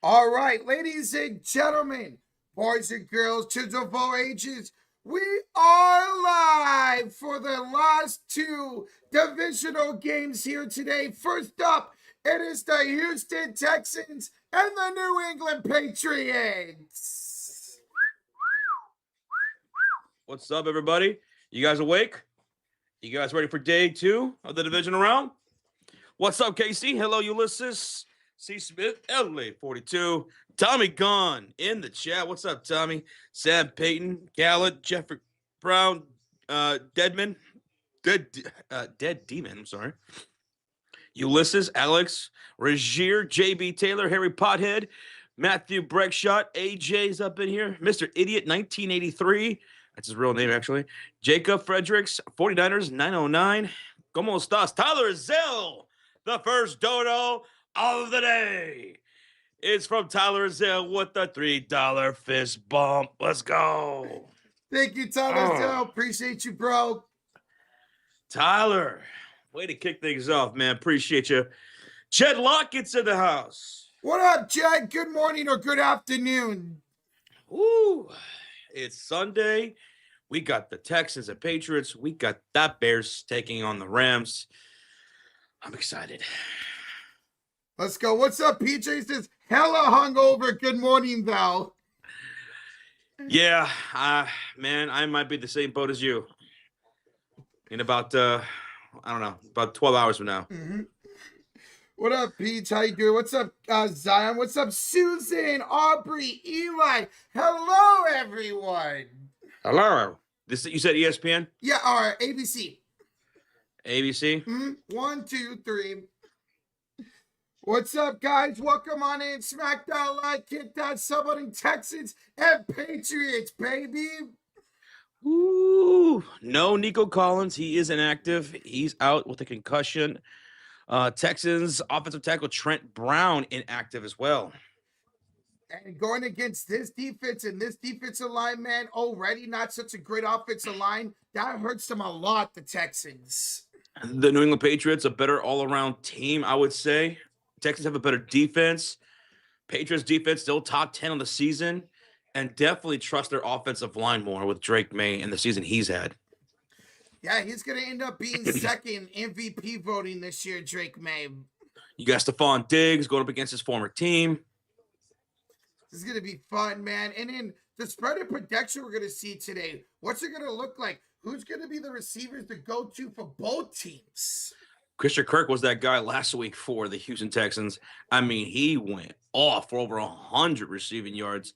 All right, ladies and gentlemen, boys and girls, children of all ages, we are live for the last two divisional games here today. First up, it is the Houston Texans and the New England Patriots. What's up, everybody? You guys awake? You guys ready for day two of the divisional round? What's up, Casey? Hello, Ulysses. C. Smith, LA42. Tommy Gunn in the chat. What's up, Tommy? Sam Payton, Gallant, Jeffrey Brown, Dead Demon, I'm sorry. Ulysses, Alex, Regier, JB Taylor, Harry Pothead, Matthew Breckshot, AJ's up in here, Mr. Idiot 1983. That's his real name, actually. Jacob Fredericks, 49ers 909. ¿Cómo estás? Tyler Zell, the first dono of the day. It's from Tyler Zell with the $3 fist bump. Let's go. Thank you, Tyler Zell. Appreciate you, bro. Tyler, way to kick things off, man. Appreciate you. Chet Lockett's in the house. What up, Jed? Good morning or good afternoon. Woo. It's Sunday. We got the Texans and Patriots. We got that Bears taking on the Rams. I'm excited. Let's go. What's up, PJ? Says, hella hungover. Good morning, though. Yeah, man, I might be the same boat as you. In about, I don't know, about 12 hours from now. Mm-hmm. What up, Peach? How you doing? What's up, Zion? What's up, Susan, Aubrey, Eli? Hello, everyone. Hello. This you said ESPN? Yeah, ABC. ABC? Mm-hmm. 1, 2, 3. What's up, guys? Welcome on in. Smack that like, hit that sub on Texans and Patriots, baby. Ooh, no Nico Collins. He is inactive. He's out with a concussion. Texans offensive tackle Trent Brown inactive as well. And going against this defense and this defensive line, man, already not such a great offensive line. That hurts them a lot, the Texans. The New England Patriots, a better all-around team, I would say. Texans have a better defense. Patriots defense still top 10 on the season. And definitely trust their offensive line more with Drake May and the season he's had. Yeah, he's going to end up being second MVP voting this year, Drake May. You got Stephon Diggs going up against his former team. This is going to be fun, man. And then the spread of protection we're going to see today, what's it going to look like? Who's going to be the receivers to go to for both teams? Christian Kirk was that guy last week for the Houston Texans. I mean, he went off for over 100 receiving yards.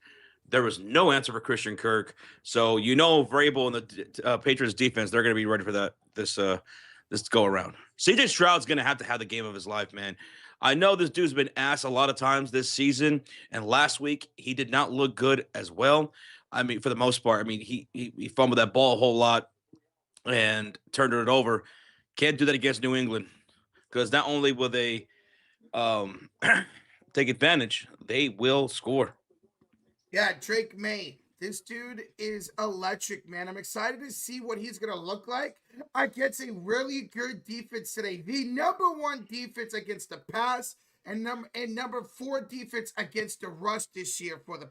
There was no answer for Christian Kirk. So, Vrabel and the Patriots defense, they're going to be ready for that this go around. CJ Stroud's going to have the game of his life, man. I know this dude's been asked a lot of times this season, and last week he did not look good as well. I mean, for the most part, I mean, he fumbled that ball a whole lot and turned it over. Can't do that against New England because not only will they take advantage, they will score. Yeah, Drake May. This dude is electric, man. I'm excited to see what he's going to look like against a really good defense today. The number 1 defense against the pass and number 4 defense against the rush this year for the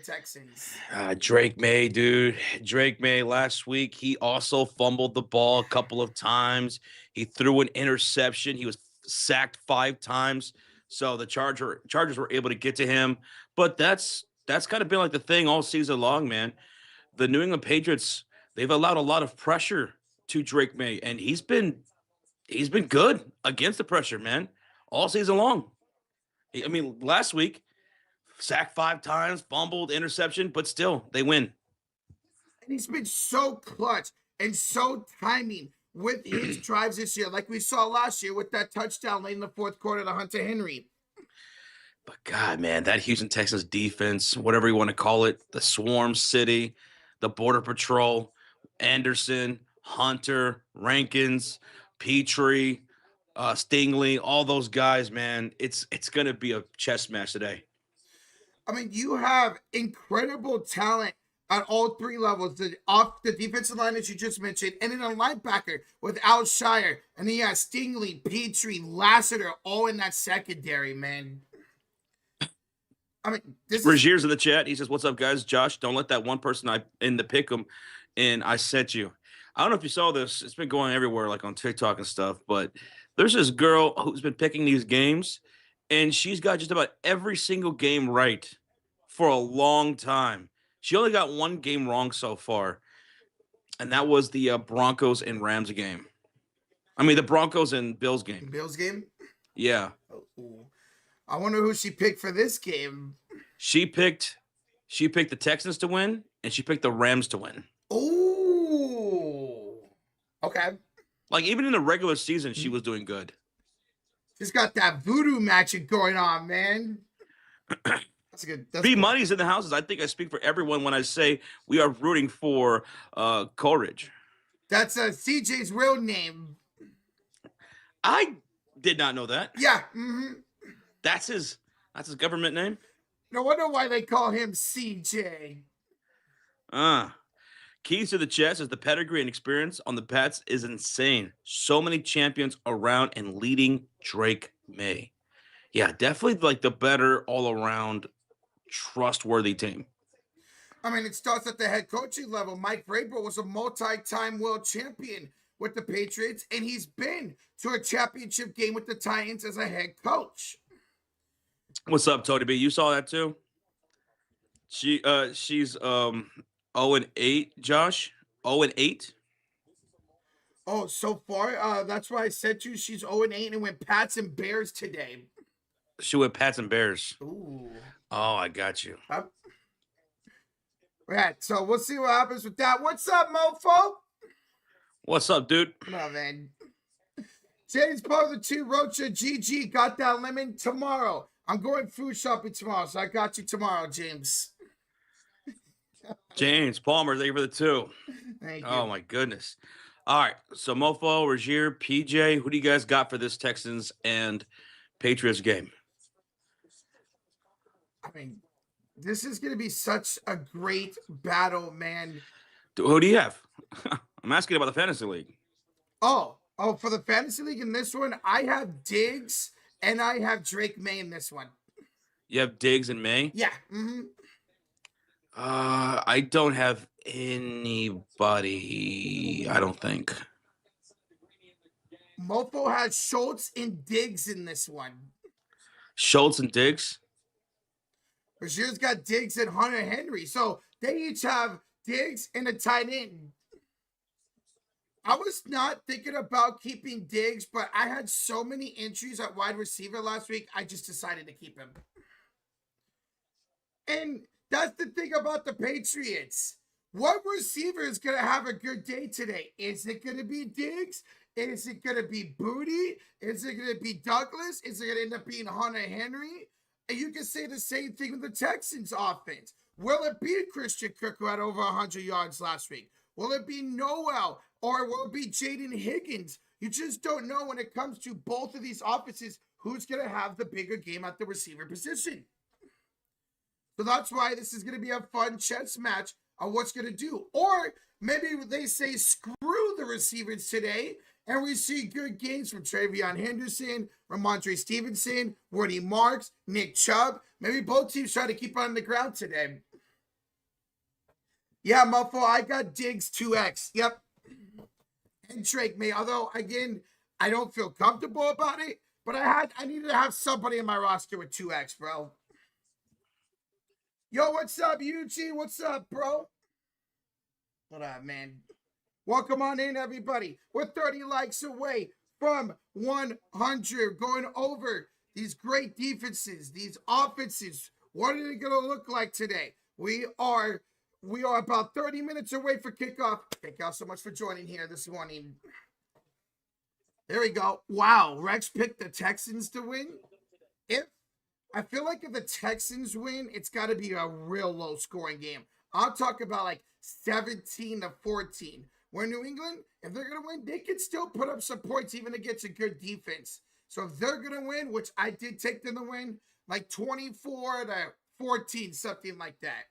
Texans. Drake May, dude. Drake May last week, he also fumbled the ball a couple of times. He threw an interception. He was sacked 5 times. So the Chargers were able to get to him. But that's kind of been like the thing all season long, man. The New England Patriots, they've allowed a lot of pressure to Drake May, and he's been good against the pressure, man, all season long. I mean, last week, sacked 5 times, fumbled, interception, but still, they win. And he's been so clutch and so timing with his drives this year, like we saw last year with that touchdown late in the 4th quarter to Hunter Henry. But God, man, that Houston Texans defense, whatever you want to call it, the Swarm City, the Border Patrol, Anderson, Hunter, Rankins, Petrie, Stingley, all those guys, man, it's going to be a chess match today. I mean, you have incredible talent at all 3 levels. The defensive line, as you just mentioned, and then a linebacker with Al Shire. And then you have Stingley, Petrie, Lassiter, all in that secondary, man. I mean, this is Regier's in the chat. He says, "What's up, guys? Josh, don't let that one person I in the pick'em, and I sent you. I don't know if you saw this. It's been going everywhere, like on TikTok and stuff. But there's this girl who's been picking these games, and she's got just about every single game right for a long time. She only got one game wrong so far, and that was the Broncos and Rams game. I mean, the Broncos and Bills game. Bills game. Yeah, Oh, I wonder who she picked for this game. she picked the Texans to win, and she picked the Rams to win. Oh, okay. Like, even in the regular season, she was doing good. She's got that voodoo magic going on, man. That's good. That's B good. Money's in the houses. I think I speak for everyone when I say we are rooting for Coleridge. That's CJ's real name. I did not know that. Yeah. That's his government name. No wonder why they call him CJ. Keys to the chess is the pedigree and experience on the Pats is insane. So many champions around and leading Drake May. Yeah, definitely like the better all around trustworthy team. I mean, it starts at the head coaching level. Mike Vrabel was a multi-time world champion with the Patriots, and he's been to a championship game with the Titans as a head coach. What's up, Tony B? You saw that too? She's 0-8, Josh. 0-8. Oh, so far, that's why I said to you she's 0-8 and went Pats and Bears today. She went Pats and Bears. Ooh. Oh, I got you. Right, so we'll see what happens with that. What's up, mofo? What's up, dude? No, man. James part of the 2, Rocha, GG, got that lemon tomorrow. I'm going food shopping tomorrow, so I got you tomorrow, James. James Palmer, thank you for the 2. Thank you. Oh, my goodness. All right, so Mofo, Regier, PJ, who do you guys got for this Texans and Patriots game? I mean, this is going to be such a great battle, man. Who do you have? I'm asking about the fantasy league. Oh, for the fantasy league in this one, I have Diggs and I have Drake May in this one. You have Diggs and May? Yeah. I don't have anybody, I don't think. Mofo has Schultz and Diggs in this one. Schultz and Diggs? Bashir's got Diggs and Hunter Henry. So they each have Diggs and a tight end. I was not thinking about keeping Diggs, but I had so many entries at wide receiver last week, I just decided to keep him. And that's the thing about the Patriots. What receiver is going to have a good day today? Is it going to be Diggs? Is it going to be Booty? Is it going to be Douglas? Is it going to end up being Hunter Henry? And you can say the same thing with the Texans offense. Will it be Christian Kirk, who had over 100 yards last week? Will it be Noel? Or will it be Jaden Higgins? You just don't know when it comes to both of these offenses who's going to have the bigger game at the receiver position. So that's why this is going to be a fun chess match on what's going to do. Or maybe they say screw the receivers today, and we see good games from Travion Henderson, Ramondre Stevenson, Woody Marks, Nick Chubb. Maybe both teams try to keep on the ground today. Yeah, Muffo, I got Diggs 2X. Yep. And Drake May. Although, again, I don't feel comfortable about it, but I needed to have somebody in my roster with 2X, bro. Yo, what's up, Eugene? What's up, bro? What up, man? Welcome on in, everybody. We're 30 likes away from 100, going over these great defenses, these offenses. What are they going to look like today? We are about 30 minutes away for kickoff. Thank y'all so much for joining here this morning. There we go. Wow, Rex picked the Texans to win. I feel like if the Texans win, it's got to be a real low-scoring game. I'll talk about like 17-14. Where New England, if they're going to win, they can still put up some points even against a good defense. So if they're going to win, which I did take them to win, like 24-14, something like that.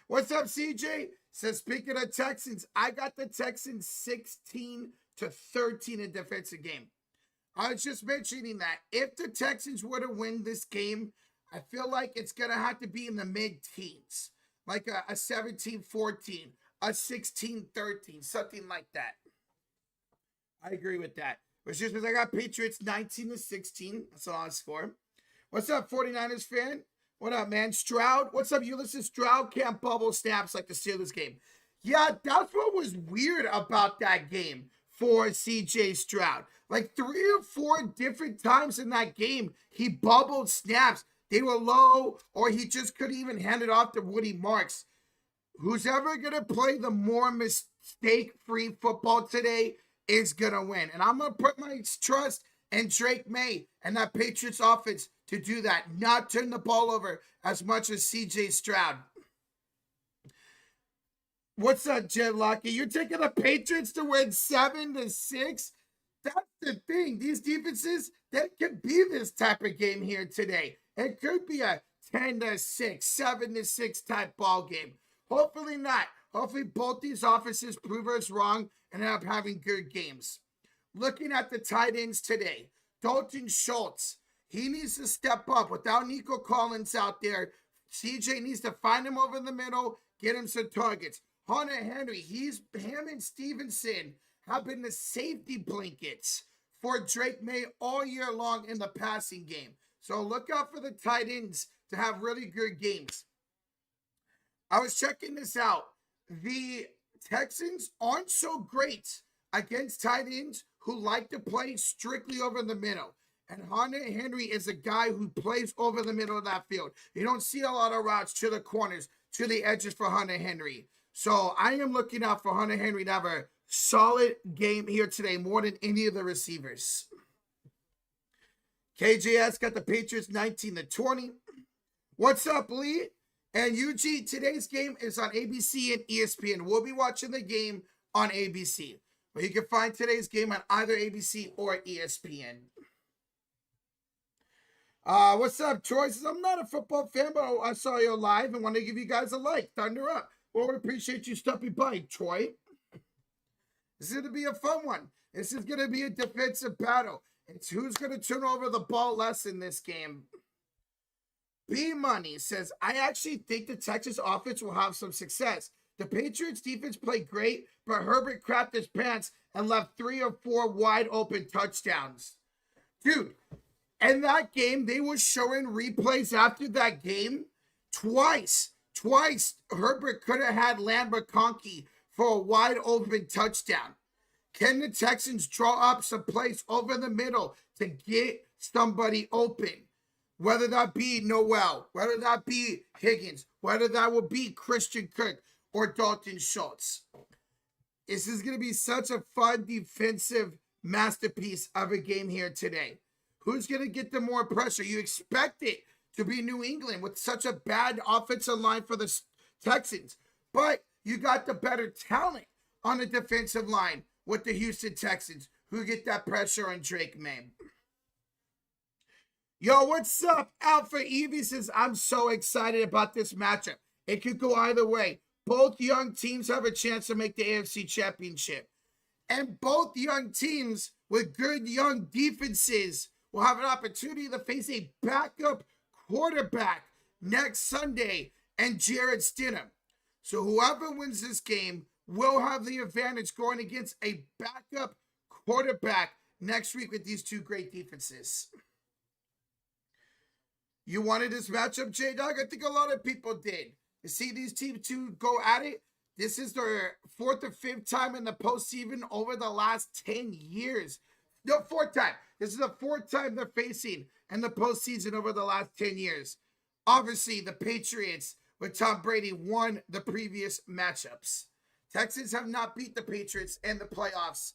What's up, CJ? Says, speaking of Texans, I got the Texans 16-13 in defensive game. I was just mentioning that if the Texans were to win this game, I feel like it's going to have to be in the mid-teens, like a 17-14, a 16-13, something like that. I agree with that. But just because I got Patriots 19-16, that's a lot of score. What's up, 49ers fan? What up, man? Stroud? What's up, Ulysses? Stroud can't bubble snaps like the Steelers game. Yeah, that's what was weird about that game for CJ Stroud. Like 3 or 4 different times in that game, he bubbled snaps. They were low, or he just couldn't even hand it off to Woody Marks. Who's ever going to play the more mistake-free football today is going to win. And I'm going to put my trust in Drake May and that Patriots offense to do that, not turn the ball over as much as CJ Stroud. What's up, Jed Lucky? You're taking the Patriots to win 7-6? That's the thing. These defenses, that could be this type of game here today. It could be a 10-6, 7-6 type ball game. Hopefully not. Hopefully both these offenses prove us wrong and end up having good games. Looking at the tight ends today, Dalton Schultz, he needs to step up. Without Nico Collins out there, CJ needs to find him over the middle, get him some targets. Hunter Henry, him and Stevenson have been the safety blankets for Drake May all year long in the passing game. So look out for the tight ends to have really good games. I was checking this out. The Texans aren't so great against tight ends who like to play strictly over the middle. And Hunter Henry is a guy who plays over the middle of that field. You don't see a lot of routes to the corners, to the edges for Hunter Henry. So I am looking out for Hunter Henry to have a solid game here today, more than any of the receivers. KJS got the Patriots 19-20. What's up, Lee? And UG, today's game is on ABC and ESPN. We'll be watching the game on ABC. But you can find today's game on either ABC or ESPN. What's up, Troy? Says, I'm not a football fan, but I saw you live and want to give you guys a like. Thunder up. Well, we appreciate you stopping by, Troy. This is going to be a fun one. This is going to be a defensive battle. It's who's going to turn over the ball less in this game. B-Money says, I actually think the Texas offense will have some success. The Patriots defense played great, but Herbert crapped his pants and left 3 or 4 wide open touchdowns. Dude, in that game, they were showing replays after that game. Twice, Herbert could have had Land McConkey for a wide open touchdown. Can the Texans draw up some plays over the middle to get somebody open? Whether that be Noel, whether that be Higgins, whether that will be Christian Kirk or Dalton Schultz. This is going to be such a fun defensive masterpiece of a game here today. Who's going to get the more pressure? You expect it to be New England with such a bad offensive line for the Texans. But you got the better talent on the defensive line with the Houston Texans, who get that pressure on Drake May. Yo, what's up? Alpha Evie says, I'm so excited about this matchup. It could go either way. Both young teams have a chance to make the AFC Championship. And both young teams with good young defenses will have an opportunity to face a backup quarterback next Sunday and Jarrett Stidham. So whoever wins this game will have the advantage going against a backup quarterback next week with these two great defenses. You wanted this matchup, J-Dog? I think a lot of people did. You see these teams two go at it? This is their 4th or 5th time in the postseason over the last 10 years. No, 4th time. This is the 4th time they're facing in the postseason over the last 10 years. Obviously, the Patriots with Tom Brady won the previous matchups. Texans have not beat the Patriots in the playoffs,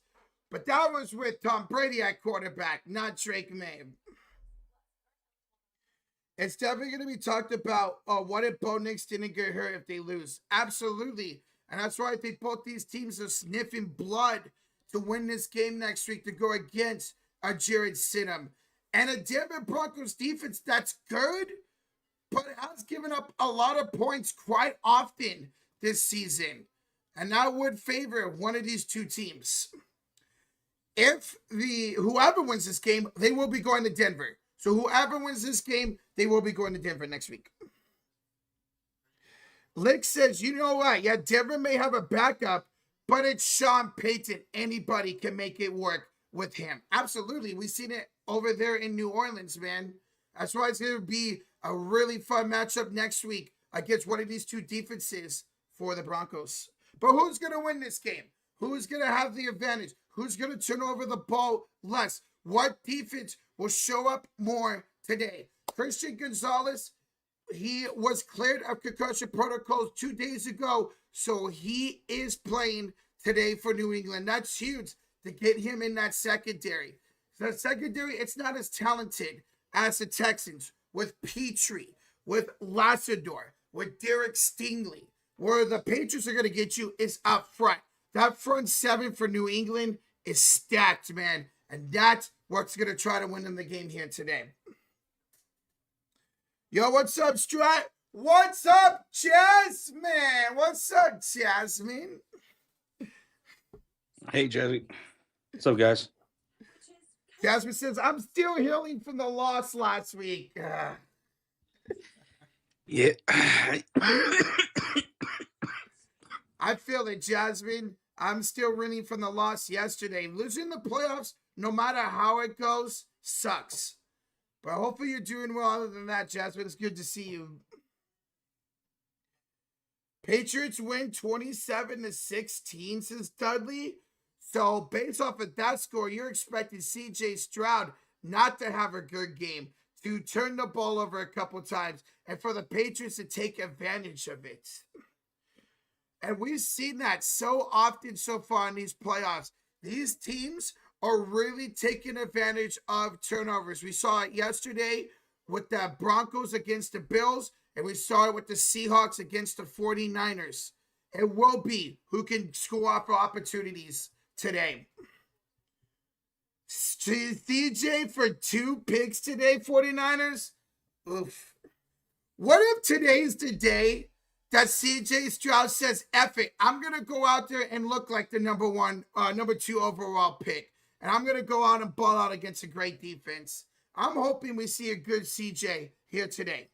but that was with Tom Brady at quarterback, not Drake May. It's definitely going to be talked about, what if Bo Nix didn't get hurt if they lose? Absolutely. And that's why I think both these teams are sniffing blood to win this game next week to go against Jarrett Stidham. And a Denver Broncos defense that's good, but it has given up a lot of points quite often this season. And that would favor one of these two teams. If whoever wins this game, they will be going to Denver. So whoever wins this game, they will be going to Denver next week. Lick says, you know what? Yeah, Denver may have a backup, but it's Sean Payton. Anybody can make it work with him. Absolutely. We've seen it over there in New Orleans, man. That's why it's going to be a really fun matchup next week against one of these two defenses for the Broncos. But who's going to win this game? Who's going to have the advantage? Who's going to turn over the ball less? What defense will show up more today? Christian Gonzalez, he was cleared of concussion protocols 2 days ago, so he is playing today for New England. That's huge to get him in that secondary. The secondary, it's not as talented as the Texans with Petrie, with Lassador, with Derek Stingley. Where the Patriots are going to get you is up front. That front seven for New England is stacked, man. And that's what's going to try to win them the game here today. Yo, what's up, Strat? What's up, Jasmine? What's up, Jasmine? Hey, Jazzy. What's up, guys? Jasmine says, I'm still healing from the loss last week. Yeah. I feel it, Jasmine. I'm still reeling from the loss yesterday. Losing the playoffs, no matter how it goes, sucks. But hopefully you're doing well other than that, Jasmine. It's good to see you. Patriots win 27-16 since Dudley. So based off of that score, you're expecting C.J. Stroud not to have a good game, to turn the ball over a couple times, and for the Patriots to take advantage of it. And we've seen that so often so far in these playoffs. These teams are really taking advantage of turnovers. We saw it yesterday with the Broncos against the Bills, and we saw it with the Seahawks against the 49ers. It will be who can score off opportunities today. CJ for 2 picks today, 49ers? Oof. What if today's the day that CJ Stroud says, F it, I'm going to go out there and look like the number 2 overall pick. And I'm going to go out and ball out against a great defense. I'm hoping we see a good CJ here today.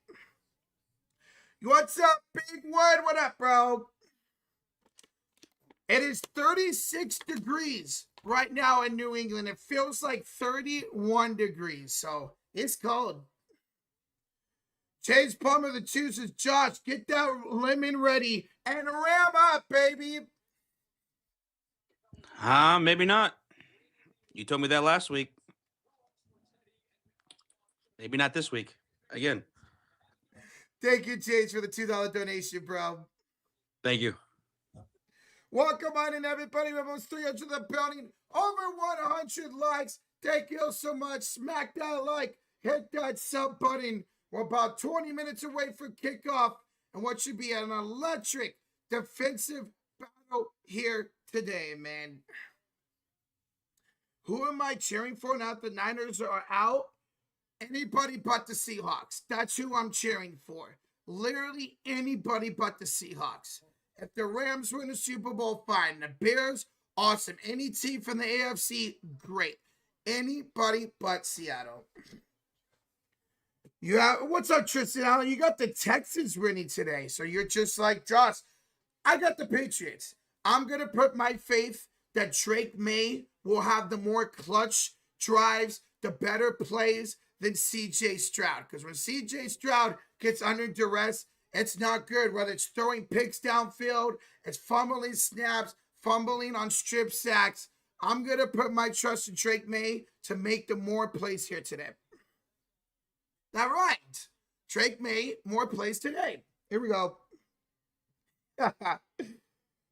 What's up, Big Wood? What up, bro? It is 36 degrees right now in New England. It feels like 31 degrees, so it's cold. Chase Palmer, the chooses. Josh, get that lemon ready and ram up, baby. Maybe not. You told me that last week. Maybe not this week. Again. Thank you, Chase, for the $2 donation, bro. Thank you. Welcome on in, everybody. We're almost 300 the building. Over 100 likes. Thank you so much. Smack that like. Hit that sub button. We're about 20 minutes away from kickoff. And what should be an electric defensive battle here today, man. Who am I cheering for now that the Niners are out? Anybody but the Seahawks. That's who I'm cheering for. Literally anybody but the Seahawks. If the Rams win the Super Bowl, fine. The Bears, awesome. Any team from the AFC, great. Anybody but Seattle. What's up, Tristan Allen? You got the Texans winning today. So you're just like Josh. I got the Patriots. I'm going to put my faith that Drake May will have the more clutch drives, the better plays than C.J. Stroud. Because when C.J. Stroud gets under duress, it's not good. Whether it's throwing picks downfield, it's fumbling snaps, fumbling on strip sacks. I'm going to put my trust in Drake May to make the more plays here today. That right. Drake May, more plays today. Here we go.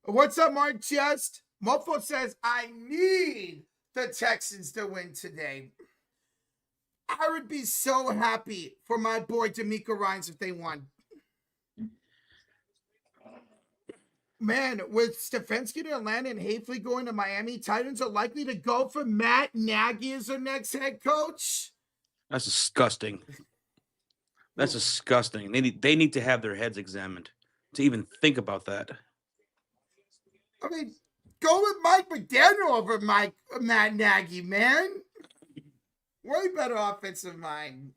What's up, Mark Just? Mofo says, I need the Texans to win today. I would be so happy for my boy D'Amico Ryans if they won. Man, with Stefanski to Atlanta and Hafley going to Miami, Titans are likely to go for Matt Nagy as their next head coach. That's disgusting. That's disgusting. They need to have their heads examined to even think about that. I mean, go with Mike McDaniel over Matt Nagy, man. Way better offensive mind.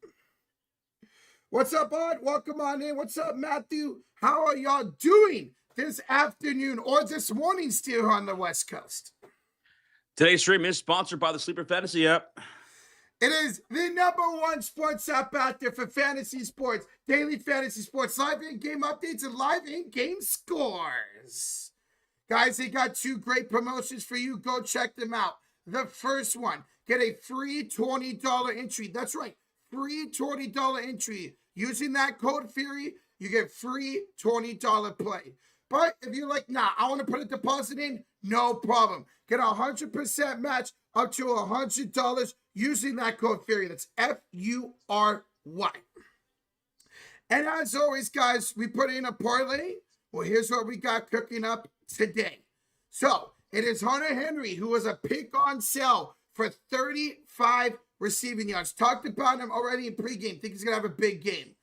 What's up, Bud? Welcome on in. What's up, Matthew? How are y'all doing this afternoon or this morning still on the West Coast? Today's stream is sponsored by the Sleeper Fantasy app. It is the #1 sports app out there for fantasy sports, daily fantasy sports, live in-game updates, and live in-game scores. Guys, they got 2 great promotions for you. Go check them out. The first one, get a free $20 entry. That's right, free $20 entry. Using that code Fury, you get free $20 play. But if you're like, nah, I want to put a deposit in, no problem. Get a 100% match up to $100 using that code Fury. That's Fury. And as always, guys, we put in a parlay. Well, here's what we got cooking up today. So it is Hunter Henry, who was a pick on sale for 35 receiving yards. Talked about him already in pregame. Think he's going to have a big game.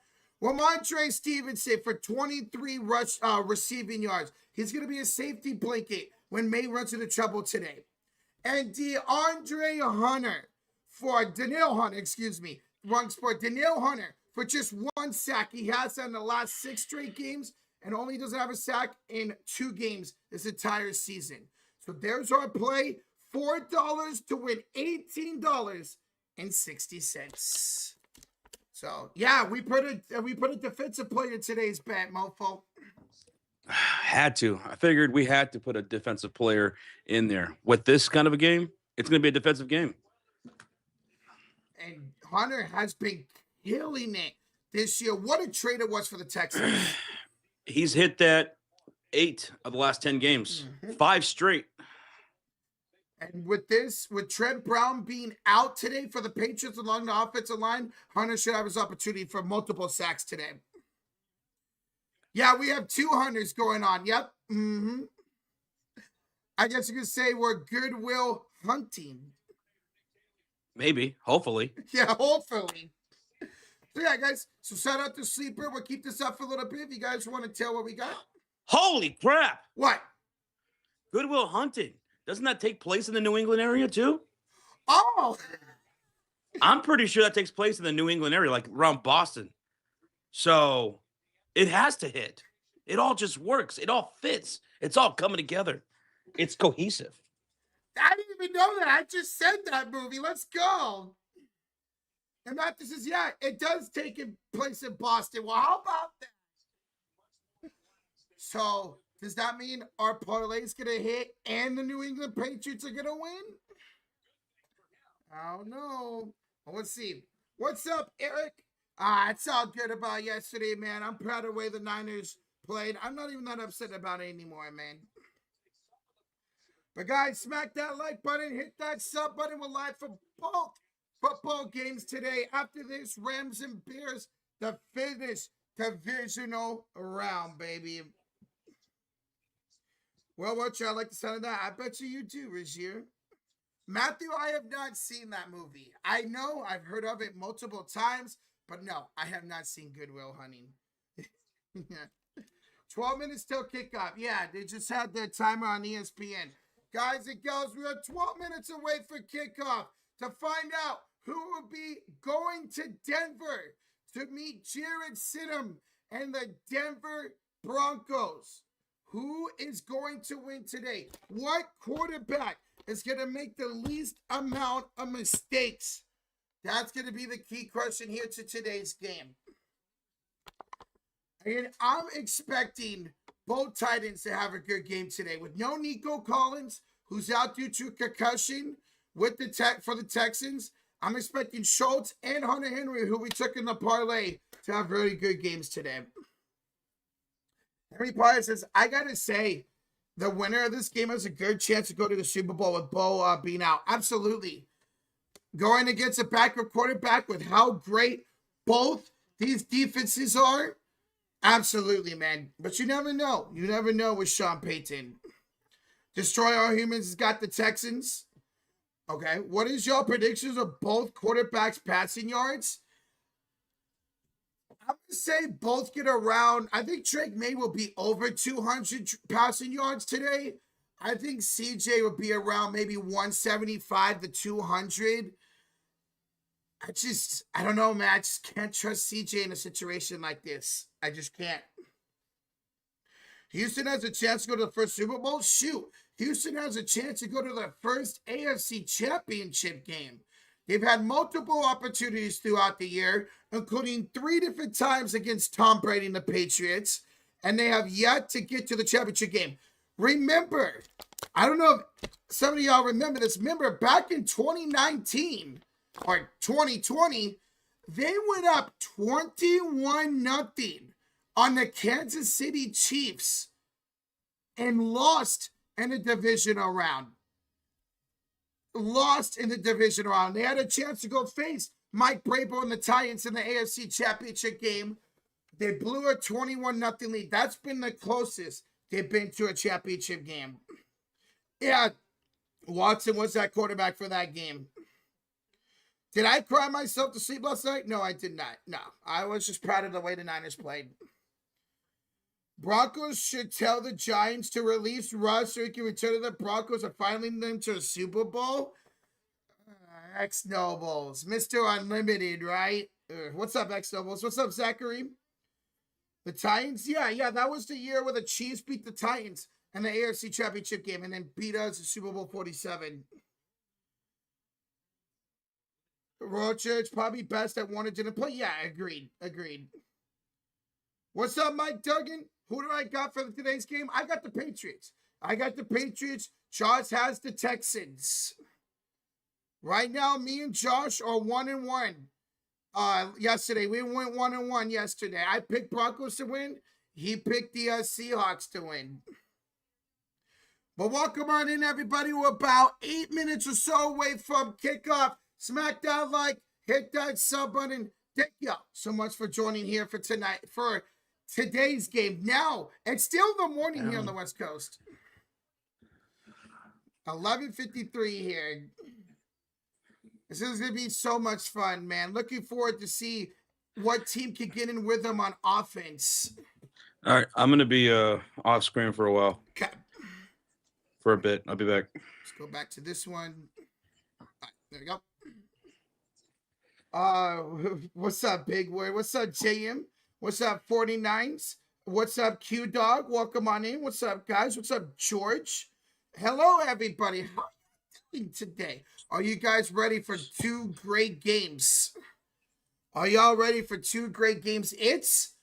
Ramondre Stevenson for 23 receiving yards. He's going to be a safety blanket when May runs into trouble today. And Danielle Hunter for just 1 sack. He has that in the last 6 straight games and only doesn't have a sack in 2 games this entire season. So there's our play. $4 to win $18.60. So yeah, we put a defensive player in today's bet, mofo. Had to. I figured we had to put a defensive player in there. With this kind of a game, it's going to be a defensive game. And Hunter has been killing it this year. What a trade it was for the Texans. He's hit that 8 of the last 10 games. 5 straight. And with Trent Brown being out today for the Patriots along the offensive line, Hunter should have his opportunity for multiple sacks today. Yeah, we have 2 Hunters going on. Yep. I guess you could say we're goodwill hunting. Maybe. Hopefully. Yeah, hopefully. So yeah, guys. So shout out to Sleeper. We'll keep this up for a little bit. If you guys want to tell what we got. Holy crap. What? Goodwill hunting. Doesn't that take place in the New England area too? Oh. I'm pretty sure that takes place in the New England area, like around Boston. So it has to hit. It all just works. It all fits. It's all coming together. It's cohesive. I didn't even know that. I just said that movie. Let's go. And Matthew says, yeah, it does take place in Boston. Well, how about that? So does that mean our parlay is going to hit and the New England Patriots are going to win? I don't know. Well, let's see. What's up, Eric? It's all good about yesterday, man. I'm proud of the way the Niners played. I'm not even that upset about it anymore, man. But guys, smack that like button, hit that sub button. We're live for both football games today. After this, Rams and Bears, the finish divisional round, baby. Well, what y'all like the sound of that? I bet you do, Razier. Matthew, I have not seen that movie. I know I've heard of it multiple times, but no, I have not seen Goodwill Hunting. 12 minutes till kickoff. Yeah, they just had their timer on ESPN. Guys and girls, we are 12 minutes away for kickoff to find out who will be going to Denver to meet Jared Stidham and the Denver Broncos. Who is going to win today? What quarterback is going to make the least amount of mistakes? That's going to be the key question here to today's game. And I'm expecting both tight ends to have a good game today. With no Nico Collins, who's out due to concussion with for the Texans, I'm expecting Schultz and Hunter Henry, who we took in the parlay, to have really good games today. Henry Potter says, I got to say, the winner of this game has a good chance to go to the Super Bowl with Bo being out. Absolutely. Going against a backup quarterback with how great both these defenses are. Absolutely, man. But you never know. You never know with Sean Payton. Destroy Our Humans has got the Texans. Okay. What is your predictions of both quarterbacks' passing yards? I'm going to say both get around. I think Drake May will be over 200 passing yards today. I think CJ will be around maybe 175 to 200. I don't know, man. I just can't trust CJ in a situation like this. I just can't. Houston has a chance to go to the first Super Bowl? Shoot. Houston has a chance to go to the first AFC Championship game. They've had multiple opportunities throughout the year, including 3 different times against Tom Brady and the Patriots, and they have yet to get to the championship game. Remember, I don't know if some of y'all remember this. Remember, back in 2019 or 2020, they went up 21-0 on the Kansas City Chiefs and lost in the divisional round. They had a chance to go face Mike Vrabel and the Titans in the AFC Championship game. They blew a 21-0 lead. That's been the closest they've been to a championship game. Yeah, Watson was that quarterback for that game. Did I cry myself to sleep last night? No, I did not. No, I was just proud of the way the Niners played. Broncos should tell the Giants to release Russ so he can return to the Broncos and finally lead them to a Super Bowl. X-Nobles. Mr. Unlimited, right? What's up, X-Nobles? What's up, Zachary? The Titans? Yeah, that was the year where the Chiefs beat the Titans in the AFC Championship game and then beat us in Super Bowl 47. Royal Church probably best at one and didn't play. Yeah, agreed. What's up, Mike Duggan? Who do I got for today's game? I got the Patriots. Josh has the Texans. Right now, me and Josh are 1-1. Yesterday, we went 1-1 yesterday. I picked Broncos to win. He picked the Seahawks to win. But welcome on in, everybody. We're about 8 minutes or so away from kickoff. Smack that like, hit that sub button. Thank you so much for joining here for today's game. Now, it's still the morning here on the West Coast. 11:53 here. This is going to be so much fun, man. Looking forward to see what team can get in with them on offense. All right, I'm going to be off screen for a while. Okay. For a bit. I'll be back. Let's go back to this one. All right, there we go. What's up, Big Word? What's up, JM? What's up, 49s? What's up, Q Dog? Welcome on in. What's up, guys? What's up, George? Hello, everybody. How are you doing today? Are you guys ready for 2 great games? Are y'all ready for 2 great games? It's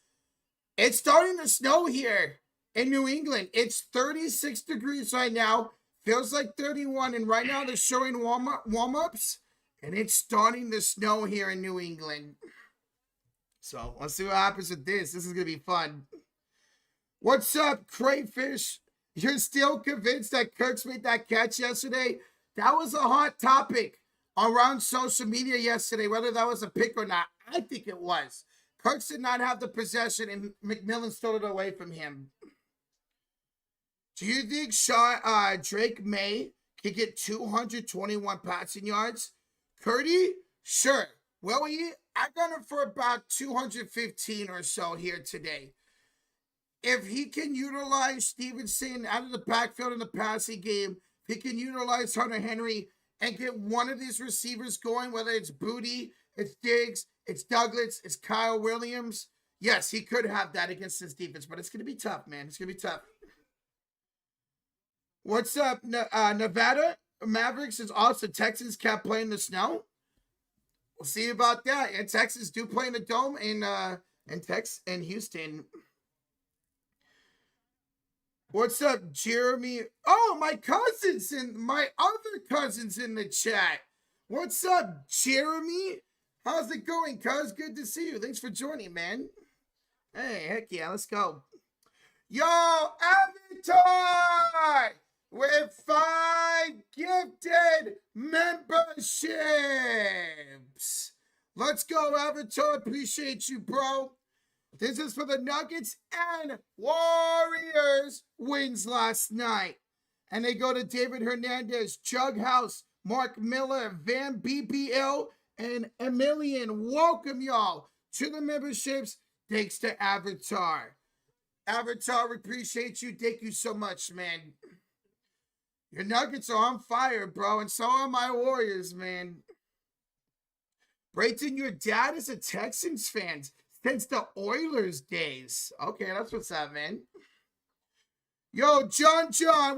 starting to snow here in New England. It's 36 degrees right now. Feels like 31, and right now they're showing warm-ups. And it's starting to snow here in New England. So let's see what happens with this. This is going to be fun. What's up, Crayfish? You're still convinced that Kirk's made that catch yesterday? That was a hot topic around social media yesterday, whether that was a pick or not. I think it was. Kirk did not have the possession, and McMillan stole it away from him. Do you think Drake May can get 221 passing yards? Curdy? Sure. Will he? I got him for about 215 or so here today. If he can utilize Stevenson out of the backfield in the passing game, if he can utilize Hunter Henry and get one of these receivers going, whether it's Booty, it's Diggs, it's Douglas, it's Kyle Williams, yes, he could have that against this defense, but it's going to be tough, man. It's going to be tough. What's up, Nevada? Mavericks is also Texans kept playing the snow. We'll see about that. And Texans do play in the dome in Houston. What's up, Jeremy? Oh, my cousins and my other cousins in the chat. What's up, Jeremy? How's it going, cuz? Good to see you. Thanks for joining, man. Hey, heck yeah, let's go. Yo, Avatar! With 5 gifted memberships. Let's go, Avatar. Appreciate you, bro. This is for the Nuggets and Warriors wins last night. And they go to David Hernandez, Chug House, Mark Miller, Van BBL, and Emilian. Welcome, y'all, to the memberships. Thanks to Avatar. Avatar, we appreciate you. Thank you so much, man. Your Nuggets are on fire, bro, and so are my Warriors, man. Brayton, your dad is a Texans fan since the Oilers days. Okay, that's what's up, man. Yo, John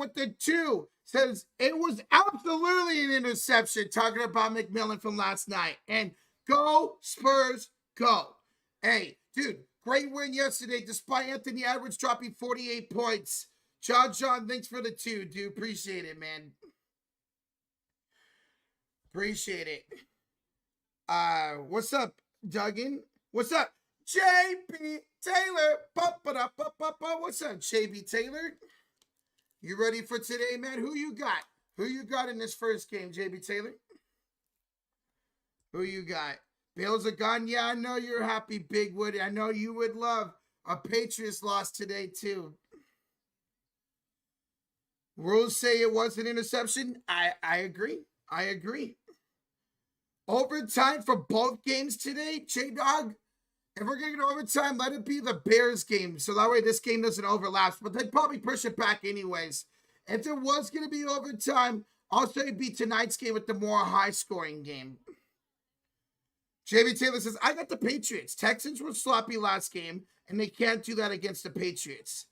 with the 2 says it was absolutely an interception, talking about McMillan from last night. And go Spurs, go. Hey, dude, great win yesterday despite Anthony Edwards dropping 48 points. John, thanks for the 2, dude. Appreciate it, man. Appreciate it. What's up, Duggan? What's up, JB Taylor? What's up, JB Taylor? You ready for today, man? Who you got? Who you got in this first game, JB Taylor? Who you got? Bills are gone. Yeah, I know you're happy, Big Woody. I know you would love a Patriots loss today, too. Rules say it was an interception. I agree. I agree. Overtime for both games today, J-Dog. If we're going to get overtime, let it be the Bears game. So that way this game doesn't overlap. But they'd probably push it back anyways. If there was going to be overtime, also it'd be tonight's game with the more high-scoring game. JB Taylor says, I got the Patriots. Texans were sloppy last game, and they can't do that against the Patriots.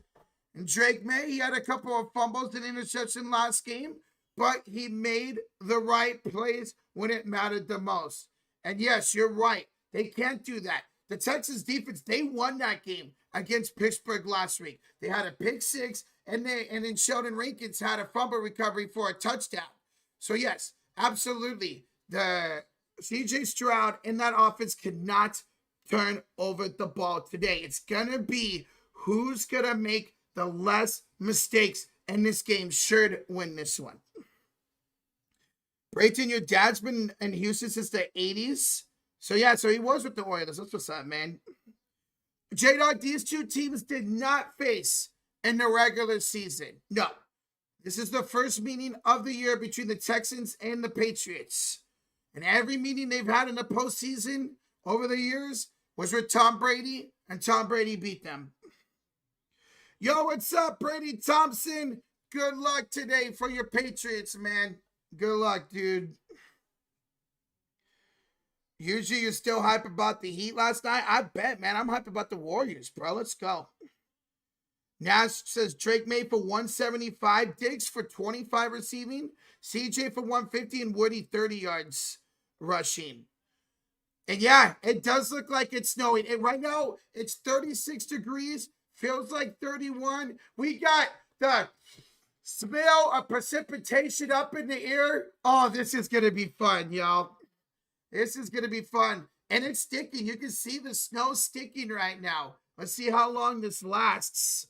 And Drake May, he had a couple of fumbles and interception last game, but he made the right plays when it mattered the most. And yes, you're right. They can't do that. The Texans defense, they won that game against Pittsburgh last week. They had a pick 6, and then Sheldon Rankins had a fumble recovery for a touchdown. So yes, absolutely. The CJ Stroud in that offense cannot turn over the ball today. It's going to be who's going to make the less mistakes in this game should win this one. Brayton, your dad's been in Houston since the 80s. So he was with the Oilers. That's what's up, man. J-Dog, these two teams did not face in the regular season. No. This is the first meeting of the year between the Texans and the Patriots. And every meeting they've had in the postseason over the years was with Tom Brady, and Tom Brady beat them. Yo, what's up, Brady Thompson? Good luck today for your Patriots, man. Good luck, dude. Usually you're still hype about the Heat last night. I bet, man. I'm hype about the Warriors, bro. Let's go. Nash says Drake May for 175. Diggs for 25 receiving. CJ for 150 and Woody 30 yards rushing. And yeah, it does look like it's snowing. And right now, it's 36 degrees. Feels like 31. We got the smell of precipitation up in the air. Oh, this is going to be fun, y'all. This is going to be fun. And it's sticking. You can see the snow sticking right now. Let's see how long this lasts.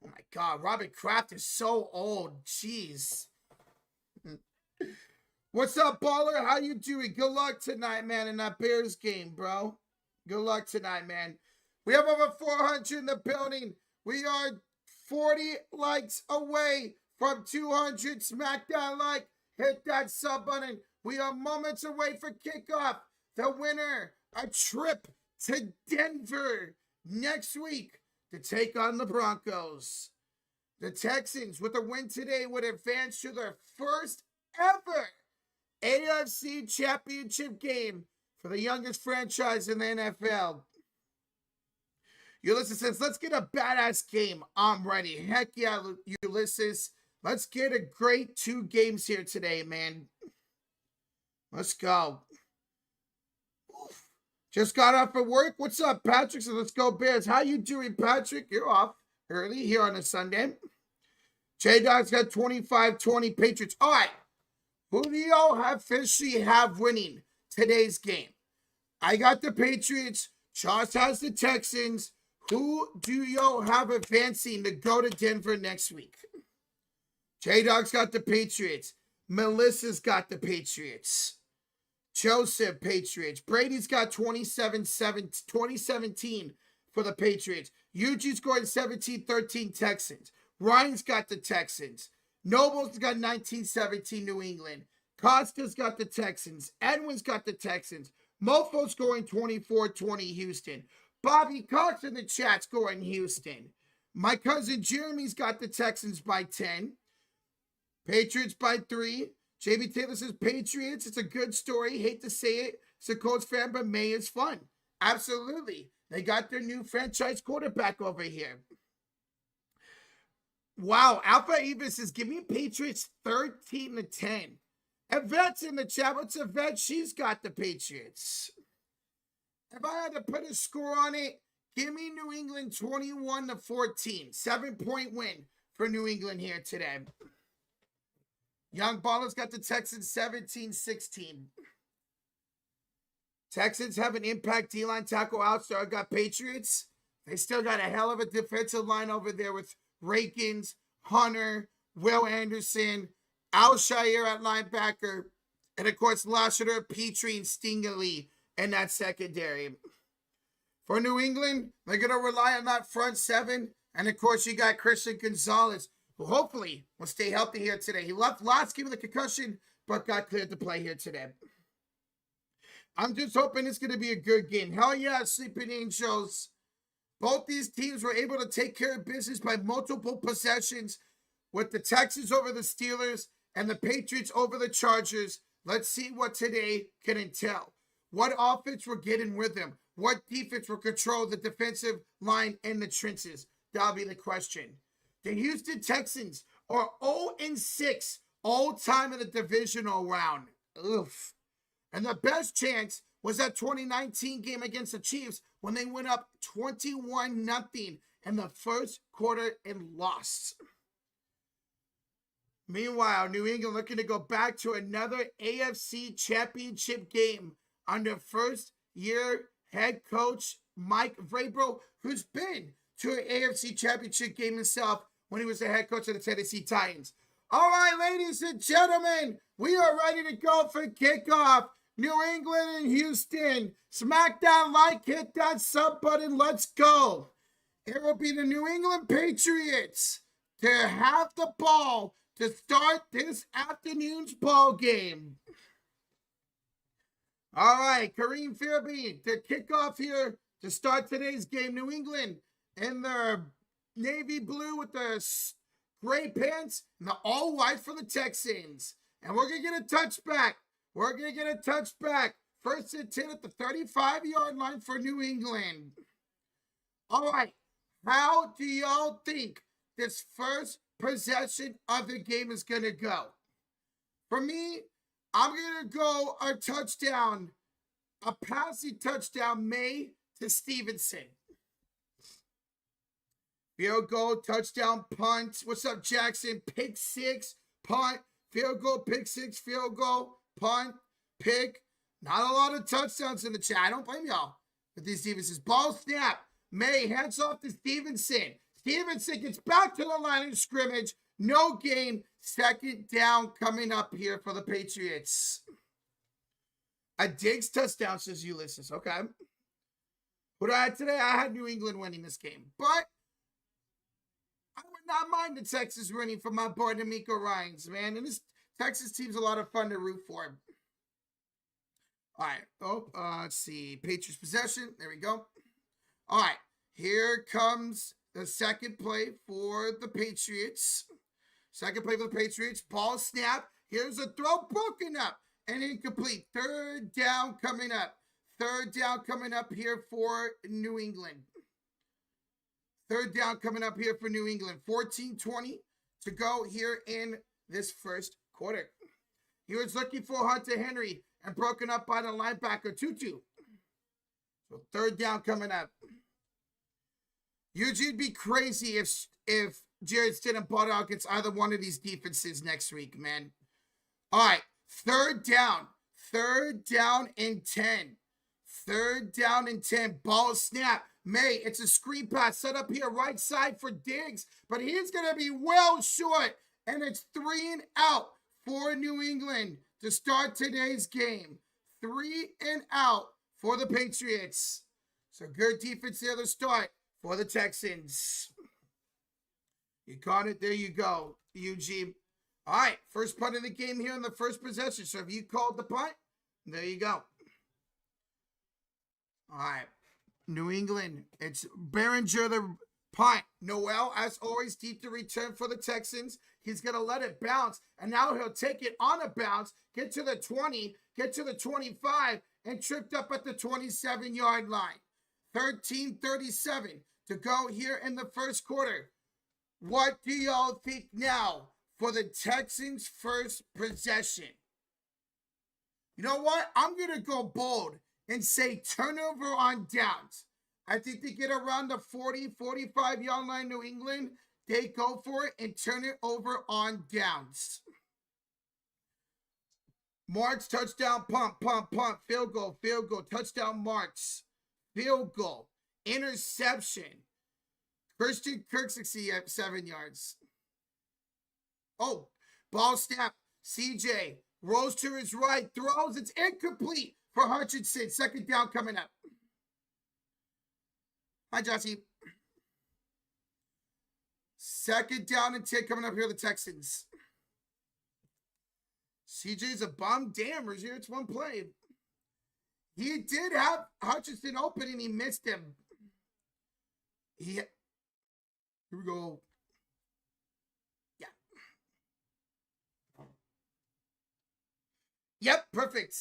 Oh, my God. Robert Kraft is so old. Jeez. What's up, baller? How you doing? Good luck tonight, man, in that Bears game, bro. Good luck tonight, man. We have over 400 in the building. We are 40 likes away from 200. Smack that like. Hit that sub button. We are moments away for kickoff. The winner, a trip to Denver next week to take on the Broncos. The Texans, with a win today, would advance to their first ever AFC Championship game for the youngest franchise in the NFL. Ulysses says, let's get a badass game. I'm ready. Heck yeah, Ulysses. Let's get a great 2 games here today, man. Let's go. Oof. Just got off at work. What's up, Patrick? So let's go Bears. How you doing, Patrick? You're off early here on a Sunday. J-Dog's got 25-20 Patriots. All right. Who do y'all officially have winning today's game? I got the Patriots. Josh has the Texans. Who do y'all have advancing to go to Denver next week? J-Dog's got the Patriots. Melissa's got the Patriots. Joseph, Patriots. Brady's got 2017 for the Patriots. Eugene's going 17-13 Texans. Ryan's got the Texans. Noble's got 19-17 New England. Costa's got the Texans. Edwin's got the Texans. Mofo's going 24-20 Houston. Bobby Cox in the chat's going Houston. My cousin Jeremy's got the Texans by 10. Patriots by 3. JB Taylor says Patriots. It's a good story. Hate to say it. It's a Colts fan, but May is fun. Absolutely. They got their new franchise quarterback over here. Wow. Alpha Eva says, give me Patriots 13-10. Yvette's in the chat. What's Yvette? She's got the Patriots. If I had to put a score on it, give me New England 21-14. 7-point win for New England here today. Young Ballers got the Texans 17-16. Texans have an impact D-line tackle out, so I got Patriots. They still got a hell of a defensive line over there with Rakins, Hunter, Will Anderson, Alshire at linebacker, and of course Lassiter, Petrie, and Stingley in that secondary. For New England, they're going to rely on that front seven, and of course you got Christian Gonzalez, who hopefully will stay healthy here today. He left last game with a concussion, but got cleared to play here today. I'm just hoping it's going to be a good game. Hell yeah, Sleeping Angels. Both these teams were able to take care of business by multiple possessions, with the Texans over the Steelers and the Patriots over the Chargers. Let's see what today can entail. What offense we're getting with them. What defense will control the defensive line in the trenches. That'll be the question. The Houston Texans are 0-6 all time in the divisional round. Oof. And the best chance was that 2019 game against the Chiefs when they went up 21-0 in the first quarter and lost. Meanwhile, New England looking to go back to another AFC championship game under first-year head coach Mike Vrabel, who's been to an AFC championship game himself when he was the head coach of the Tennessee Titans. All right, ladies and gentlemen, we are ready to go for kickoff. New England and Houston. Smack that like, hit that sub button. Let's go. It will be the New England Patriots to have the ball to start this afternoon's ball game. All right, Kareem Fairby to kick off here to start today's game. New England in their navy blue with the gray pants and the all white for the Texans. And we're going to get a touchback. We're going to get a touchback. First and 10 at the 35-yard line for New England. All right, how do y'all think this first possession of the game is going to go? For me, I'm going to go a touchdown, a passing touchdown, May to Stevenson. Field goal, touchdown, punt. What's up, Jackson? Pick six, punt, field goal, pick six, field goal, punt, pick. Not a lot of touchdowns in the chat. I don't blame y'all with these defenses. Ball snap. May hands off to Stevenson. Stevenson gets back to the line of scrimmage. No gain. Second down coming up here for the Patriots. A Diggs touchdown, says Ulysses. Okay. What I had today, I had New England winning this game. But I would not mind the Texans winning for my boy D'Amico Ryans, man. And this Texas team's a lot of fun to root for. All right. Let's see. Patriots possession. There we go. All right. Here comes the second play for the Patriots. Second play for the Patriots. Ball snap. Here's a throw broken up and incomplete. Third down coming up. Third down coming up here for New England. Third down coming up here for New England. 14-20 to go here in this first quarter. He was looking for Hunter Henry and broken up by the linebacker, Tutu. So third down coming up. You'd be crazy if Jared Stidham bought out against either one of these defenses next week, man. All right, third down. Third down and 10. Third down and 10. Ball snap. May, it's a screen pass set up here right side for Diggs, but he's going to be well short, and it's 3 and out for New England to start today's game. 3 and out for the Patriots. So good defense there to start for the Texans. You caught it. There you go, UG. All right, first punt of the game here in the first possession. So if you called the punt, there you go. All right, New England. It's Behringer, the Punt. Noel, as always, deep to return for the Texans. He's going to let it bounce, and now he'll take it on a bounce, get to the 20, get to the 25, and tripped up at the 27-yard line. 13:37 to go here in the first quarter. What do y'all think now for the Texans' first possession? You know what? I'm going to go bold and say turnover on downs. I think they get around the 40, 45-yard line, New England. They go for it and turn it over on downs. Marks, touchdown, punt, field goal, touchdown, Marks, field goal, interception. Christian Kirk 67 yards. Oh, ball snap. CJ rolls to his right, throws. It's incomplete for Hutchinson. Second down coming up. Hi, Jossie. Second down and 10 coming up here, the Texans. CJ's a bum. Damn, Rozier, it's one play. He did have Hutchinson open and he missed him. Here we go. Yeah. Yep, perfect.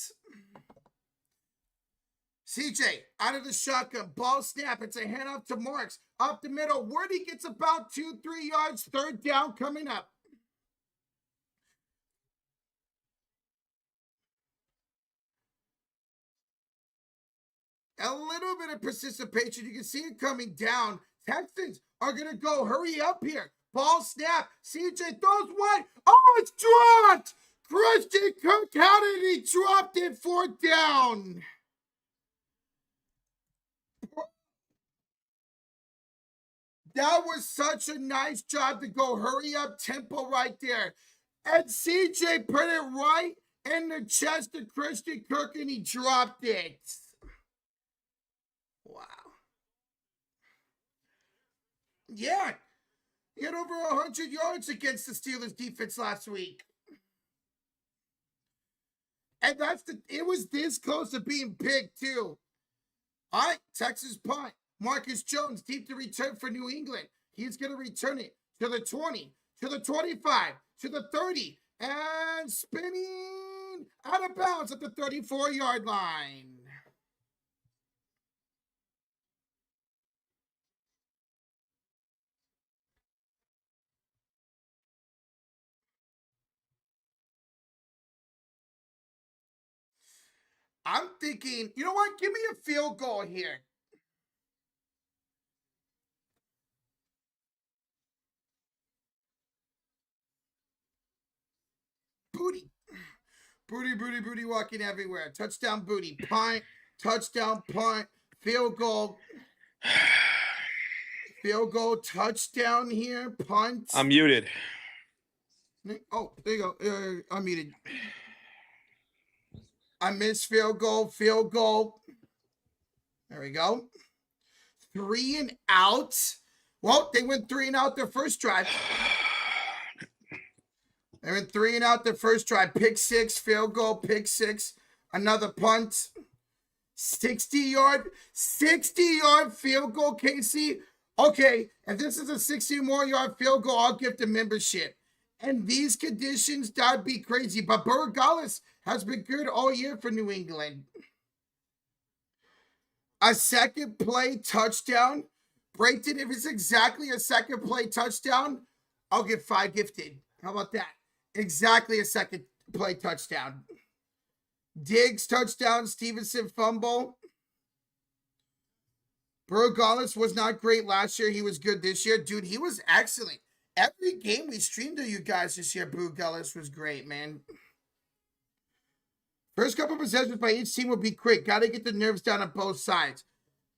CJ out of the shotgun, ball snap. It's a handoff to Marks. Up the middle. Wordy gets about 2-3 yards. Third down coming up. A little bit of participation. You can see it coming down. Texans are going to go. Hurry up here. Ball snap. CJ throws one. Oh, it's dropped. Christian Kirk had it. He dropped it. Fourth down. That was such a nice job to go hurry up tempo right there. And CJ put it right in the chest of Christian Kirk and he dropped it. Wow. Yeah. He had over 100 yards against the Steelers defense last week. And it was this close to being big too. All right, Texas punt. Marcus Jones deep to return for New England. He's going to return it to the 20, to the 25, to the 30, and spinning out of bounds at the 34-yard line. I'm thinking, you know what? Give me a field goal here. Booty. Booty walking everywhere. Touchdown, booty. Punt. Touchdown, punt. Field goal. Field goal, touchdown here. Punt. I'm muted. Oh, there you go. I'm muted. I missed field goal. Field goal. There we go. 3 and out. Well, they went 3 and out their first drive. They went 3 and out their first drive. Pick 6, field goal, pick 6. Another punt. 60-yard field goal, Casey. Okay, if this is a 60-more-yard field goal, I'll give the membership. And these conditions, that'd be crazy. But Burgos has been good all year for New England. A second play touchdown. Brayton, if it's exactly a second play touchdown, I'll get 5 gifted. How about that? Exactly a second play touchdown. Diggs touchdown. Stevenson fumble. Burgos was not great last year. He was good this year. Dude, he was excellent. Every game we streamed to you guys this year, Burgos was great, man. First couple possessions by each team will be quick. Got to get the nerves down on both sides.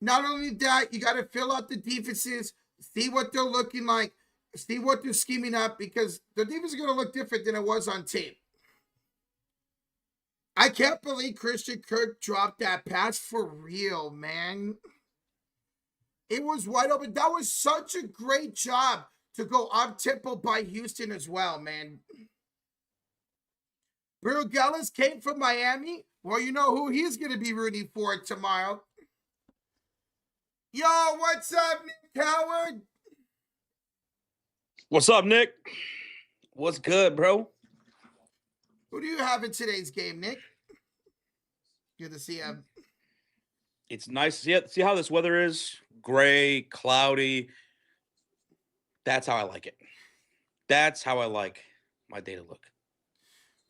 Not only that, you got to fill out the defenses, see what they're looking like, see what they're scheming up, because the defense is going to look different than it was on tape. I can't believe Christian Kirk dropped that pass for real, man. It was wide open. That was such a great job to go up-tempo by Houston as well, man. Burgos came from Miami. Well, you know who he's going to be rooting for tomorrow. Yo, what's up, Nick Howard? What's up, Nick? What's good, bro? Who do you have in today's game, Nick? Good to see you. It's nice. See how this weather is? Gray, cloudy. That's how I like it. That's how I like my day to look.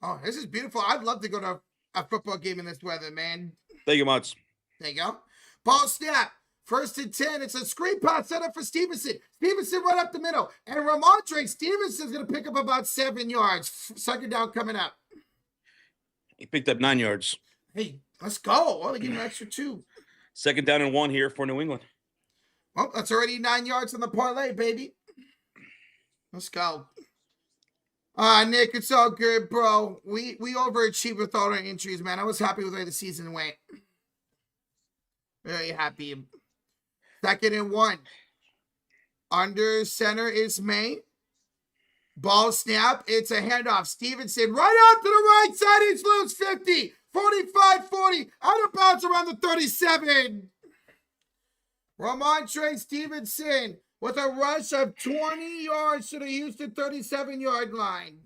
Oh, this is beautiful. I'd love to go to a football game in this weather, man. Thank you much. There you go. Ball snap. 1st and 10. It's a screen pass set up for Stevenson. Stevenson right up the middle. And Ramondre Stevenson's going to pick up about 7 yards. 2nd down coming up. He picked up 9 yards. Hey, let's go. Well, they give him an extra 2. 2nd down and 1 here for New England. Well, that's already 9 yards on the parlay, baby. Let's go. Nick, it's all good, bro. We overachieved with all our injuries, man. I was happy with the way the season went. Very happy. 2nd and 1. Under center is May. Ball snap. It's a handoff. Stevenson right out to the right side. He's loose 50. 45-40. Out of bounds around the 37. Ramondre Stevenson with a rush of 20 yards to the Houston 37-yard line.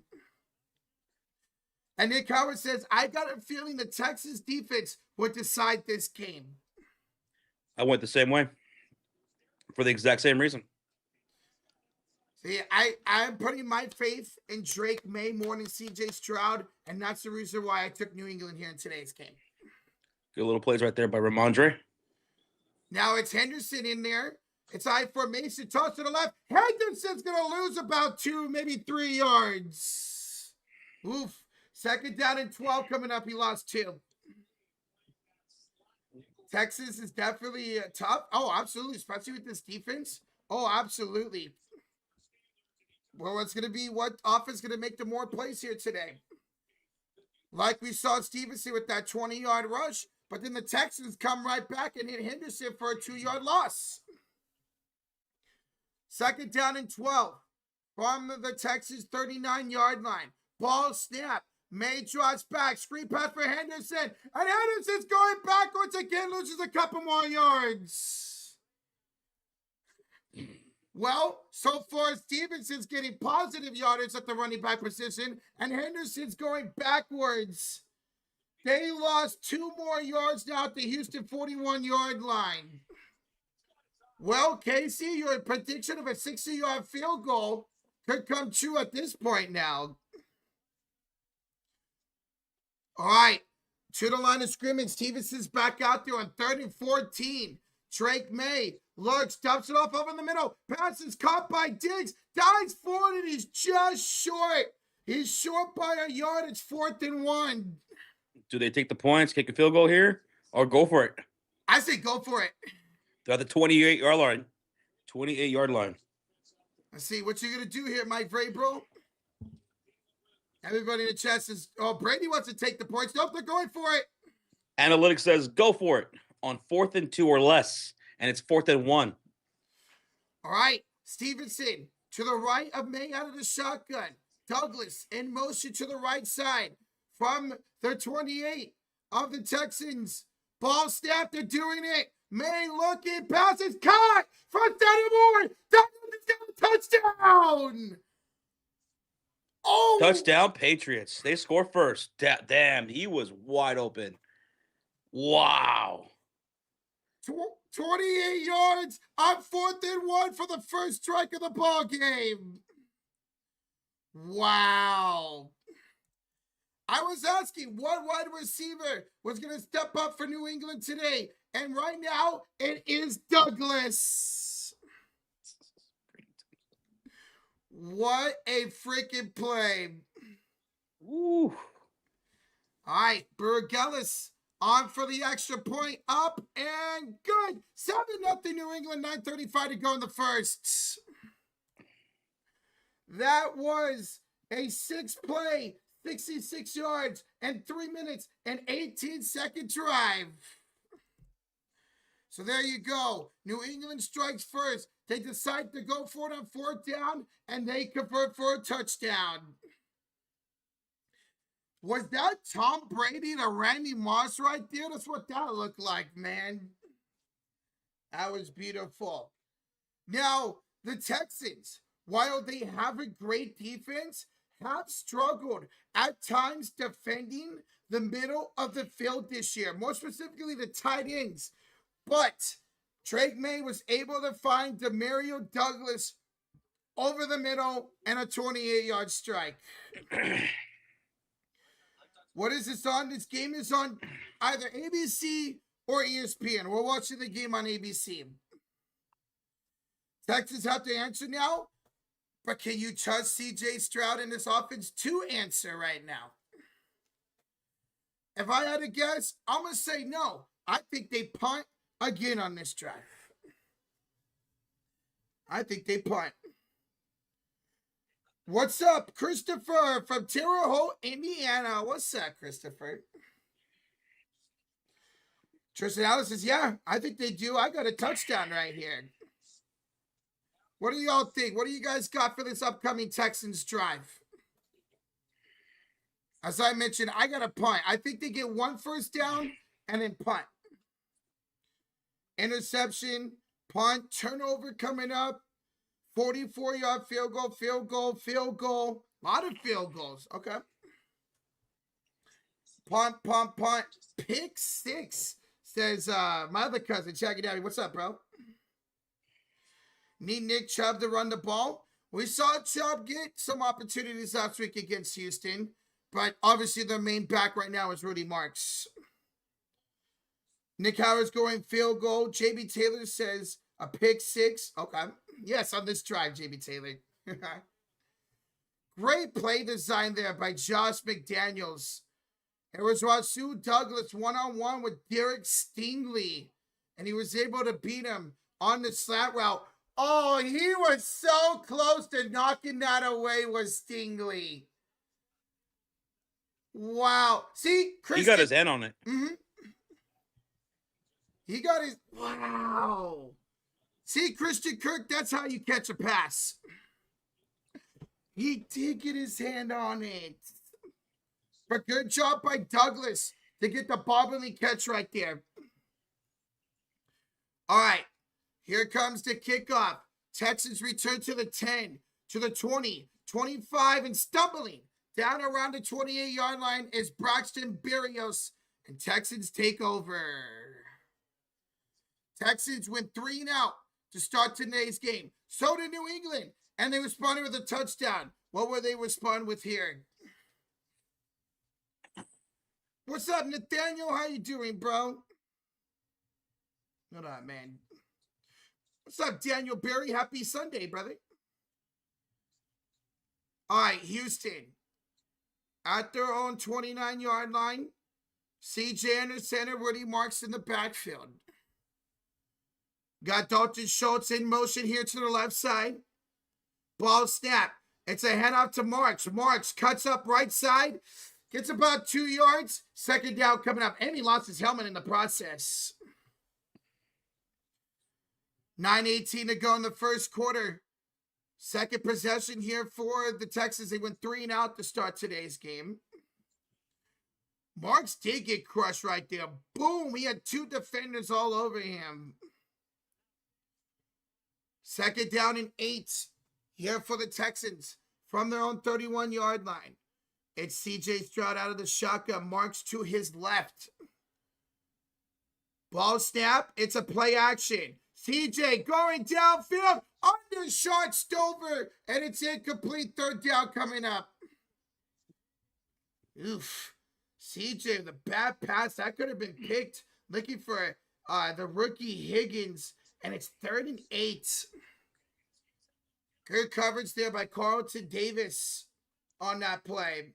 And Nick Howard says, I got a feeling the Texas defense would decide this game. I went the same way for the exact same reason. See, I'm putting my faith in Drake May more than CJ Stroud, and that's the reason why I took New England here in today's game. Good little plays right there by Ramondre. Now it's Henderson in there. It's I formation, toss to the left. Henderson's going to lose about 2, maybe 3 yards. Oof. 2nd down and 12 coming up. He lost 2. Texas is definitely tough. Oh, absolutely. Especially with this defense. Oh, absolutely. Well, what's going to be what offense is going to make the more plays here today? Like we saw Stevenson with that 20-yard rush, but then the Texans come right back and hit Henderson for a 2-yard loss. 2nd down and 12 from the Texas 39-yard line. Ball snap. May drops back. Screen pass for Henderson. And Henderson's going backwards again. Loses a couple more yards. Well, so far Stevenson's getting positive yardage at the running back position. And Henderson's going backwards. They lost 2 more yards now at the Houston 41-yard line. Well, Casey, your prediction of a 60-yard field goal could come true at this point now. All right, to the line of scrimmage. Stevenson's back out there on 3rd and 14. Drake May looks, dumps it off over in the middle. Pass is caught by Diggs. Dives forward, and he's just short. He's short by a yard. It's 4th and 1. Do they take the points, kick a field goal here, or go for it? I say go for it. They're at the 28-yard line. 28-yard line. Let's see what you're going to do here, Mike Vrabel. Everybody in the chat says, oh, Brady wants to take the points. Nope, they're going for it. Analytics says go for it on 4th and 2 or less, and it's 4th and 1. All right, Stevenson to the right of May out of the shotgun. Douglas in motion to the right side from the 28 of the Texans. Ball snap, they're doing it. May looking, passes, caught. First down and more. Douglas is got a touchdown. Oh, Touchdown, Patriots. They score first. Damn, he was wide open. Wow. 28 yards on 4th and 1 for the first strike of the ball game. Wow. I was asking what wide receiver was going to step up for New England today, and right now it is Douglas. What a freaking play. Woo. All right, Burgellis on for the extra point, up and good. 7-0 New England, 9:35 to go in the first. That was a 6-play, 66 yards, and 3 minutes and 18-second drive. So there you go. New England strikes first. They decide to go for it on 4th down, and they convert for a touchdown. Was that Tom Brady to Randy Moss right there? That's what that looked like, man. That was beautiful. Now, the Texans while they have a great defense, have struggled at times defending the middle of the field this year, more specifically the tight ends. But Drake May was able to find Demario Douglas over the middle and a 28-yard strike. What is this on? This game is on either ABC or ESPN. We're watching the game on ABC. Texans have to answer now, but can you trust C.J. Stroud in this offense to answer right now? If I had to guess, I'm going to say no. I think they punt again on this drive. I think they punt. What's up, Christopher from Terre Haute, Indiana? What's up, Christopher? Tristan Ellis says, yeah, I think they do. I got a touchdown right here. What do y'all think? What do you guys got for this upcoming Texans drive? As I mentioned, I got a punt. I think they get one first down and then punt. Interception, punt, turnover coming up. 44-yard field goal, field goal, field goal. A lot of field goals. Okay. Punt, punt, punt. Pick six, says my other cousin, Shaggy Daddy. What's up, bro? Need Nick Chubb to run the ball. We saw Chubb get some opportunities last week against Houston, but obviously their main back right now is Rudy Marks. Nick Howard's going field goal. JB Taylor says a pick six. Okay. Yes, on this drive, JB Taylor. Great play design there by Josh McDaniels. It was Rasul Douglas one-on-one with Derek Stingley, and he was able to beat him on the slant route. Oh, he was so close to knocking that away with Stingley. Wow. See, He got his head on it. Mm-hmm. He got his... Wow. See, Christian Kirk, that's how you catch a pass. He did get his hand on it. But good job by Douglas to get the bobbling catch right there. All right. Here comes the kickoff. Texans return to the 10, to the 20, 25, and stumbling. Down around the 28-yard line is Braxton Berrios, and Texans take over. Texans went 3-and-out to start today's game. So did New England, and they responded with a touchdown. What were they respond with here? What's up, Nathaniel? How you doing, bro? Hold on, man. What's up, Daniel Berry? Happy Sunday, brother. All right, Houston. At their own 29-yard line. CJ in the center, Rudy Marks in the backfield. Got Dalton Schultz in motion here to the left side. Ball snap. It's a handoff to Marks. Marks cuts up right side. Gets about 2 yards. Second down coming up. And he lost his helmet in the process. 9:18 to go in the first quarter. Second possession here for the Texans. They went 3-and-out to start today's game. Marks did get crushed right there. Boom. He had 2 defenders all over him. Second down and 8 here for the Texans from their own 31-yard line. It's C.J. Stroud out of the shotgun. Marks to his left. Ball snap. It's a play action. C.J. going downfield. Undershot Stover. And it's incomplete. Third down coming up. Oof. C.J. with a bad pass. That could have been picked. Looking for the rookie Higgins. And it's 3rd and 8. Good coverage there by Carlton Davis on that play.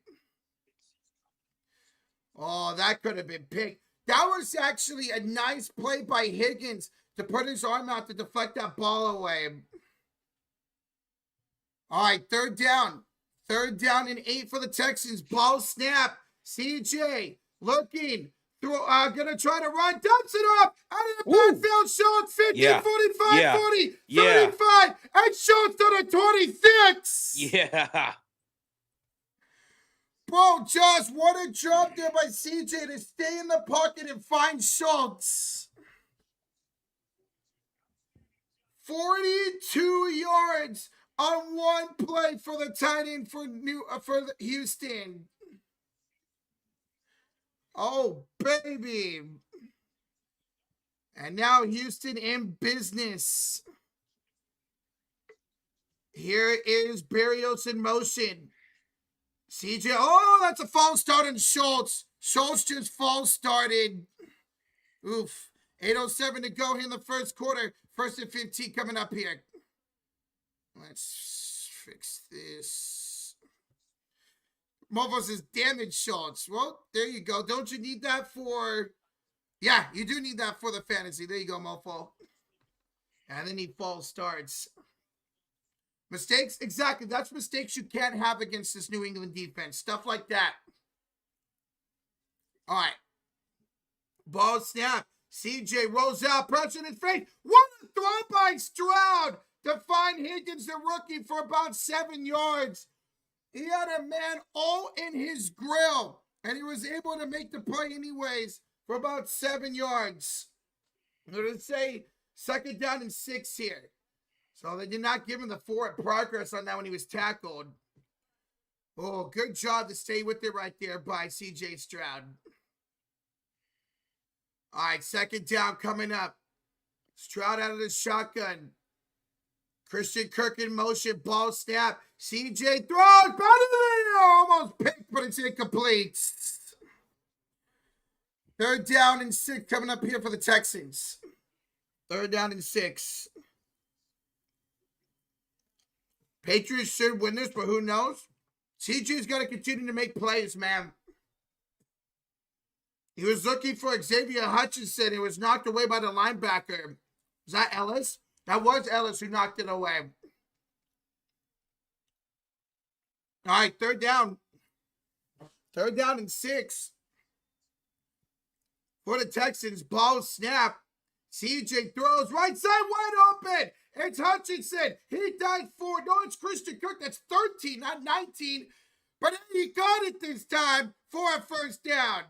Oh, that could have been picked. That was actually a nice play by Higgins to put his arm out to deflect that ball away. All right, third down. 3rd down and 8 for the Texans. Ball snap. CJ looking. Gonna try to run, dumps it off out of the backfield. Schultz 50, 45, 40, 35, and Schultz to the 26. Yeah. Bro, Josh, what a job there by CJ to stay in the pocket and find Schultz. 42 yards on one play for the tight end for Houston. Oh, baby. And now Houston in business. Here is Berrios in motion. CJ, oh, that's a false start on Schultz. Schultz just false started. Oof. 8:07 to go here in the first quarter. 1st and 15 coming up here. Let's fix this. Mofos is damaged Schultz. Well, there you go. Don't you need that for... Yeah, you do need that for the fantasy. There you go, Mofo. And then he false starts. Mistakes? Exactly. That's mistakes you can't have against this New England defense. Stuff like that. All right. Ball snap. CJ rolls out. Pressure in his face. What a throw by Stroud to find Higgins, the rookie, for about 7 yards. He had a man all in his grill, and he was able to make the play anyways for about 7 yards. I'm going to say 2nd down and 6 here. So they did not give him the forward progress on that when he was tackled. Oh, good job to stay with it right there by CJ Stroud. All right, 2nd down coming up. Stroud out of the shotgun. Christian Kirk in motion. Ball snap. CJ throws. Almost picked, but it's incomplete. 3rd down and 6 coming up here for the Texans. 3rd down and 6. Patriots should win this, but who knows? CJ's got to continue to make plays, man. He was looking for Xavier Hutchinson. He was knocked away by the linebacker. Was that Ellis? That was Ellis who knocked it away. All right, 3rd down. 3rd down and 6. For the Texans, ball snap. CJ throws right side wide open. It's Hutchinson. He dives forward. No, it's Christian Kirk. That's 13, not 19. But he got it this time for a 1st down.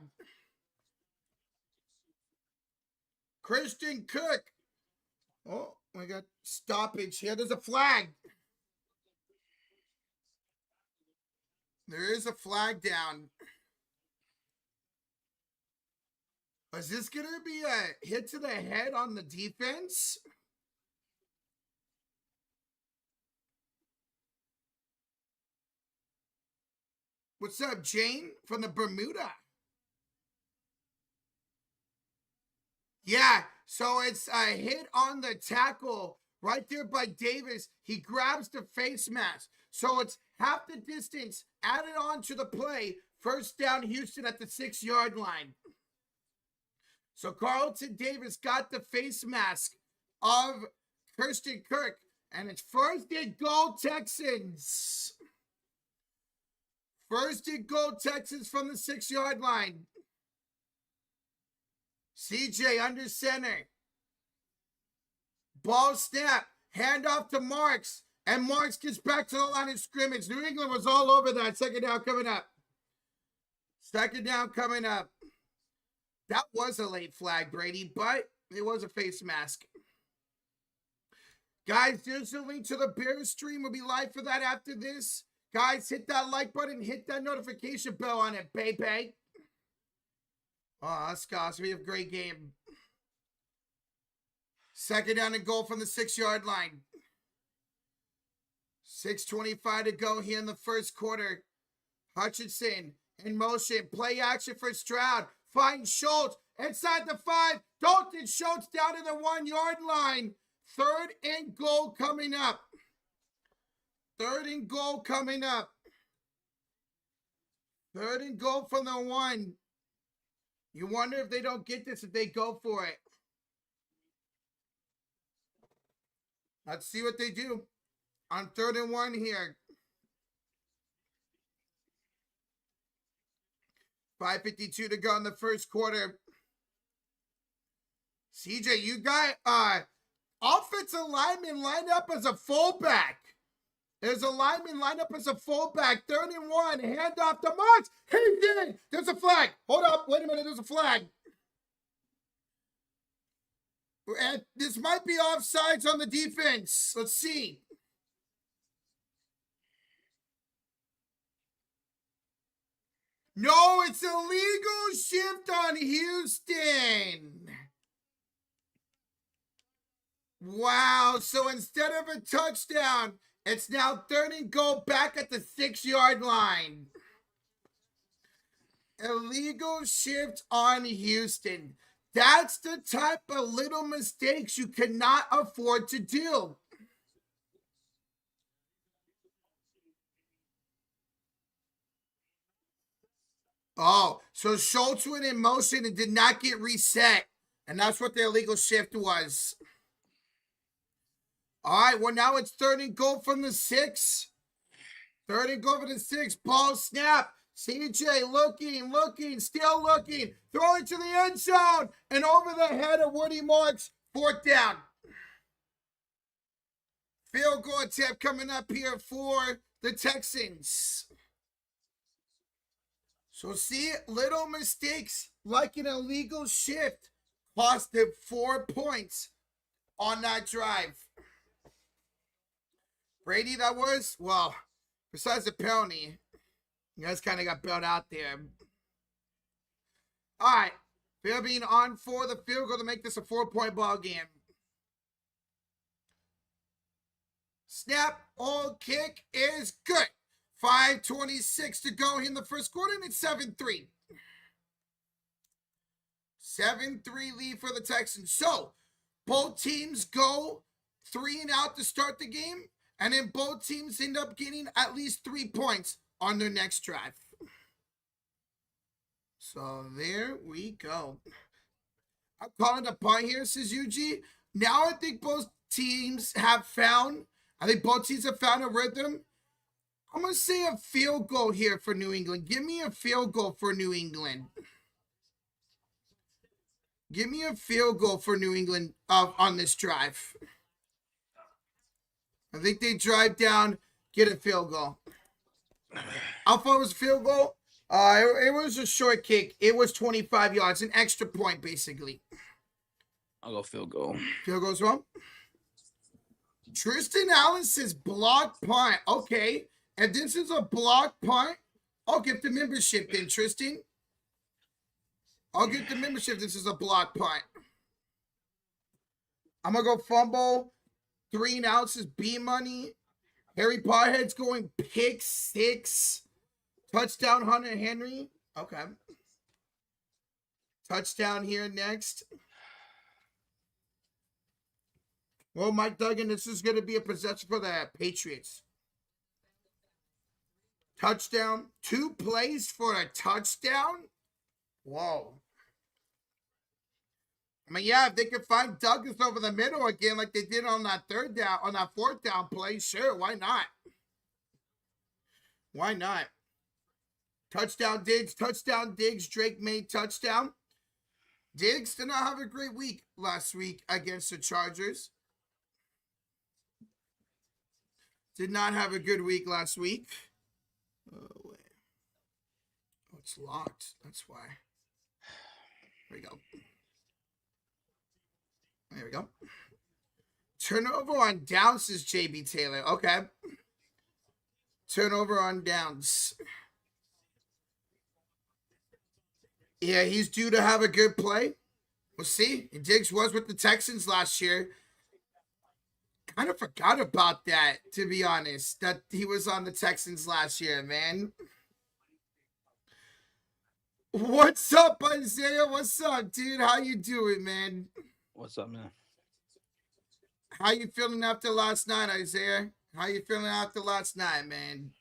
Christian Kirk. Oh, we got stoppage here. There's a flag. There is a flag down. Is this going to be a hit to the head on the defense? What's up, Jane from the Bermuda? Yeah, so it's a hit on the tackle right there by Davis. He grabs the face mask. So it's half the distance added on to the play. 1st down, Houston at the 6-yard line. So Carlton Davis got the face mask of Christian Kirk. And it's 1st and goal, Texans. 1st and goal, Texans from the 6-yard line. CJ under center. Ball snap. Handoff to Marks. And Marks gets back to the line of scrimmage. New England was all over that. 2nd down coming up. 2nd down coming up. That was a late flag, Brady, but it was a face mask. Guys, there's a link to the Bears stream. We'll be live for that after this. Guys, hit that like button. Hit that notification bell on it, baby. Oh, that's awesome. We have a great game. 2nd down and goal from the 6-yard line. 6:25 to go here in the 1st quarter. Hutchinson in motion. Play action for Stroud. Finds Schultz inside the 5. Dalton Schultz down to the 1-yard line. 3rd and goal coming up. 3rd and goal coming up. 3rd and goal from the 1. You wonder if they don't get this if they go for it. Let's see what they do on 3rd and 1 here. 5:52 to go in the 1st quarter. CJ, you got offensive lineman lined up as a fullback. There's a lineman lined up as a fullback. 3rd and 1. Hand off to Marks. He did. There's a flag. Hold up. Wait a minute. There's a flag. And this might be offsides on the defense. Let's see. No, it's a legal shift on Houston. Wow, so instead of a touchdown, it's now 3rd and goal back at the 6-yard line. Illegal shift on Houston. That's the type of little mistakes you cannot afford to do. Oh, so Schultz went in motion and did not get reset. And that's what the illegal shift was. All right, well, now it's 3rd and goal from the 6. 3rd and goal from the 6. Ball snap. CJ looking, still looking. Throw it to the end zone. And over the head of Woody Marks. 4th down. Field goal attempt coming up here for the Texans. So see, little mistakes like an illegal shift cost them 4 points on that drive. Brady, that was, well, besides the penalty, you guys kind of got bailed out there. All right, they're being on for the field goal to make this a 4-point ball game. Snap, all kick is good. 5:26 to go in the first quarter, and it's 7-3. 7-3 lead for the Texans. So, both teams go 3 and out to start the game, and then both teams end up getting at least 3 points on their next drive. So, there we go. I'm calling a punt here, says Yuji. Now I think both teams have found a rhythm. I'm going to say a field goal here for New England. Give me a field goal for New England. Give me a field goal for New England on this drive. I think they drive down, get a field goal. How far was the field goal? It was a short kick. It was 25 yards, an extra point, basically. I'll go field goal. Field goal's wrong. Tristan Allen says block punt. Okay. And this is a block punt. I'll get the membership then, Tristan. I'll get the membership. This is a block punt. I'm going to go fumble. 3 and outs is B money. Harry Potterhead's going pick 6. Touchdown, Hunter Henry. Okay. Touchdown here next. Well, Mike Duggan, this is going to be a possession for the Patriots. Touchdown. 2 plays for a touchdown? Whoa. I mean, yeah, if they could find Douglas over the middle again like they did on that 4th down play, sure, why not? Why not? Touchdown Diggs, Drake made touchdown. Diggs did not have a great week last week against the Chargers. Did not have a good week last week. Oh, wait. Oh, it's locked. That's why. There we go. There we go. Turnover on downs, says JB Taylor. Okay. Turnover on downs. Yeah, he's due to have a good play. We'll see. Diggs was with the Texans last year. Kind of forgot about that, to be honest, that he was on the Texans last year, man. What's up, Isaiah? What's up, dude? How you doing, man? What's up, man? How you feeling after last night, Isaiah? How you feeling after last night, man?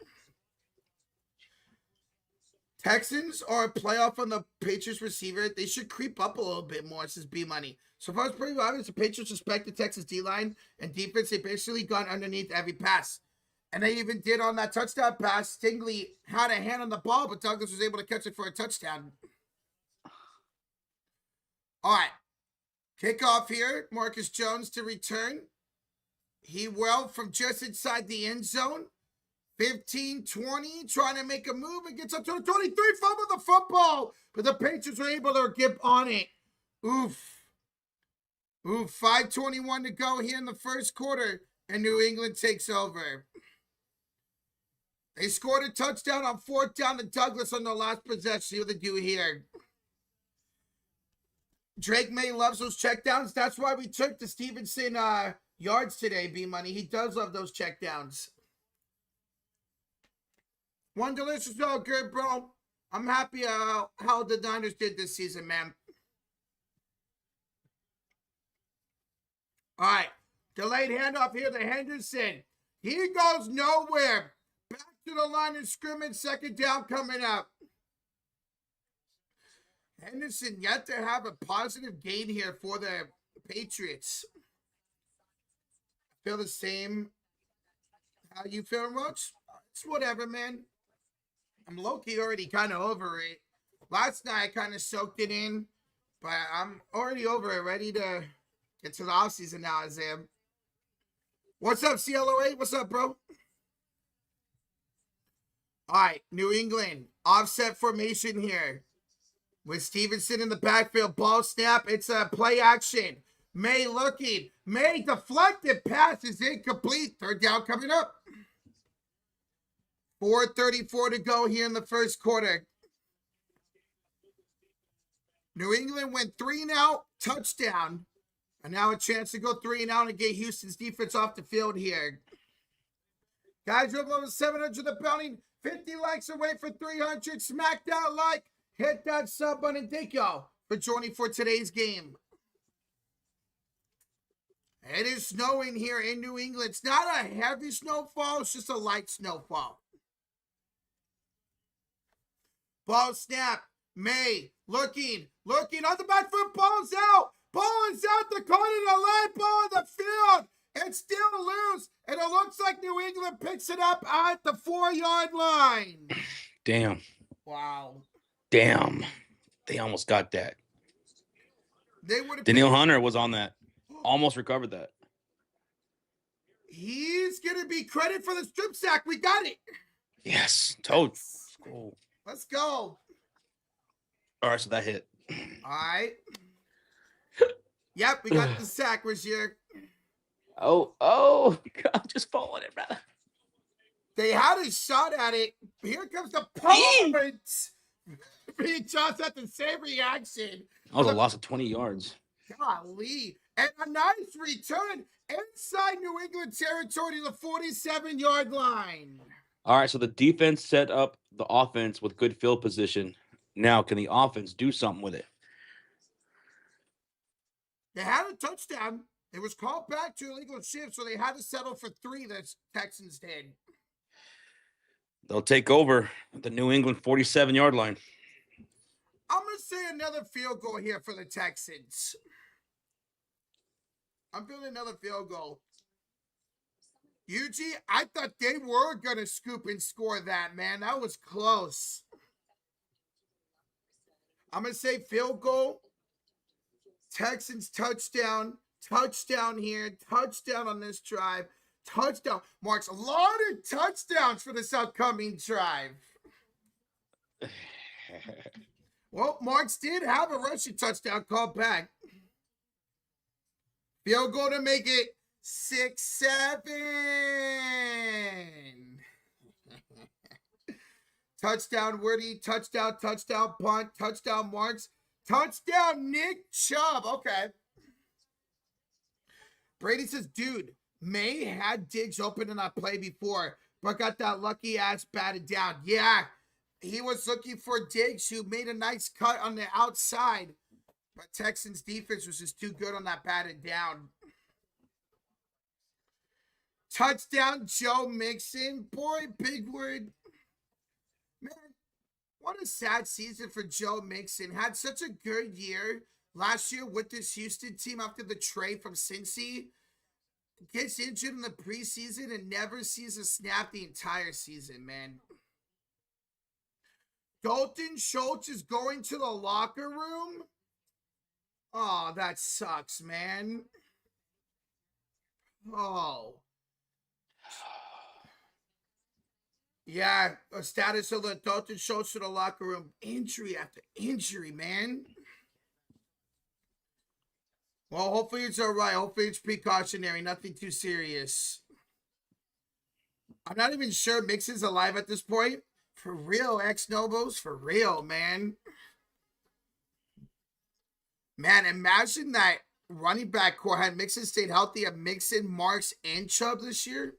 Texans are a playoff on the Patriots receiver. They should creep up a little bit more, says B Money. So far, it's pretty obvious the Patriots respect the Texans D-line and defense. They basically gone underneath every pass. And they even did on that touchdown pass. Stingley had a hand on the ball, but Douglas was able to catch it for a touchdown. All right. Kickoff here. Marcus Jones to return. He well from just inside the end zone. 15-20, trying to make a move and gets up to the 23, fumble the football. But the Patriots were able to get on it. Oof. 5:21 to go here in the first quarter, and New England takes over. They scored a touchdown on 4th down to Douglas on the last possession. See what they do here. Drake May loves those checkdowns. That's why we took the Stevenson yards today, B-Money. He does love those checkdowns. One delicious, all good, bro. I'm happy how the Niners did this season, man. All right. Delayed handoff here to Henderson. He goes nowhere. Back to the line of scrimmage. 2nd down coming up. Henderson yet to have a positive gain here for the Patriots. Feel the same. How you feeling, Roach? It's whatever, man. I'm low-key already kind of over it. Last night I kind of soaked it in, but I'm already over it, ready to get to the offseason now, Isaiah. What's up, CLO8? What's up, bro? All right, New England. Offset formation here. With Stevenson in the backfield, ball snap. It's a play action. May looking. May deflected. Pass is incomplete. 3rd down coming up. 4:34 to go here in the 1st quarter. New England went 3-and-out, touchdown. And now a chance to go 3-and-out and get Houston's defense off the field here. Guys, we're over 700 the pounding. 50 likes away for 300. Smack that like. Hit that sub button. Thank y'all for joining for today's game. It is snowing here in New England. It's not a heavy snowfall. It's just a light snowfall. Ball snap. May looking on the back foot. Ball's out. Ball is out the corner of the line. Ball in the field. It's still loose. And it looks like New England picks it up at the 4-yard line. Damn. Wow. Damn. They almost got that. They would have. Daniil Hunter was on that. Almost recovered that. He's going to be credit for the strip sack. We got it. Yes. Toad. Cool. Let's go. All right, so that hit. All right. Yep, we got the sack, Rozier. Oh, God, just falling it, brother. They had a shot at it. Here comes the punt. Being shots at the same reaction. That was a loss of 20 yards. Golly. And a nice return inside New England territory to the 47-yard line. All right, so the defense set up the offense with good field position. Now, can the offense do something with it? They had a touchdown. It was called back to illegal shift, so they had to settle for 3, the Texans did. They'll take over at the New England 47-yard line. I'm going to say another field goal here for the Texans. I'm feeling another field goal. Yuji, I thought they were going to scoop and score that, man. That was close. I'm going to say field goal. Texans touchdown. Touchdown here. Touchdown on this drive. Touchdown. Marks a lot of touchdowns for this upcoming drive. Well, Marks did have a rushing touchdown called back. Field goal to make it 6-7. Touchdown Woody, touchdown punt, touchdown Marks, touchdown Nick Chubb. Okay. Brady says, dude, May had Diggs open in that play before, but got that lucky ass batted down. Yeah, he was looking for Diggs, who made a nice cut on the outside, but Texans defense was just too good on that batted down. Touchdown Joe Mixon. Boy, big word. Man, what a sad season for Joe Mixon. Had such a good year last year with this Houston team after the trade from Cincy. Gets injured in the preseason and never sees a snap the entire season, man. Dalton Schultz is going to the locker room. Oh, that sucks, man. Oh. Yeah, a status of the Dalton Schultz to the locker room. Injury after injury, man. Well, hopefully it's all right. Hopefully it's precautionary. Nothing too serious. I'm not even sure Mixon's alive at this point. For real, ex-Nobos, for real, man. Man, imagine that running back core had Mixon stayed healthy at Mixon, Marks, and Chubb this year.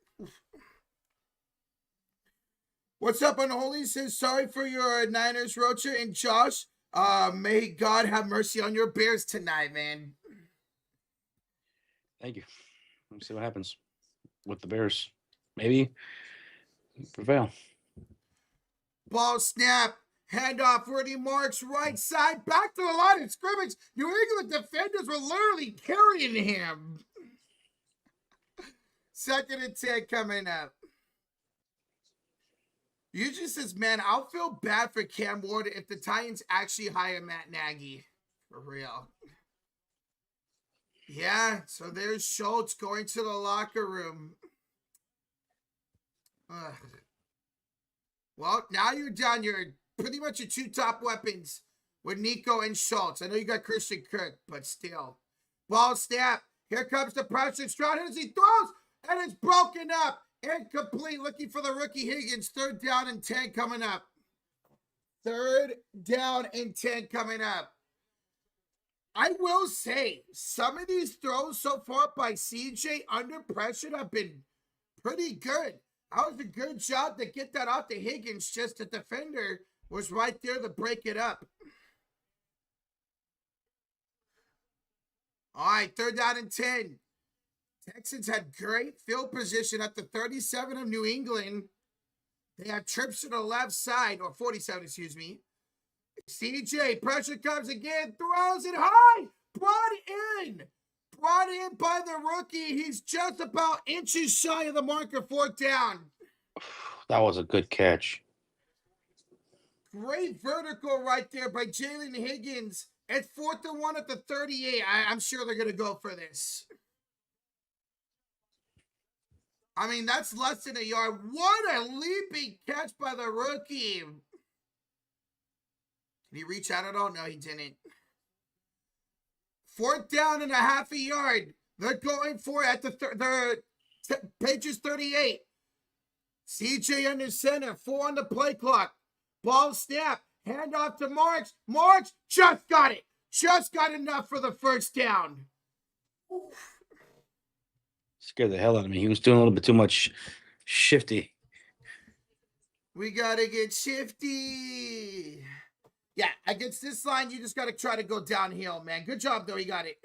What's up, Unholy? Says sorry for your Niners, Rocha and Josh. May God have mercy on your Bears tonight, man. Thank you. Let's see what happens with the Bears. Maybe prevail. Ball snap. Handoff, Rudy Marks, right side, back to the line of scrimmage. New England defenders were literally carrying him. 2nd and 10 coming up. Usually says, man, I'll feel bad for Cam Ward if the Titans actually hire Matt Nagy. For real. Yeah, so there's Schultz going to the locker room. Ugh. Well, now you're down your pretty much your 2 top weapons with Nico and Schultz. I know you got Christian Kirk, but still. Ball snap. Here comes the pressure. Stroud as he throws, and it's broken up. Incomplete. Looking for the rookie Higgins. 3rd down and 10 coming up. 3rd down and 10 coming up. I will say, some of these throws so far by CJ under pressure have been pretty good. That was a good job to get that off to Higgins. Just the defender was right there to break it up. All right, 3rd down and 10. Texans had great field position at the 37 of New England. They have trips to the left side, or 47, excuse me. CJ, pressure comes again, throws it high, brought in by the rookie. He's just about inches shy of the marker, 4th down. That was a good catch. Great vertical right there by Jalen Higgins. At 4th and 1 at the 38. I'm sure they're going to go for this. I mean, that's less than a yard. What a leaping catch by the rookie. Can he reach out at all? No, he didn't. 4th down and a half a yard. They're going for it at the Patriots 38. CJ under center. 4 on the play clock. Ball snap. Hand off to Marks. Marks just got it. Just got enough for the 1st down. Scared the hell out of me. He was doing a little bit too much shifty. We got to get shifty. Yeah, against this line, you just got to try to go downhill, man. Good job, though. He got it.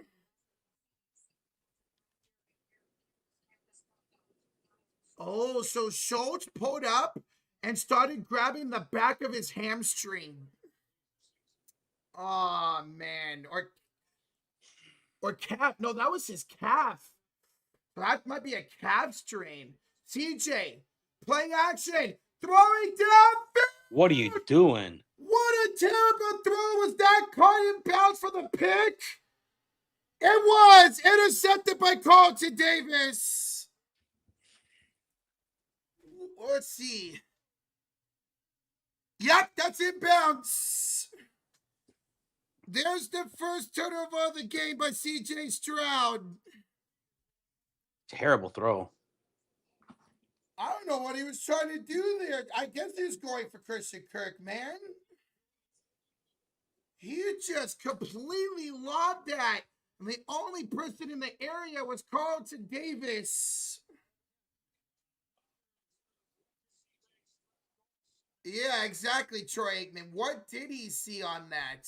Oh, so Schultz pulled up and started grabbing the back of his hamstring. Oh, man. Or calf. No, that was his calf. That might be a calf strain. CJ, play action. Throwing down. What are you doing? What a terrible throw. Was that caught in bounds for the pick? It was intercepted by Carlton Davis. Let's see. Yep, that's inbounds. There's the first turnover of the game by CJ Stroud. Terrible throw. I don't know what he was trying to do there. I guess he was going for Christian Kirk, man. He just completely lobbed that. And the only person in the area was Carlton Davis. Yeah, exactly, Troy Aikman. What did he see on that?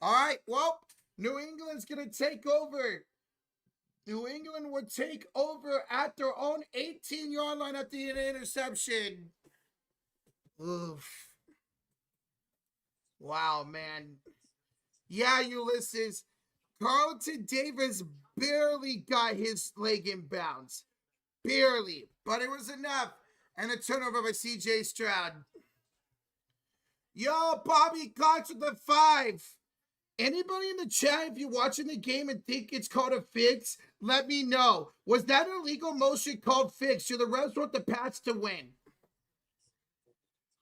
All right, well, New England's going to take over. New England would take over at their own 18-yard line at the interception. Oof. Wow, man. Yeah, Ulysses. Carlton Davis barely got his leg in bounds. Barely. But it was enough. And a turnover by CJ Stroud. Yo, Bobby Cox with the 5. Anybody in the chat, if you're watching the game and think it's called a fix, let me know. Was that illegal motion called fix? Should the refs want the Pats to win?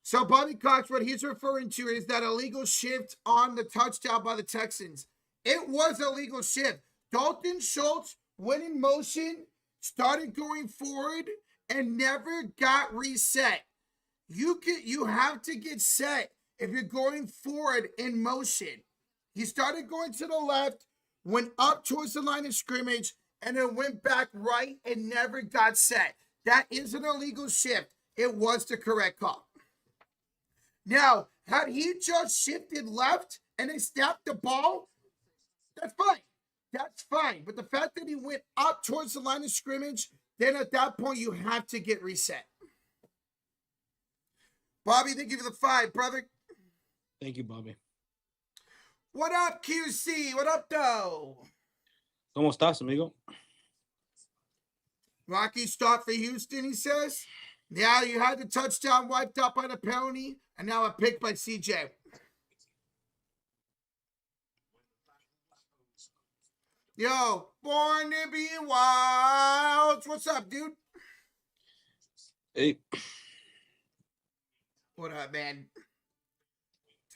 So Bobby Cox, what he's referring to is that illegal shift on the touchdown by the Texans. It was a legal shift. Dalton Schultz went in motion, started going forward and never got reset. You have to get set if you're going forward in motion. He started going to the left, went up towards the line of scrimmage, and then went back right and never got set. That is an illegal shift. It was the correct call. Now, had he just shifted left and they snapped the ball, that's fine. That's fine. But the fact that he went up towards the line of scrimmage, then at that point, you have to get reset. Bobby, thank you for the 5, brother. Thank you, Bobby. What up, QC? What up, though? ¿Cómo estás, amigo? Rocky start for Houston, he says. Yeah, you had the touchdown wiped out by the penalty, and now a pick by CJ. Yo, born to be wild. What's up, dude? Hey. What up, man?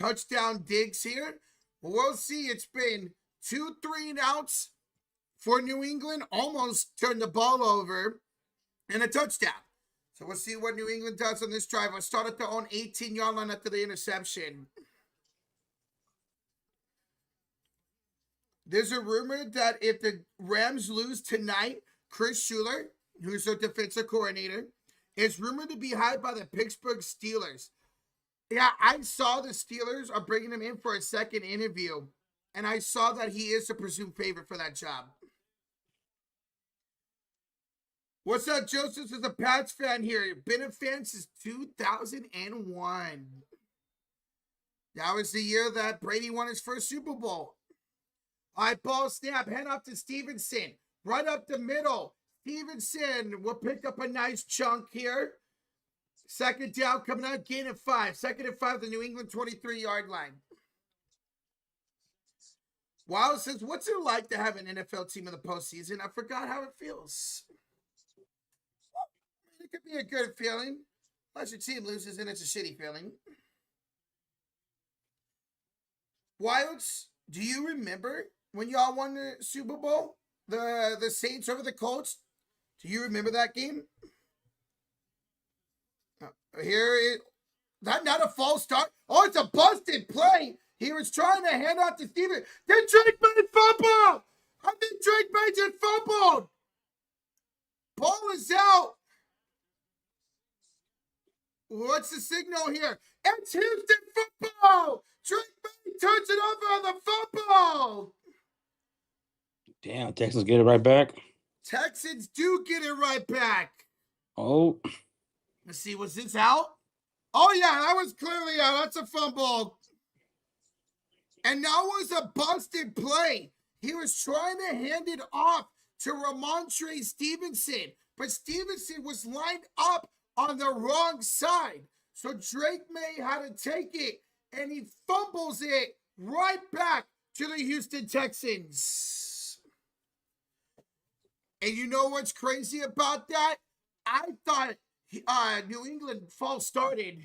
Touchdown Diggs here. Well, we'll see. It's been 2 3-and-outs for New England. Almost turned the ball over and a touchdown. So we'll see what New England does on this drive. I'll start at their own 18-yard line after the interception. There's a rumor that if the Rams lose tonight, Chris Schuler, who's their defensive coordinator, is rumored to be hired by the Pittsburgh Steelers. Yeah, I saw the Steelers are bringing him in for a second interview, and I saw that he is the presumed favorite for that job. What's up, Joseph? Is a Pats fan here. Been a fan since 2001. That was the year that Brady won his first Super Bowl. All right, ball snap, hand off to Stevenson. Right up the middle. Stevenson will pick up a nice chunk here. Second down coming out, gain of 5. 2nd and 5, the New England 23-yard line. Wow says, what's it like to have an NFL team in the postseason? I forgot how it feels. It could be a good feeling. Unless your team loses and it's a shitty feeling. Wilds, do you remember when y'all won the Super Bowl? The Saints over the Colts? Do you remember that game? Here it, that not a false start. Oh, it's a busted play. He was trying to hand off to Steven. Then Drake May fumbled. I think Drake May just fumbled. Ball is out. What's the signal here? It's Houston football. Drake May turns it over on the fumble. Damn, Texans get it right back. Texans do get it right back. Oh. Let's see, was this out? Oh, yeah, that was clearly out. That's a fumble. And that was a busted play. He was trying to hand it off to Ramondre Stevenson, but Stevenson was lined up on the wrong side. So Drake May had to take it, and he fumbles it right back to the Houston Texans. And you know what's crazy about that? I thought New England false started.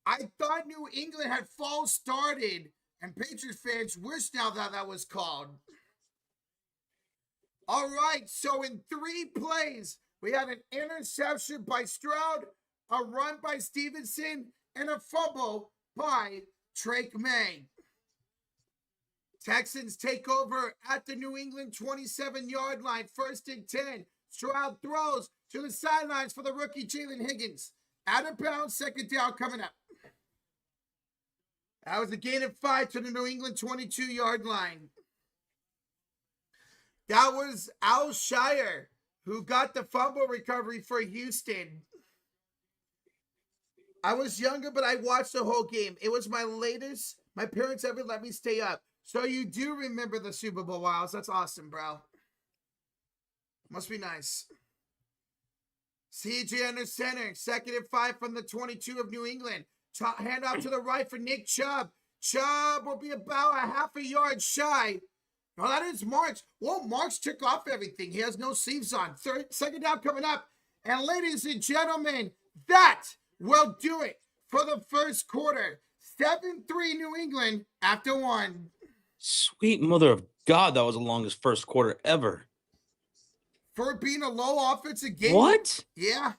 I thought New England had false started, and Patriots fans wish now that that was called. All right, so in 3 plays, we had an interception by Stroud, a run by Stevenson, and a fumble by Drake May. Texans take over at the New England 27-yard line, 1st and 10. Stroud throws to the sidelines for the rookie Jalen Higgins. Out of bounds, 2nd down coming up. That was a gain of 5 to the New England 22-yard line. That was Al Shire who got the fumble recovery for Houston. I was younger, but I watched the whole game. It was my latest my parents ever let me stay up. So you do remember the Super Bowl, Wilds. That's awesome, bro. Must be nice. CJ under center. 2nd and 5 from the 22 of New England. Hand off to the right for Nick Chubb. Chubb will be about a half a yard shy. No, that is Marks. Well, Marks took off everything. He has no sleeves on. 2nd down coming up. And ladies and gentlemen, that will do it for the first quarter. 7-3 New England after 1. Sweet mother of God, that was the longest first quarter ever. for it being a low offensive game. What? Yeah.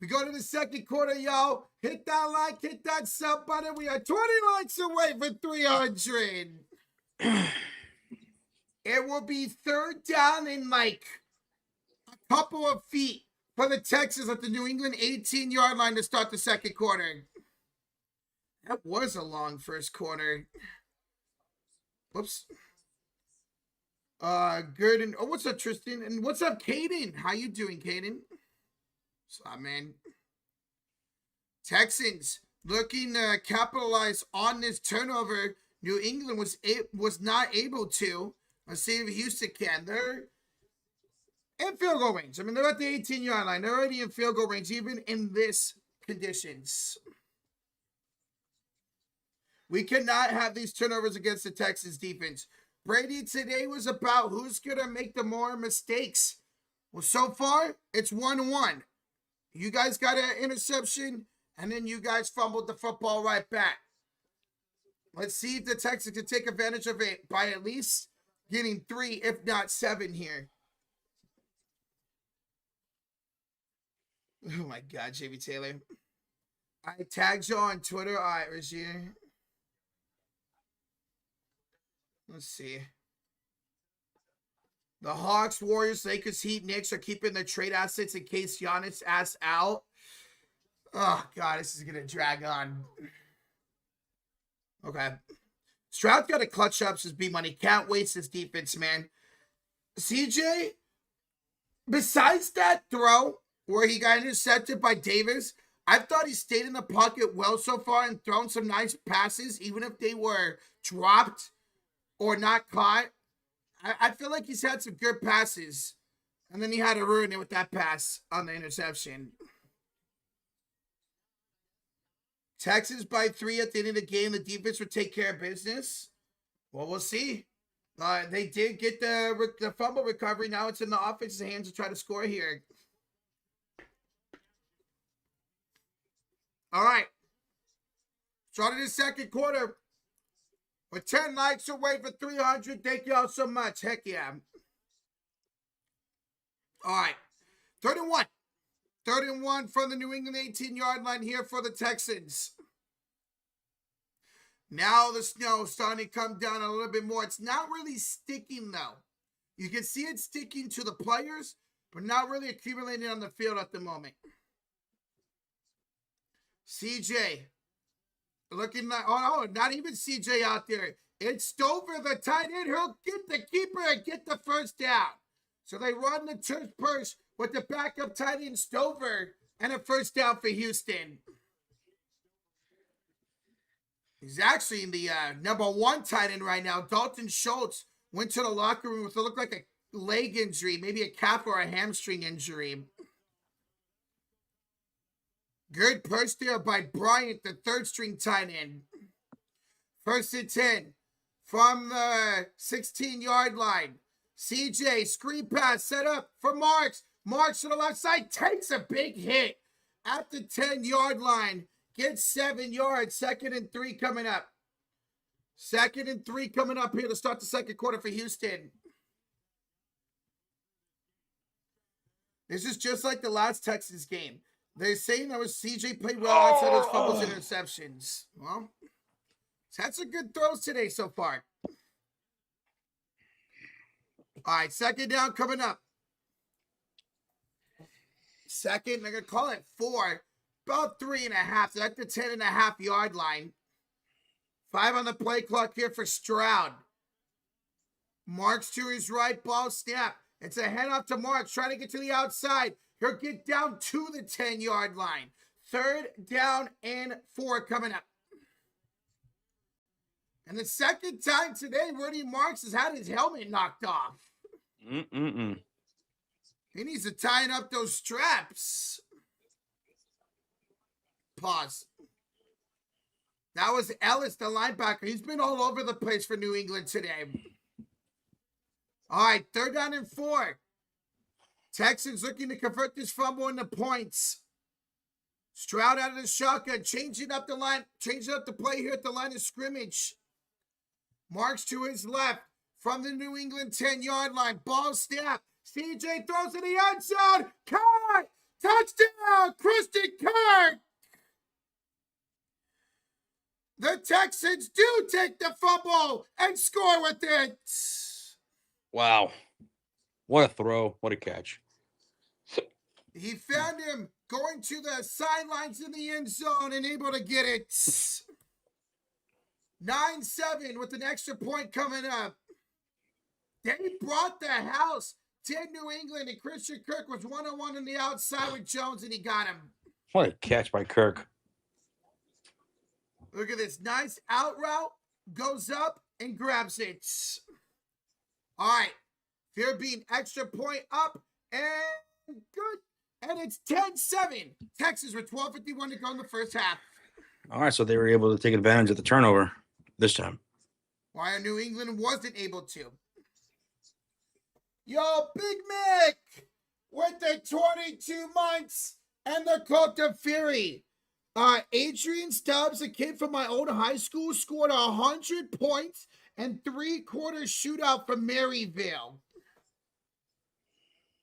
We go to the second quarter, y'all. Hit that like, hit that sub button. We are 20 likes away for 300. It will be third down in like a couple of feet for the Texans at the New England 18-yard line to start the second quarter. That was a long first quarter. Whoops. Good. And what's up, Tristan? And what's up, Caden? How you doing, Caden? What's up, man? Texans looking to capitalize on this turnover. New England was not able to. Let's see if Houston can. They're in field goal range. I mean, they're at the 18-yard line. They're already in field goal range, even in this conditions. We cannot have these turnovers against the Texans defense. Brady today was about who's going to make the more mistakes. Well, so far, it's 1-1. You guys got an interception, and then you guys fumbled the football right back. Let's see if the Texans can take advantage of it by at least getting 3, if not 7 here. Oh, my God, JV Taylor. I tagged you on Twitter. All right, Regier. Let's see. The Hawks, Warriors, Lakers, Heat, Knicks are keeping their trade assets in case Giannis asks out. Oh, God, this is going to drag on. Okay. Stroud got to clutch up his B-money. Can't waste his defense, man. CJ, besides that throw where he got intercepted by Davis, I thought he stayed in the pocket well so far and thrown some nice passes, even if they were dropped or not caught. I feel like he's had some good passes. And then he had to ruin it with that pass on the interception. Texans by 3 at the end of the game. The defense would take care of business. Well, we'll see. They did get the fumble recovery. Now it's in the offense's hands to try to score here. All right. Started the second quarter. We're 10 likes away for 300. Thank y'all so much. Heck yeah. All right. 31. 31 from the New England 18-yard line here for the Texans. Now the snow starting to come down a little bit more. It's not really sticking, though. You can see it sticking to the players, but not really accumulating on the field at the moment. CJ. Looking like, oh, not even CJ out there. It's Stover, the tight end. He'll get the keeper and get the first down. So they run the turf purse with the backup tight end Stover and a first down for Houston. He's actually the number 1 tight end right now. Dalton Schultz went to the locker room with what looked like a leg injury, maybe a calf or a hamstring injury. Good push there by Bryant, the third-string tight end. 1st and 10 from the 16-yard line. CJ, screen pass set up for Marks. Marks to the left side, takes a big hit at the 10-yard line. Gets 7 yards. 2nd and 3 coming up. 2nd and 3 coming up here to start the second quarter for Houston. This is just like the last Texans game. They're saying that was CJ played well outside those fumbles and interceptions. Well, he's had some good throws today so far. All right, 2nd down coming up. 2nd, they're going to call it 4. About 3.5. They're at the 10.5-yard line. 5 on the play clock here for Stroud. Marks to his right, ball snap. It's a handoff to Marks, trying to get to the outside. He'll get down to the 10-yard line. 3rd down and 4 coming up. And the second time today, Rudy Marks has had his helmet knocked off. He needs to tighten up those straps. Pause. That was Ellis, the linebacker. He's been all over the place for New England today. All right, 3rd down and 4. Texans looking to convert this fumble into points. Stroud out of the shotgun, changing up the line, changing up the play here at the line of scrimmage. Marks to his left from the New England 10-yard line. Ball snap. CJ throws in the end zone. Caught! Touchdown! Christian Kirk! The Texans do take the fumble and score with it. Wow. What a throw. What a catch. He found him going to the sidelines in the end zone and able to get it. 9-7 with an extra point coming up. They brought the house to New England, and Christian Kirk was one-on-one on the outside with Jones, and he got him. What a catch by Kirk. Look at this. Nice out route. Goes up and grabs it. All right. Fear being extra point up and good. And it's 10-7. Texas with 12:51 to go in the first half. All right, so they were able to take advantage of the turnover this time. Why New England wasn't able to. Yo, Big Mick with the 22 months and the Cult of Fury. Adrian Stubbs, a kid from my old high school, scored 100 points and 3-quarter shootout from Maryville.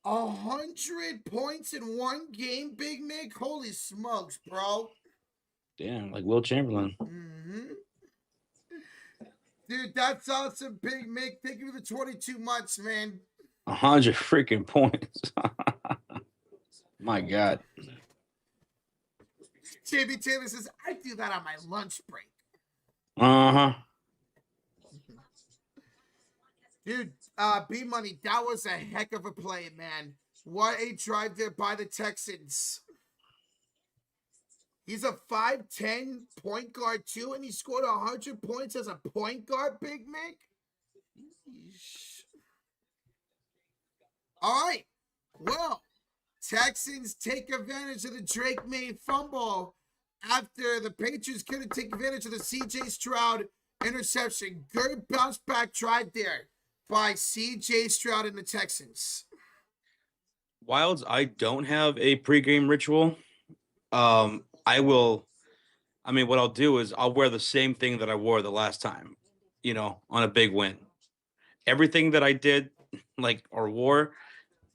100 points in one game, Big Mick? Holy smokes, bro. Damn, like Will Chamberlain. Mm-hmm. Dude, that's awesome, Big Mick. Thank you for the 22 months, man. 100 freaking points. My God. JB Taylor says, I do that on my lunch break. Uh-huh. Dude, B-Money, that was a heck of a play, man. What a drive there by the Texans. He's a 5'10 point guard, too, and he scored 100 points as a point guard, Big Mick. All right. Well, Texans take advantage of the Drake May fumble after the Patriots couldn't take advantage of the C.J. Stroud interception. Good bounce back drive there by C.J. Stroud and the Texans. Wilds, I don't have a pregame ritual. What I'll do is I'll wear the same thing that I wore the last time, on a big win. Everything that I did, or wore,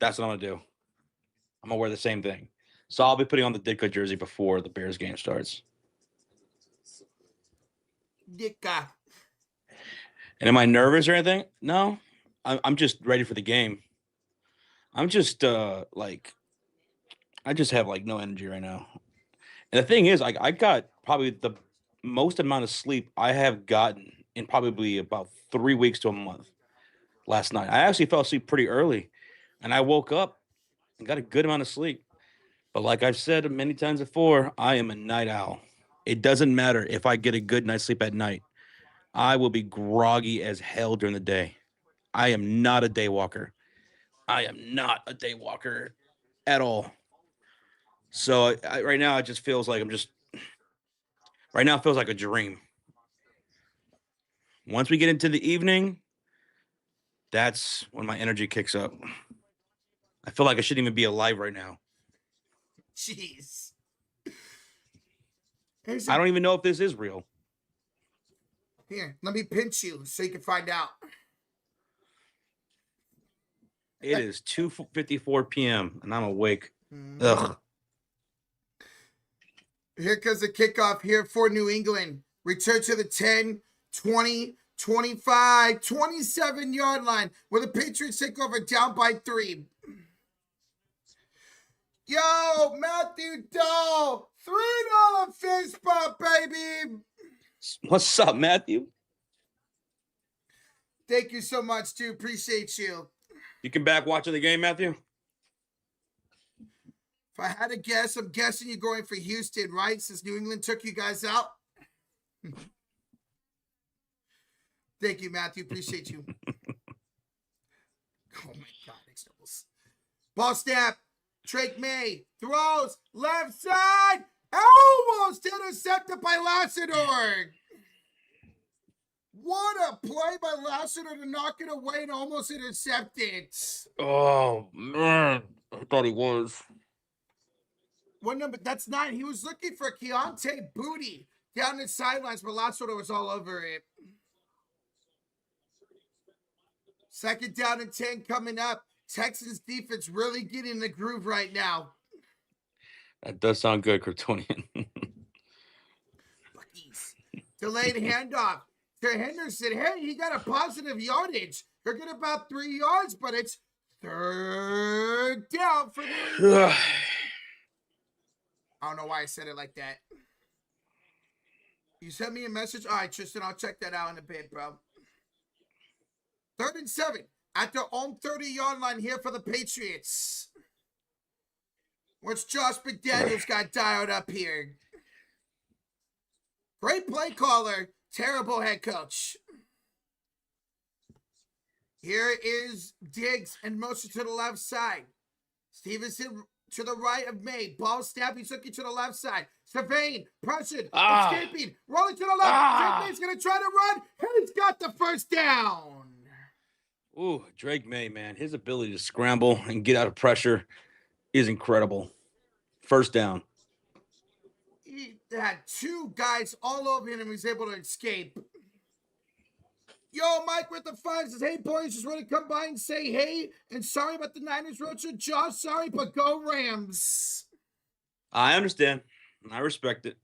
that's what I'm going to do. I'm going to wear the same thing. So I'll be putting on the Ditka jersey before the Bears game starts. Ditka. And am I nervous or anything? No, I'm just ready for the game. I'm just I just have no energy right now. And the thing is, I got probably the most amount of sleep I have gotten in probably about 3 weeks to a month last night. I actually fell asleep pretty early, and I woke up and got a good amount of sleep. But like I've said many times before, I am a night owl. It doesn't matter if I get a good night's sleep at night. I will be groggy as hell during the day. I am not a day walker. I am not a day walker at all. So right now, it just feels like right now it feels like a dream. Once we get into the evening, that's when my energy kicks up. I feel like I shouldn't even be alive right now. Jeez. I don't even know if this is real. Here, let me pinch you so you can find out. It is 2:54 p.m. and I'm awake. Ugh. Here comes the kickoff here for New England. Return to the 10, 20, 25, 27-yard line where the Patriots take over down by 3. Yo, Matthew Dahl, $3 fist bump, baby. What's up, Matthew? Thank you so much, dude. Appreciate you. You can back watching the game, Matthew? If I had to guess, I'm guessing you're going for Houston, right? Since New England took you guys out. Thank you, Matthew. Appreciate you. Oh, my God. Ball snap. Drake May throws left side. Almost intercepted by Lassador. What a play by Lassador to knock it away and almost intercept it. Oh, man. I thought he was. What number? That's 9. He was looking for Keontae Booty down the sidelines, but Lassador was all over it. Second down and 10 coming up. Texans defense really getting in the groove right now. That does sound good, Kryptonian. Buckies. Delayed handoff to Henderson. Hey, he got a positive yardage. They're getting about 3 yards, but it's third down for New England. I don't know why I said it like that. You sent me a message? All right, Tristan, I'll check that out in a bit, bro. 3rd and 7 at their own 30-yard line here for the Patriots. What's Josh McDaniels got dialed up here? Great play caller, terrible head coach. Here is Diggs and motion to the left side. Stevenson to the right of May. Ball snap. He's looking to the left side. Savane, pressured, escaping, rolling to the left. Drake May's going to try to run. He's got the first down. Ooh, Drake May, man. His ability to scramble and get out of pressure is incredible. First down. He had 2 guys all over him and he was able to escape. Yo, Mike with the 5 says, hey, boys, just want to come by and say hey. And sorry about the Niners roadshow. Josh, sorry, but go Rams. I understand. I respect it.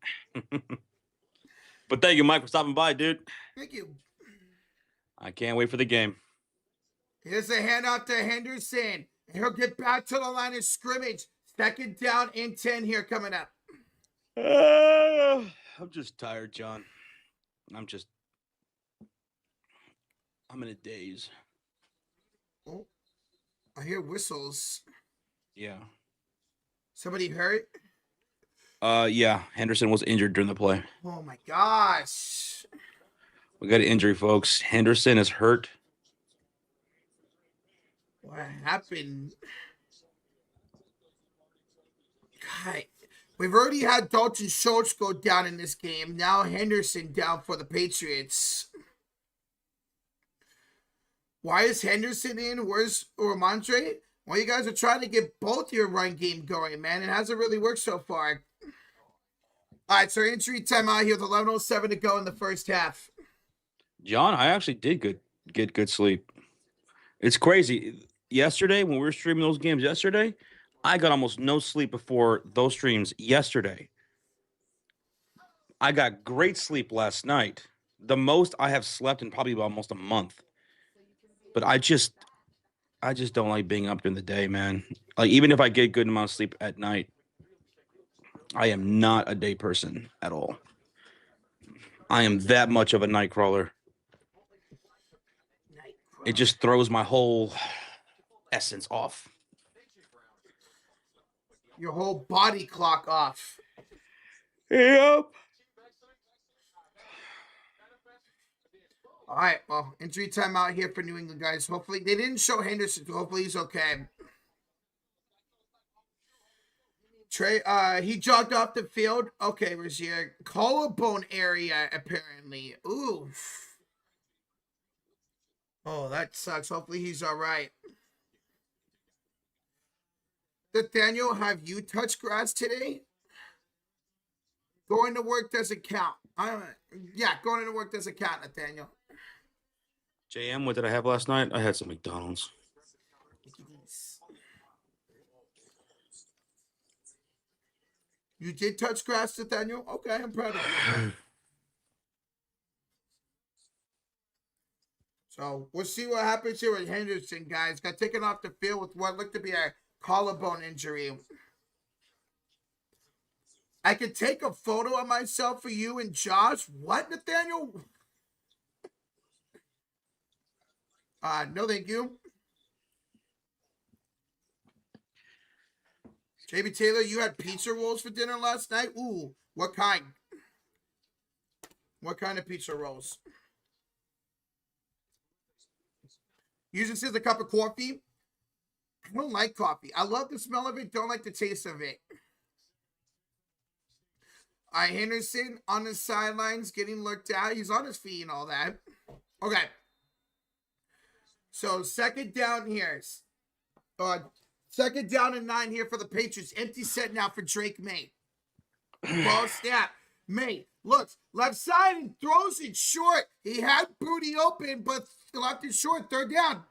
But thank you, Mike, for stopping by, dude. Thank you. I can't wait for the game. Here's a handoff to Henderson. He'll get back to the line of scrimmage. Second down and 10 here coming up. I'm just tired, John. I'm in a daze. Oh, I hear whistles. Yeah. Somebody hurt? Yeah. Henderson was injured during the play. Oh my gosh. We got an injury, folks. Henderson is hurt. What happened? God, we've already had Dalton Schultz go down in this game. Now Henderson down for the Patriots. Why is Henderson in? Where's Ramondre? Well, you guys are trying to get both your run game going, man. It hasn't really worked so far. All right, so injury time out here with 11:07 to go in the first half. John, I actually did get good sleep. It's crazy. Yesterday, when we were streaming those games yesterday, I got almost no sleep before those streams yesterday. I got great sleep last night. The most I have slept in probably almost a month. But I just don't like being up during the day, man. Like, even if I get a good amount of sleep at night, I am not a day person at all. I am that much of a night crawler. It just throws my whole essence off. Your whole body clock off. Yep. All right, well, injury time out here for New England, guys. Hopefully, they didn't show Henderson. Hopefully, he's okay. Trey, he jogged off the field. Okay, Razier. Collarbone area, apparently. Ooh. Oh, that sucks. Hopefully, he's all right. Nathaniel, have you touched grass today? Going to work doesn't count. Yeah, going to work doesn't count, Nathaniel. JM, what did I have last night? I had some McDonald's. You did touch grass, Nathaniel? Okay, I'm proud of you. So we'll see what happens here with Henderson, guys. Got taken off the field with what looked to be a collarbone injury. I could take a photo of myself for you and Josh. What, Nathaniel? No, thank you. JB Taylor, you had pizza rolls for dinner last night? Ooh, what kind? What kind of pizza rolls? Usually says a cup of coffee. I don't like coffee. I love the smell of it, don't like the taste of it. All right, Henderson on the sidelines getting looked at. He's on his feet and all that. Okay. So second down here. Second down and 9 here for the Patriots. Empty set now for Drake May. Ball snap. May looks left side and throws it short. He had Booty open, but left it short. Third down.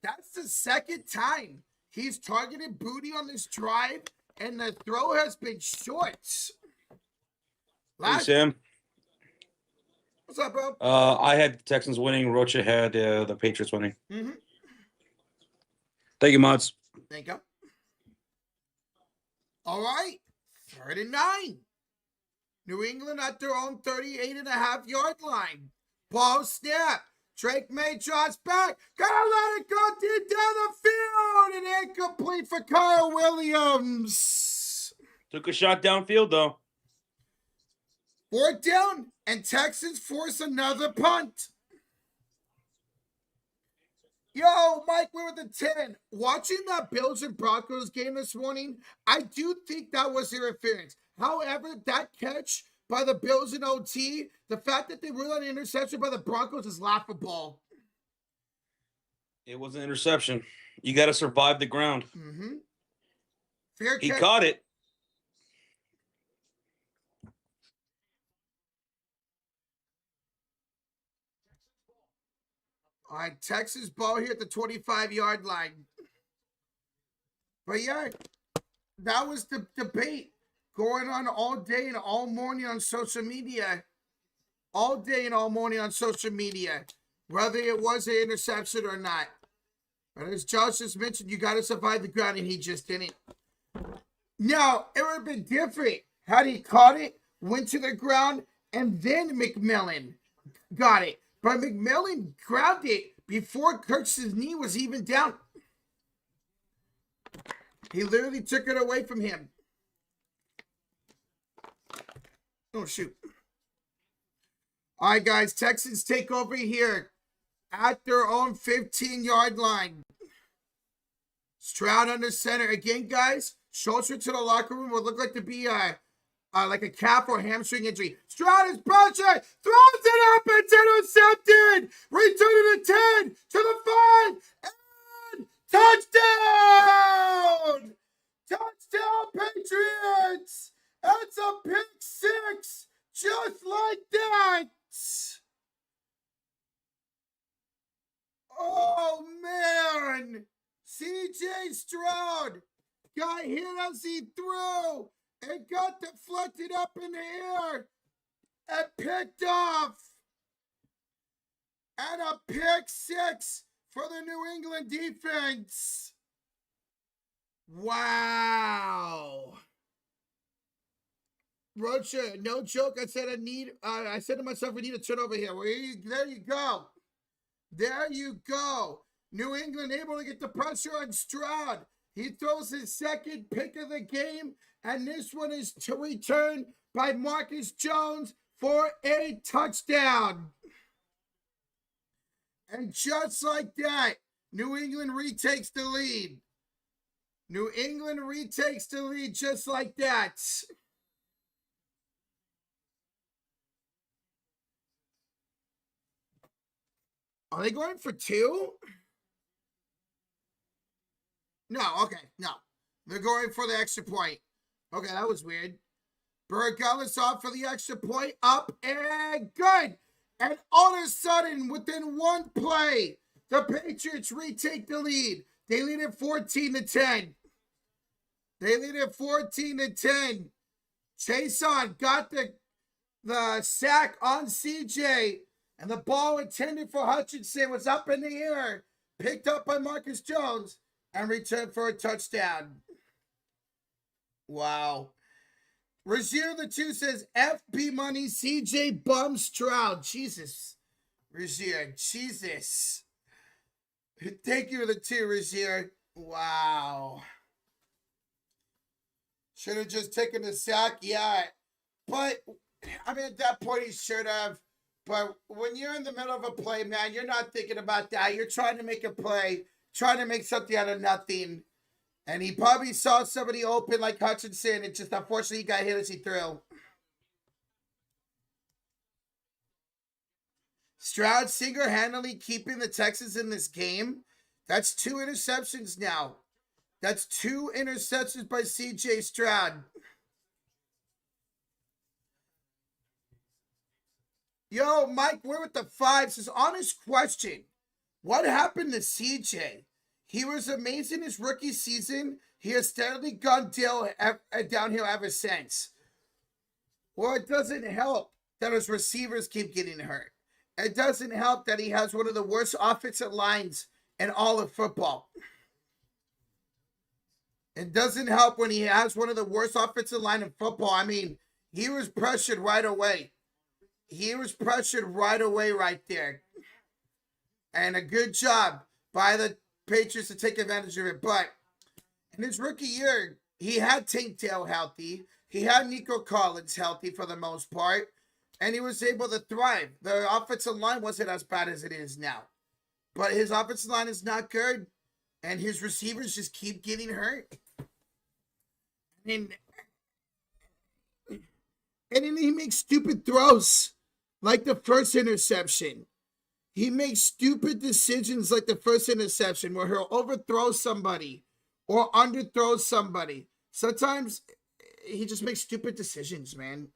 That's the second time he's targeted Booty on this drive, and the throw has been short. Hey, Sam. What's up, bro? I had the Texans winning. Rocha had the Patriots winning. Mm-hmm. Thank you, Mods. Thank you. All right. 3rd and 9. New England at their own 38.5-yard line. Ball snap. Drake May draws back. Gotta let it go deep down the field. And incomplete for Kyle Williams. Took a shot downfield, though. 4th down, and Texans force another punt. Yo, Mike, we're with the 10. Watching that Bills and Broncos game this morning, I do think that was interference. However, that catch by the Bills in OT, the fact that they ruled an interception by the Broncos is laughable. It was an interception. You got to survive the ground. Mm-hmm. Fair He catch. caught it. All right, Texas ball here at the 25-yard line. But yeah, that was the debate going on all day and all morning on social media. All day and all morning on social media, whether it was an interception or not. But as Josh just mentioned, you got to survive the ground, and he just didn't. Now, it would have been different had he caught it, went to the ground, and then McMillan got it. But McMillan grabbed it before Kirk's knee was even down. He literally took it away from him. Oh, shoot. All right, guys. Texans take over here at their own 15-yard line. Stroud under center. Again, guys, Schultz to the locker room would look like to be like a calf or hamstring injury. Stroud is pressure, throws it up, it's intercepted. Return to the 10, to the 5, and touchdown! Touchdown, Patriots! That's a pick 6, just like that. Oh, man. CJ Stroud got hit as he threw and got deflected up in the air and picked off. And a pick 6 for the New England defense. Wow. Rocha, no joke. I said I said to myself, we need a turnover here. There you go. There you go. New England able to get the pressure on Stroud. He throws his second pick of the game, and this one is to return by Marcus Jones for a touchdown. And just like that, New England retakes the lead. New England retakes the lead just like that. Are they going for 2? No, okay, no. They're going for the extra point. Okay, that was weird. Burgess off for the extra point. Up and good. And all of a sudden, within one play, the Patriots retake the lead. They lead at 14-10. They lead at 14-10. Chason got the sack on CJ. And the ball intended for Hutchinson was up in the air. Picked up by Marcus Jones. And returned for a touchdown. Wow. Razier the 2 says, FB money, CJ bum Stroud. Jesus. Razier, Jesus. Thank you for the 2, Razier. Wow. Should have just taken the sack. Yeah. But, I mean, at that point, he should have. But when you're in the middle of a play, man, you're not thinking about that. You're trying to make a play. Trying to make something out of nothing. And he probably saw somebody open like Hutchinson. It just, unfortunately, he got hit as he threw. Stroud single-handedly keeping the Texans in this game. That's 2 interceptions now. That's 2 interceptions by CJ Stroud. Yo, Mike, we're with the 5. Says, honest question. What happened to CJ? He was amazing his rookie season. He has steadily gone downhill ever since. Well, it doesn't help that his receivers keep getting hurt. It doesn't help that he has one of the worst offensive lines in all of football. It doesn't help when he has one of the worst offensive line in football. I mean, he was pressured right away. He was pressured right away right there. And a good job by the Patriots to take advantage of it. But in his rookie year, he had Tank Dell healthy. He had Nico Collins healthy for the most part. And he was able to thrive. The offensive line wasn't as bad as it is now. But his offensive line is not good. And his receivers just keep getting hurt. And then he makes stupid throws. Like the first interception. He makes stupid decisions like the first interception where he'll overthrow somebody or underthrow somebody. Sometimes he just makes stupid decisions, man.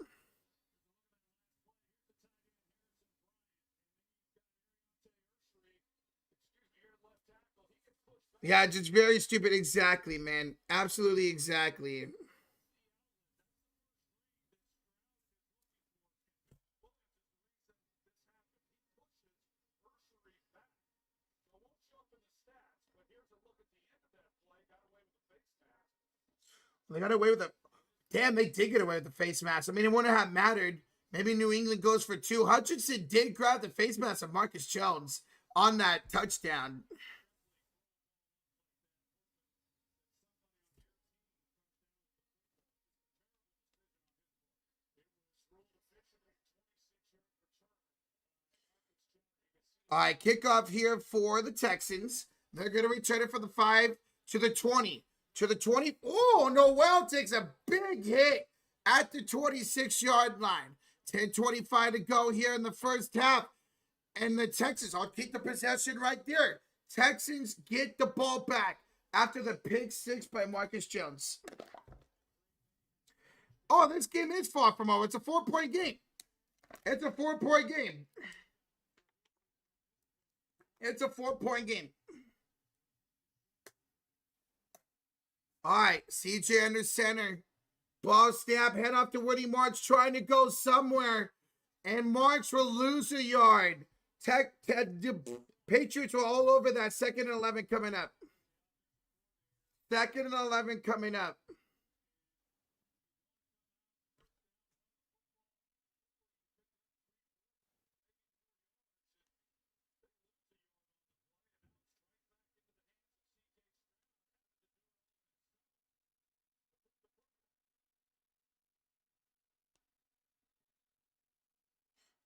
Yeah, just very stupid. Exactly, man. Absolutely exactly. They got away with it. Damn, they did get away with the face mask. I mean, it wouldn't have mattered. Maybe New England goes for two. Hutchinson did grab the face mask of Marcus Jones on that touchdown. All right, kickoff here for the Texans. They're going to return it from the 5 to the 20. To the 20. Oh, Noel takes a big hit at the 26-yard line. 10:25 to go here in the first half. And the Texans, I'll keep the possession right there. Texans get the ball back after the pick six by Marcus Jones. Oh, this game is far from over. It's a 4-point game. It's a 4-point game. It's a 4-point game. All right, CJ under center. Ball snap, head off to Woody Marks, trying to go somewhere. And Marks will lose a yard. Patriots were all over that. 2nd and 11 coming up. 2nd and 11 coming up.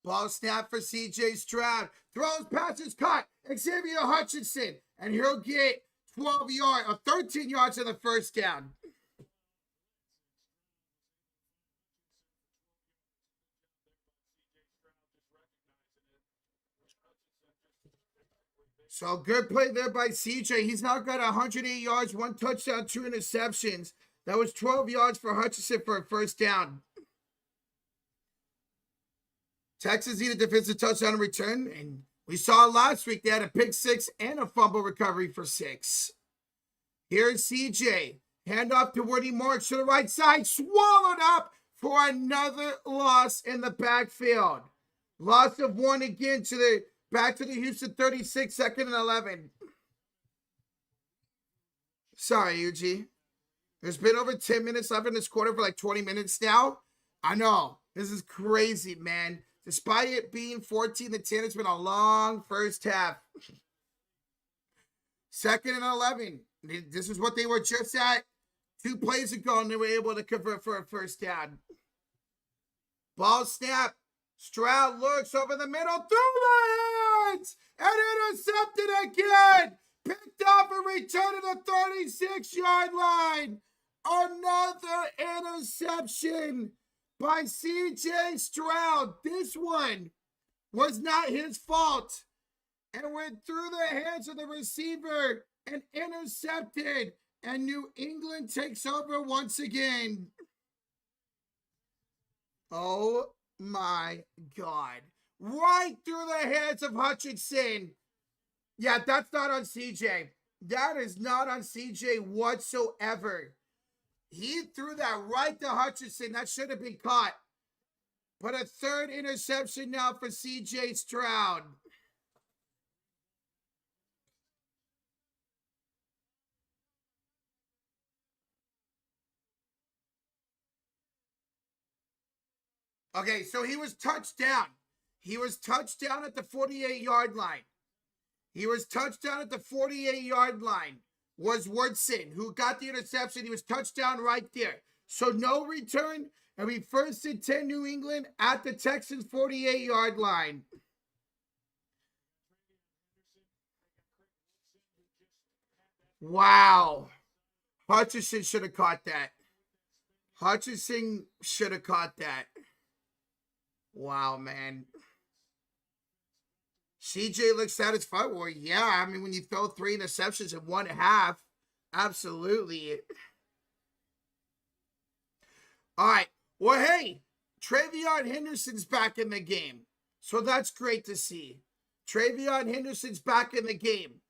Ball snap for CJ Stroud. Throws, passes, caught. Xavier Hutchinson. And he'll get 12 yards or 13 yards on the first down. So good play there by CJ. He's now got 108 yards, 1 touchdown, 2 interceptions. That was 12 yards for Hutchinson for a first down. Texas need a defensive touchdown return, and we saw last week they had a pick 6 and a fumble recovery for 6. Here's CJ. Handoff to Woody Marks to the right side. Swallowed up for another loss in the backfield. Loss of 1 again back to the Houston 36, 2nd and 11. Sorry, UG. There's been over 10 minutes left in this quarter for like 20 minutes now. I know. This is crazy, man. Despite it being 14-10, it's been a long first half. 2nd and 11. This is what they were just at 2 plays ago, and they were able to convert for a first down. Ball snap. Stroud looks over the middle, through the hands, and intercepted again. Picked off and returned to the 36-yard line. Another interception by CJ Stroud. This one was not his fault and went through the hands of the receiver and intercepted. And New England takes over once again. Oh my God. Right through the hands of Hutchinson. Yeah, that's not on CJ. That is not on CJ whatsoever. He threw that right to Hutchinson. That should have been caught. But a third interception now for CJ Stroud. Okay, so he was touchdown. He was touchdown at the 48-yard line. He was touchdown at the 48-yard line. Was Woodson, who got the interception. He was touchdown right there. So no return. And we first and 10 New England at the Texans 48-yard line. Wow. Hutchinson should have caught that. Hutchinson should have caught that. Wow, man. CJ looks satisfied. Well, yeah, I mean, when you throw 3 interceptions in 1.5, absolutely. All right. Well, hey, Travion Henderson's back in the game. So that's great to see. Travion Henderson's back in the game.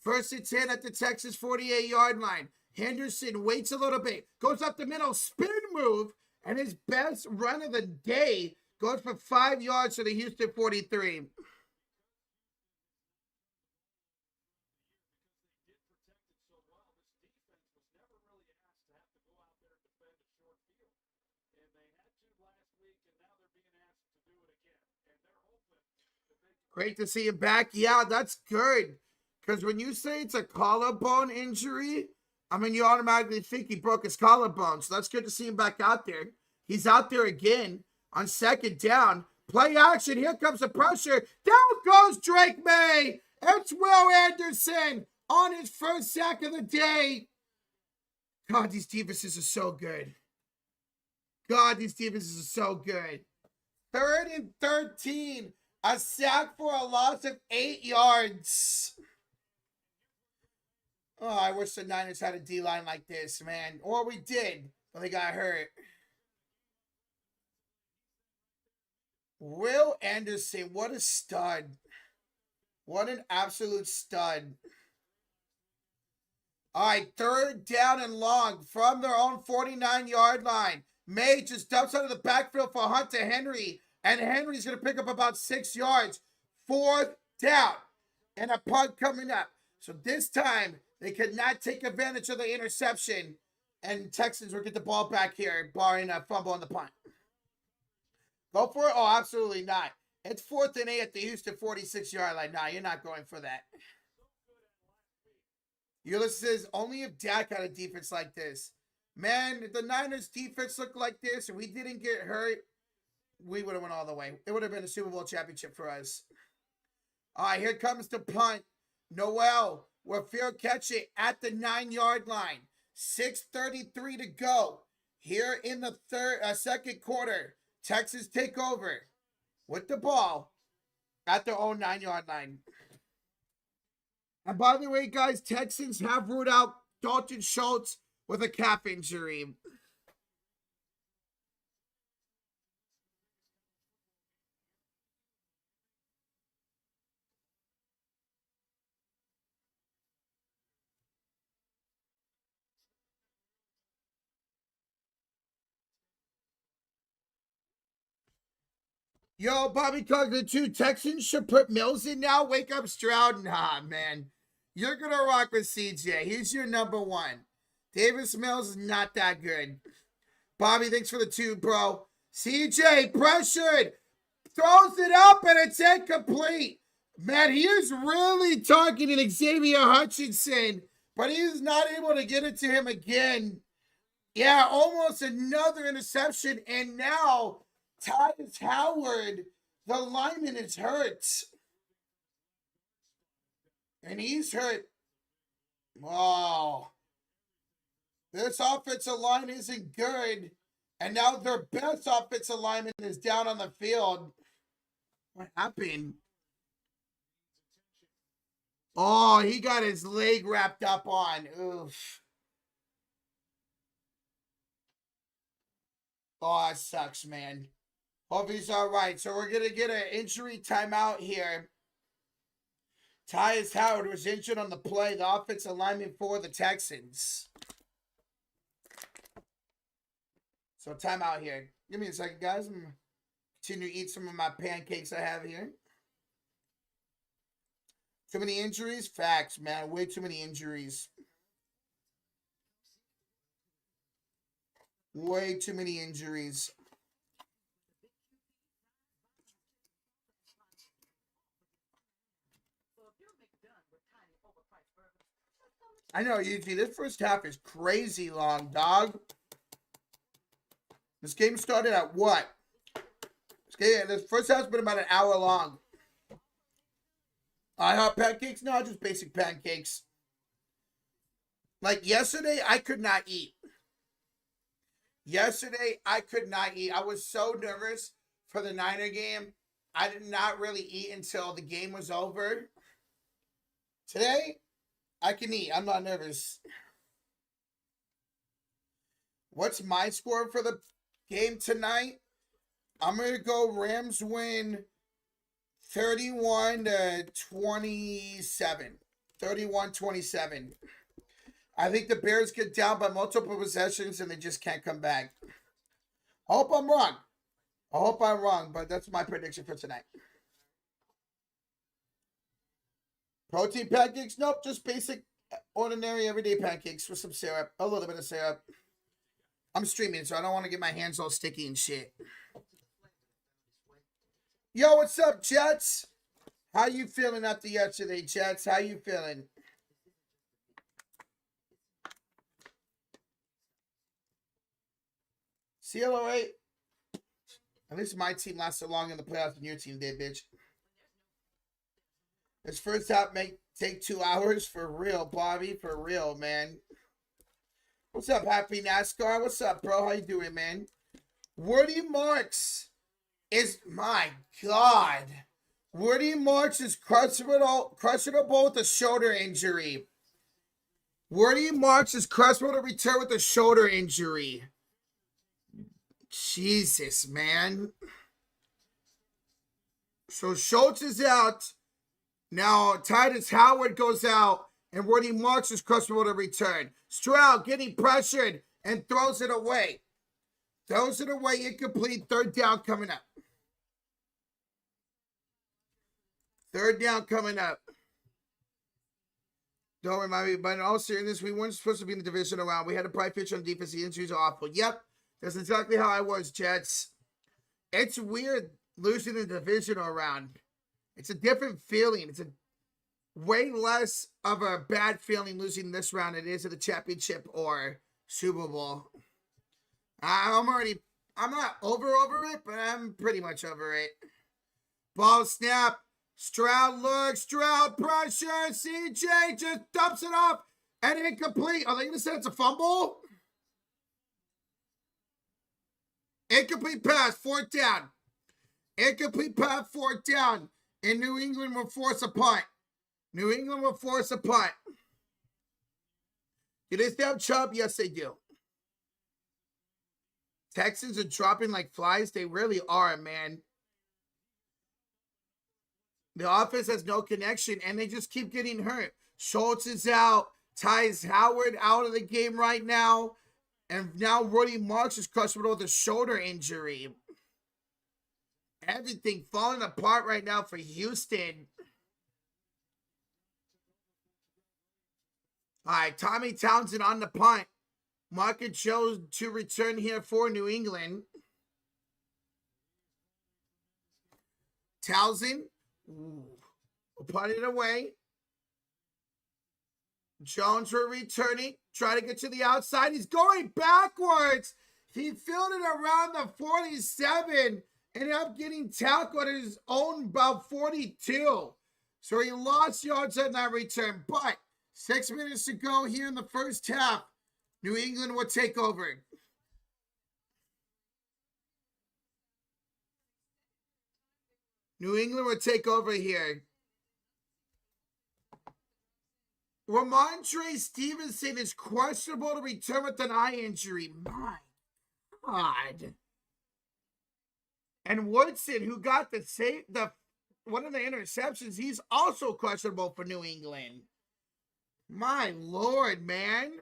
First and 10 at the Texas 48-yard line. Henderson waits a little bit, goes up the middle, spin move, and his best run of the day goes for 5 yards to the Houston 43. Great to see him back. Yeah, that's good. Because when you say it's a collarbone injury, I mean, you automatically think he broke his collarbone. So that's good to see him back out there. He's out there again on second down. Play action. Here comes the pressure. Down goes Drake May. It's Will Anderson on his first sack of the day. God, these defenses are so good. God, these defenses are so good. 3rd and 13. A sack for a loss of 8 yards. Oh, I wish the Niners had a D-line like this, man. Or we did, but they got hurt. Will Anderson, what a stud. What an absolute stud. All right, 3rd down and long from their own 49-yard line. May just dumps out of the backfield for Hunter Henry. And Henry's going to pick up about 6 yards. 4th down. And a punt coming up. So this time, they could not take advantage of the interception. And Texans will get the ball back here, barring a fumble on the punt. Go for it? Oh, absolutely not. It's 4th and 8 at the Houston 46-yard line. Nah, you're not going for that. Ulysses says, only if Dak had a defense like this. Man, if the Niners defense looked like this and we didn't get hurt, we would have went all the way. It would have been a Super Bowl championship for us. All right, here comes the punt. Noel will field catch it at the 9-yard line. 6:33 to go. Here in the second quarter, Texas take over with the ball at their own 9-yard line. And by the way, guys, Texans have ruled out Dalton Schultz with a calf injury. Yo, Bobby Cook, the 2 Texans should put Mills in now. Wake up, Stroud. Nah, man. You're going to rock with CJ. He's your number 1. Davis Mills is not that good. Bobby, thanks for the 2, bro. CJ, pressured. Throws it up, and it's incomplete. Man, he is really targeting Xavier Hutchinson, but he's not able to get it to him again. Yeah, almost another interception, and now Tyus Howard, the lineman, is hurt. And he's hurt. Oh. This offensive line isn't good. And now their best offensive lineman is down on the field. What happened? Oh, he got his leg wrapped up on. Oof. Oh, that sucks, man. Hope he's all right. So we're going to get an injury timeout here. Tyus Howard was injured on the play. The offensive lineman for the Texans. So timeout here. Give me a second, guys. I'm going to continue to eat some of my pancakes I have here. Too many injuries? Facts, man. Way too many injuries. Way too many injuries. I know, Yuji, this first half is crazy long, dog. This game started at what? This first half's been about an hour long. IHOP pancakes? No, just basic pancakes. Like yesterday, I could not eat. Yesterday, I could not eat. I was so nervous for the Niner game. I did not really eat until the game was over. Today, I can eat. I'm not nervous. What's my score for the game tonight? I'm going to go Rams win 31-27. 31-27. I think the Bears get down by multiple possessions and they just can't come back. I hope I'm wrong. But that's my prediction for tonight. Protein pancakes? Nope, just basic, ordinary, everyday pancakes with some syrup. A little bit of syrup. I'm streaming, so I don't want to get my hands all sticky and shit. Yo, what's up, Jets? How you feeling after yesterday, Jets? How you feeling? CLO8. At least my team lasted long in the playoffs than your team did, bitch. This first half may take 2 hours for real, Bobby. For real, man. What's up, Happy NASCAR? What's up, bro? How you doing, man? Woody Marks is, my God. Woody Marks is questionable with a shoulder injury. Woody Marks is questionable to return with a shoulder injury. Jesus, man. So Schultz is out. Now Tyus Howard goes out. And Woody Marks is questionable to return. Stroud getting pressured and throws it away. Throws it away, incomplete. Third down coming up. Third down coming up. Don't remind me, but in all seriousness, we weren't supposed to be in the divisional round. We had a bright pitch on defense. The injuries are awful. Yep, that's exactly how I was, Jets. It's weird losing the divisional round. It's a different feeling. It's a way less of a bad feeling losing this round than it is at the championship or Super Bowl. I'm not over it, but I'm pretty much over it. Ball snap. Stroud looks. Stroud pressure. CJ just dumps it off and incomplete. Are they going to say it's a fumble? Incomplete pass. Fourth down. Incomplete pass. Fourth down. And New England will force a punt. New England will force a punt. Do they still have Chubb? Yes, they do. Texans are dropping like flies. They really are, man. The offense has no connection, and they just keep getting hurt. Schultz is out. Tyus Howard out of the game right now. And now Woody Marks is questionable with a shoulder injury. Everything falling apart right now for Houston. All right, Tommy Townsend on the punt. Market shows to return here for New England. Townsend. We'll punt it away. Jones will return it. Try to get to the outside. He's going backwards. He filled it around the 47. Ended up getting tackled at his own about 42. So he lost yards on that return. But 6 minutes to go here in the first half. New England will take over. New England will take over here. Ramondre Stevenson is questionable to return with an eye injury. My God. And Woodson, who got the one of the interceptions, he's also questionable for New England. My Lord, man.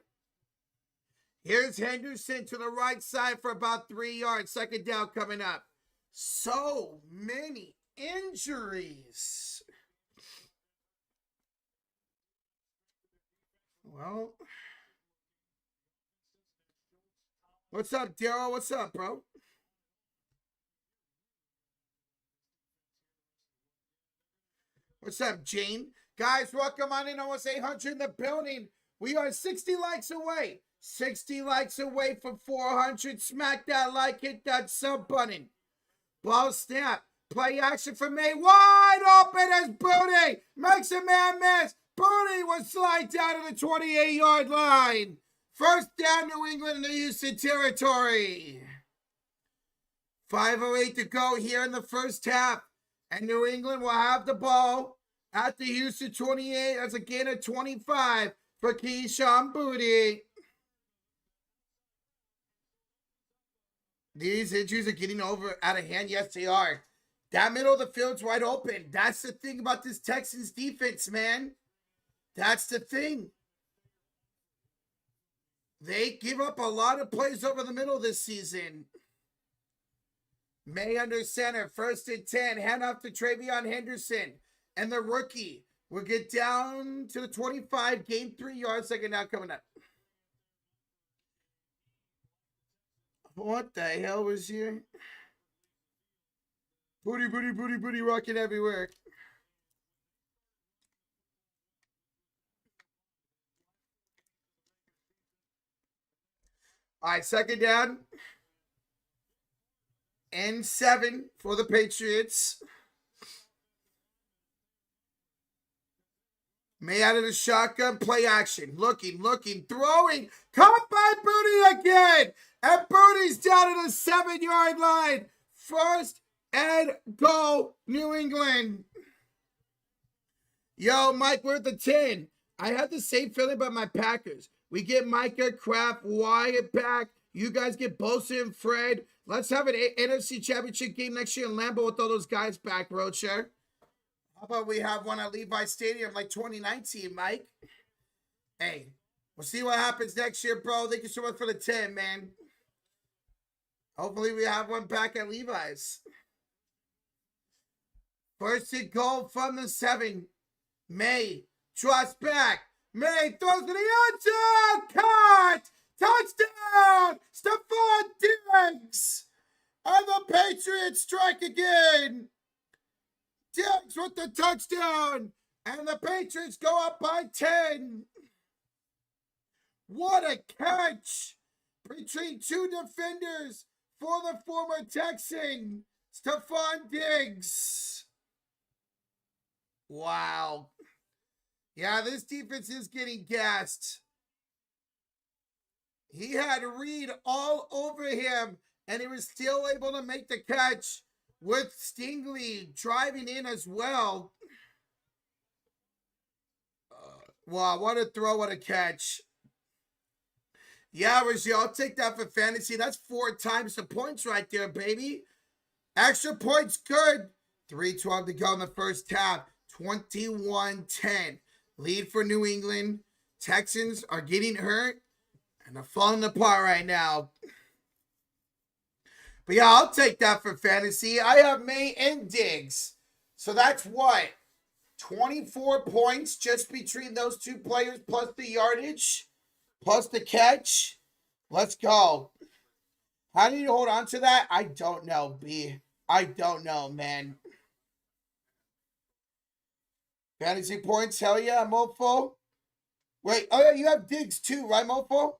Here's Henderson to the right side for about 3 yards. Second down coming up. So many injuries. Well, what's up, Daryl? What's up, bro? What's up, Jane? Guys, welcome on in. Almost 800 in the building. We are 60 likes away. 60 likes away from 400. Smack that like, hit that sub button. Ball snap. Play action for May. Wide open as Booty makes a man miss. Booty will slide down to the 28-yard line. First down, New England in the Houston territory. 5:08 to go here in the first half. And New England will have the ball at the Houston 28 as a gain of 25 for Keyshawn Booty. These injuries are getting out of hand. Yes, they are. That middle of the field's wide open. That's the thing about this Texans defense, man. That's the thing. They give up a lot of plays over the middle this season. May under center, 1st and 10. Hand off to Travion Henderson. And the rookie will get down to the 25, gain 3 yards. Second down coming up. What the hell was here? Booty, booty, booty, booty, rocking everywhere. All right, second down. And 7 for the Patriots. May out of the shotgun, play action. Looking, throwing. Caught by Booty again. And Booty's down at the 7-yard line. First and goal, New England. Yo, Mike, we're at the 10. I had the same feeling about my Packers. We get Micah, Kraft, Wyatt back. You guys get Bosa and Fred. Let's have an NFC Championship game next year in Lambeau with all those guys back, Rocher. How about we have one at Levi Stadium like 2019, Mike? Hey, we'll see what happens next year, bro. Thank you so much for the 10, man. Hopefully we have one back at Levi's. First and goal from the 7. May trots back. May throws to the end zone. Cut! Touchdown! Stephon Diggs! And the Patriots strike again. Diggs with the touchdown. And the Patriots go up by 10. What a catch between 2 defenders for the former Texan, Stephon Diggs. Wow. Yeah, this defense is getting gassed. He had Reed all over him, and he was still able to make the catch with Stingley driving in as well. Wow, what a throw, what a catch. Yeah, Reggie, I'll take that for fantasy. That's 4 times the points right there, baby. Extra points good. 3:12 to go in the first half. 21-10. Lead for New England. Texans are getting hurt. And they're falling apart right now. But yeah, I'll take that for fantasy. I have May and Diggs. So that's what? 24 points just between those 2 players plus the yardage, plus the catch. Let's go. How do you hold on to that? I don't know, B. I don't know, man. Fantasy points, hell yeah, Mofo. Wait, oh yeah, you have Diggs too, right, Mofo?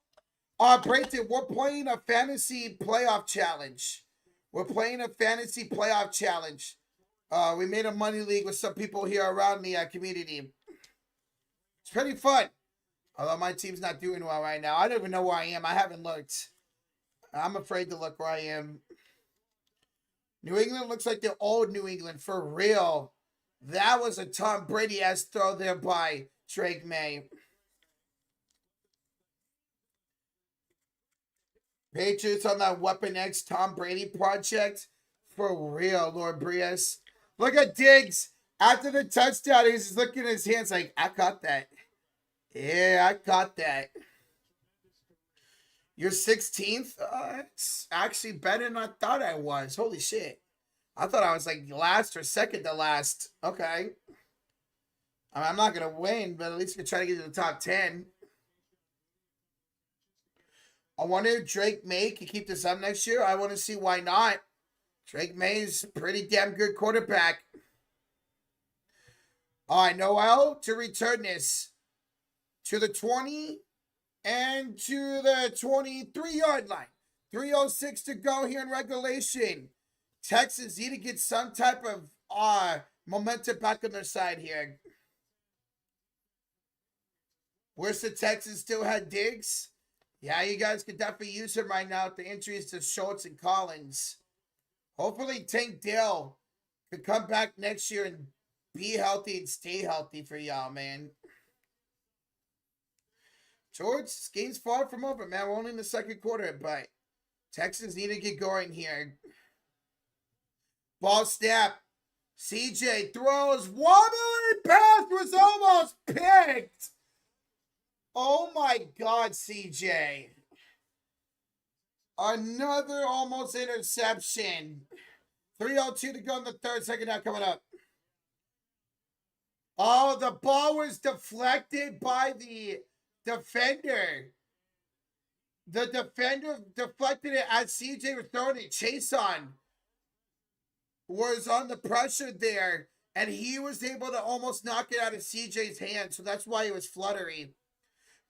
Brayton, we're playing a fantasy playoff challenge. We're playing a fantasy playoff challenge. We made a money league with some people here around the community. It's pretty fun. Although my team's not doing well right now. I don't even know where I am. I haven't looked. I'm afraid to look where I am. New England looks like the old New England for real. That was a Tom Brady-ass throw there by Drake May. Patriots on that Weapon X Tom Brady project. For real, Lord Brias. Look at Diggs. After the touchdown, he's just looking at his hands like, I caught that. Yeah, I caught that. You're 16th? It's actually better than I thought I was. Holy shit. I thought I was like last or second to last. Okay. I mean, I'm not going to win, but at least we can try to get to the top 10. I wonder if Drake May can keep this up next year. I want to see why not. Drake May's a pretty damn good quarterback. All right, Noel to return this to the 20 and to the 23-yard line. 3:06 to go here in regulation. Texans need to get some type of momentum back on their side here. Wish the Texans still had Diggs. Yeah, you guys could definitely use him right now with the injuries to Schultz and Collins. Hopefully Tank Dell could come back next year and be healthy and stay healthy for y'all, man. George, this game's far from over, man. We're only in the second quarter, but Texans need to get going here. Ball snap. CJ throws. Wobbly pass was almost picked. Oh my God, CJ. Another almost interception. 3:02 to go in the third, second half coming up. Oh, the ball was deflected by the defender. The defender deflected it as CJ was throwing it. Chason was on the pressure there, and he was able to almost knock it out of CJ's hand, so that's why he was fluttery.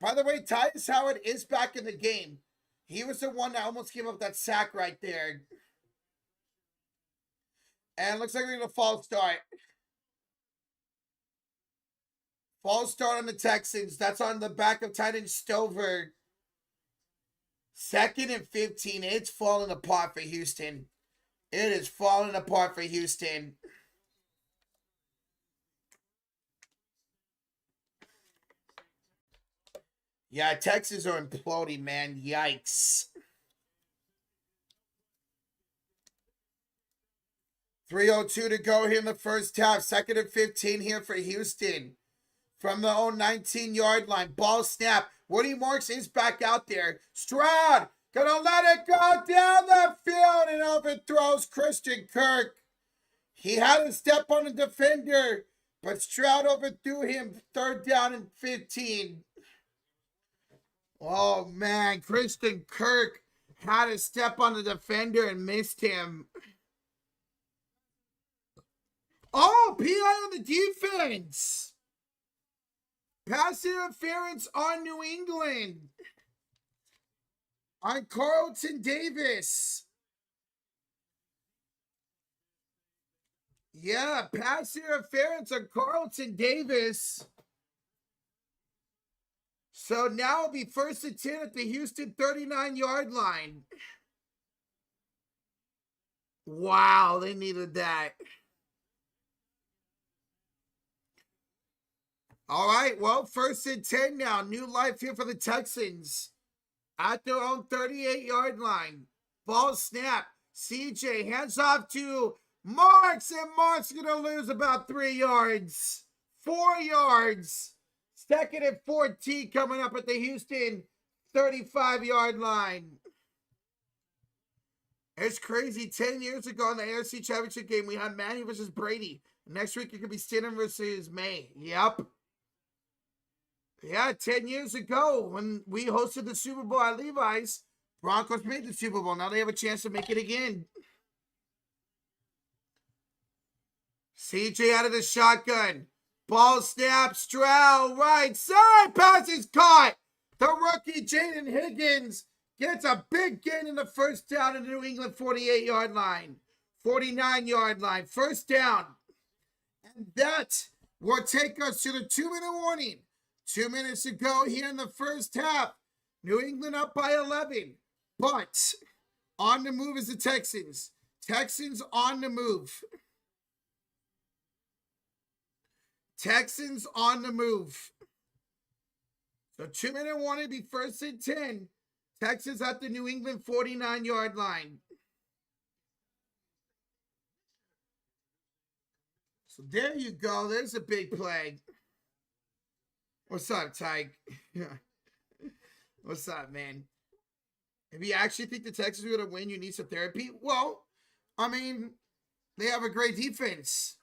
By the way, Tyus Howard is back in the game. He was the one that almost gave up that sack right there. And it looks like we're going to false start. False start on the Texans. That's on the back of tight end Stover. 2nd and 15. It's falling apart for Houston. It is falling apart for Houston. Yeah, Texans are imploding, man. Yikes. 3:02 to go here in the first half. 2nd and 15 here for Houston. From the own 19-yard line. Ball snap. Woody Marks is back out there. Stroud gonna let it go down the field and overthrows Christian Kirk. He had to step on the defender, but Stroud overthrew him. 3rd down and 15. Oh, man. Christian Kirk had to step on the defender and missed him. Oh, PI on the defense. Pass interference on New England. On Carlton Davis. Yeah, pass interference on Carlton Davis. So now it'll be 1st and 10 at the Houston 39-yard line. Wow, they needed that. All right, well, 1st and 10 now. New life here for the Texans. At their own 38-yard line. Ball snap. CJ hands off to Marks, and Marks going to lose about 3 yards. 4 yards. 2nd and 14 coming up at the Houston 35-yard line. It's crazy. 10 years ago in the AFC Championship game, we had Manning versus Brady. Next week, it could be Stanton versus May. Yep. Yeah, 10 years ago when we hosted the Super Bowl at Levi's, Broncos made the Super Bowl. Now they have a chance to make it again. CJ out of the shotgun. Ball snap. Stroud right side. Pass is caught. The rookie Jaden Higgins gets a big gain in the first down in the New England 48-yard line. 49-yard line. First down. And that will take us to the 2-minute warning. 2 minutes to go here in the first half. New England up by 11. But on the move is the Texans. Texans on the move. Texans on the move. So 2-minute warning, be 1st and 10. Texans at the New England 49-yard line. So there you go. There's a big play. What's up, Tyke? What's up, man? If you actually think the Texans are going to win, you need some therapy. Well, I mean, they have a great defense.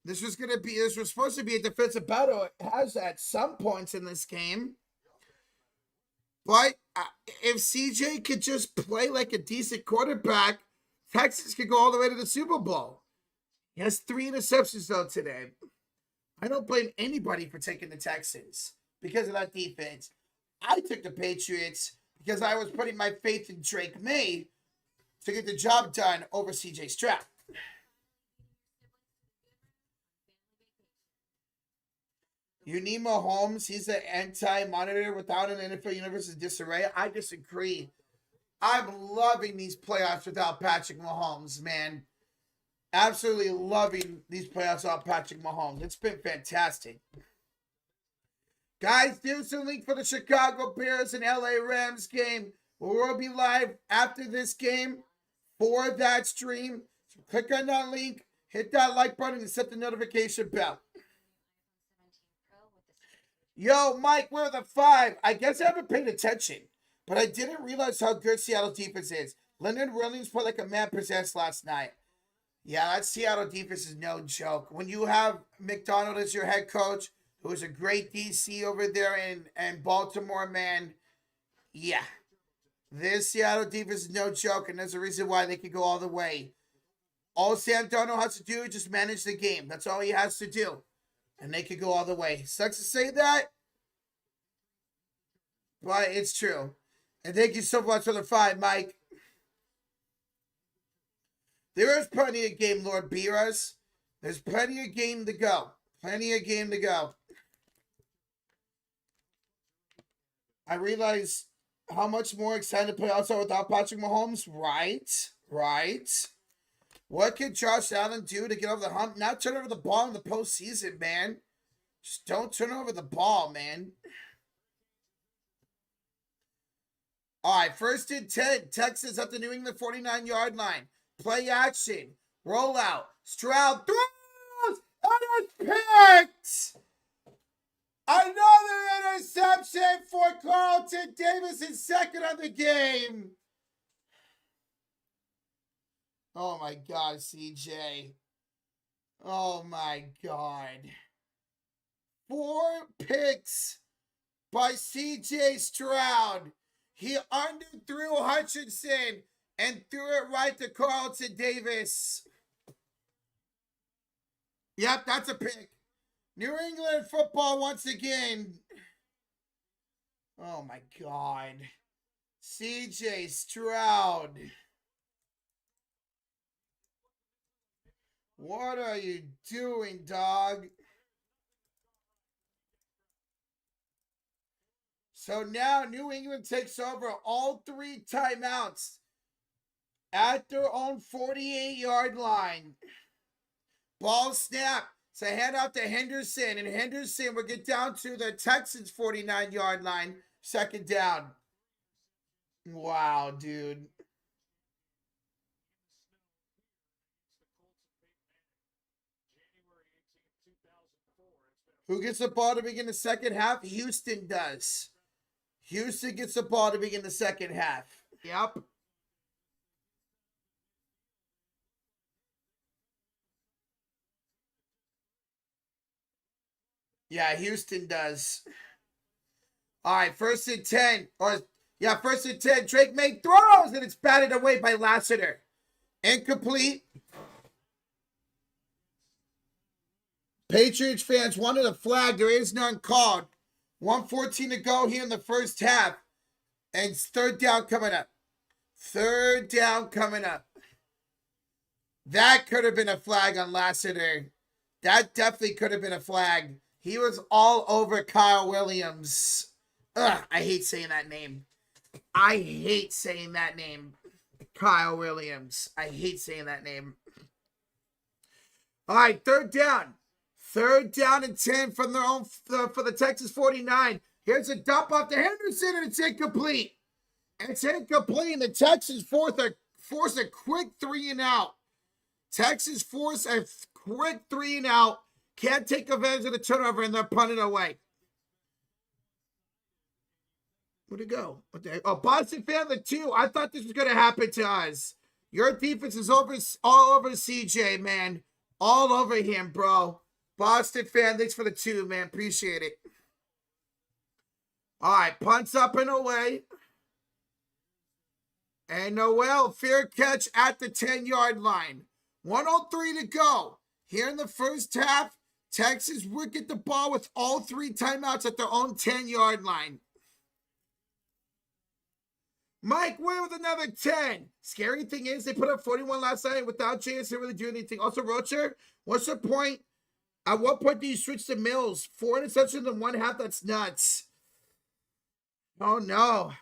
This was supposed to be a defensive battle. It has at some points in this game. But if CJ could just play like a decent quarterback, Texas could go all the way to the Super Bowl. He has 3 interceptions, though, today. I don't blame anybody for taking the Texans because of that defense. I took the Patriots because I was putting my faith in Drake May to get the job done over CJ Stroud. You need Mahomes. He's an anti-monitor without an NFL universe is disarray. I disagree. I'm loving these playoffs without Patrick Mahomes, man. Absolutely loving these playoffs without Patrick Mahomes. It's been fantastic. Guys, there's the link for the Chicago Bears and LA Rams game. We'll be live after this game for that stream. So click on that link, hit that like button, and set the notification bell. Yo, Mike, we're the 5. I guess I haven't paid attention, but I didn't realize how good Seattle defense is. Leonard Williams played like a man possessed last night. Yeah, that Seattle defense is no joke. When you have McDonald as your head coach, who is a great DC over there in Baltimore, man, yeah. This Seattle defense is no joke, and there's a reason why they can go all the way. All Sam Darnold has to do is just manage the game. That's all he has to do. And they could go all the way. Sucks to say that, but it's true. And thank you so much for the 5, Mike. There is plenty of game, Lord Beerus. There's plenty of game to go. Plenty of game to go. I realize how much more excited playoffs are without Patrick Mahomes. Right. What can Josh Allen do to get over the hump? Not turn over the ball in the postseason, man. Just don't turn over the ball, man. All right, 1st and 10. Texas at the New England 49-yard line. Play action. Roll out. Stroud throws. And it's picked. Another interception for Carlton Davis in 2nd on the game. Oh, my God, CJ. Oh, my God. 4 picks by CJ Stroud. He underthrew Hutchinson and threw it right to Carlton Davis. Yep, that's a pick. New England football once again. Oh, my God. CJ Stroud. What are you doing, dog? So now New England takes over all 3 timeouts at their own 48-yard line. Ball snap. It's a handoff to Henderson, and Henderson will get down to the Texans' 49-yard line. 2nd down. Wow, dude. Who gets the ball to begin the second half? Houston does. Houston gets the ball to begin the second half. Yep. Yeah, Houston does. All right, 1st and 10. 1st and 10. Drake May throws, and it's batted away by Lassiter. Incomplete. Patriots fans wanted a flag. There is none called. 1:14 to go here in the first half. And it's 3rd down coming up. 3rd down coming up. That could have been a flag on Lassiter. That definitely could have been a flag. He was all over Kyle Williams. Ugh, I hate saying that name. I hate saying that name. Kyle Williams. I hate saying that name. All right, 3rd down. 3rd down and 10 from their own for the Texas 49. Here's a dump off to Henderson, and it's incomplete. It's incomplete, and the Texans force a quick 3 and out. Texans force a quick 3 and out. Can't take advantage of the turnover, and they're punting away. Where'd it go? Oh, Boston fan the 2. I thought this was going to happen to us. Your defense is all over CJ, man. All over him, bro. Boston fan, thanks for the 2, man. Appreciate it. All right, punts up and away. And Noel, fair catch at the 10-yard line. 1:03 to go. Here in the first half, Texas would get the ball with all 3 timeouts at their own 10-yard line. Mike Wynn with another 10. Scary thing is they put up 41 last night without JS to really do anything. Also, Rocher, what's the point? At what point do you switch to Mills? 4 interceptions in 1 half? That's nuts. Oh, no.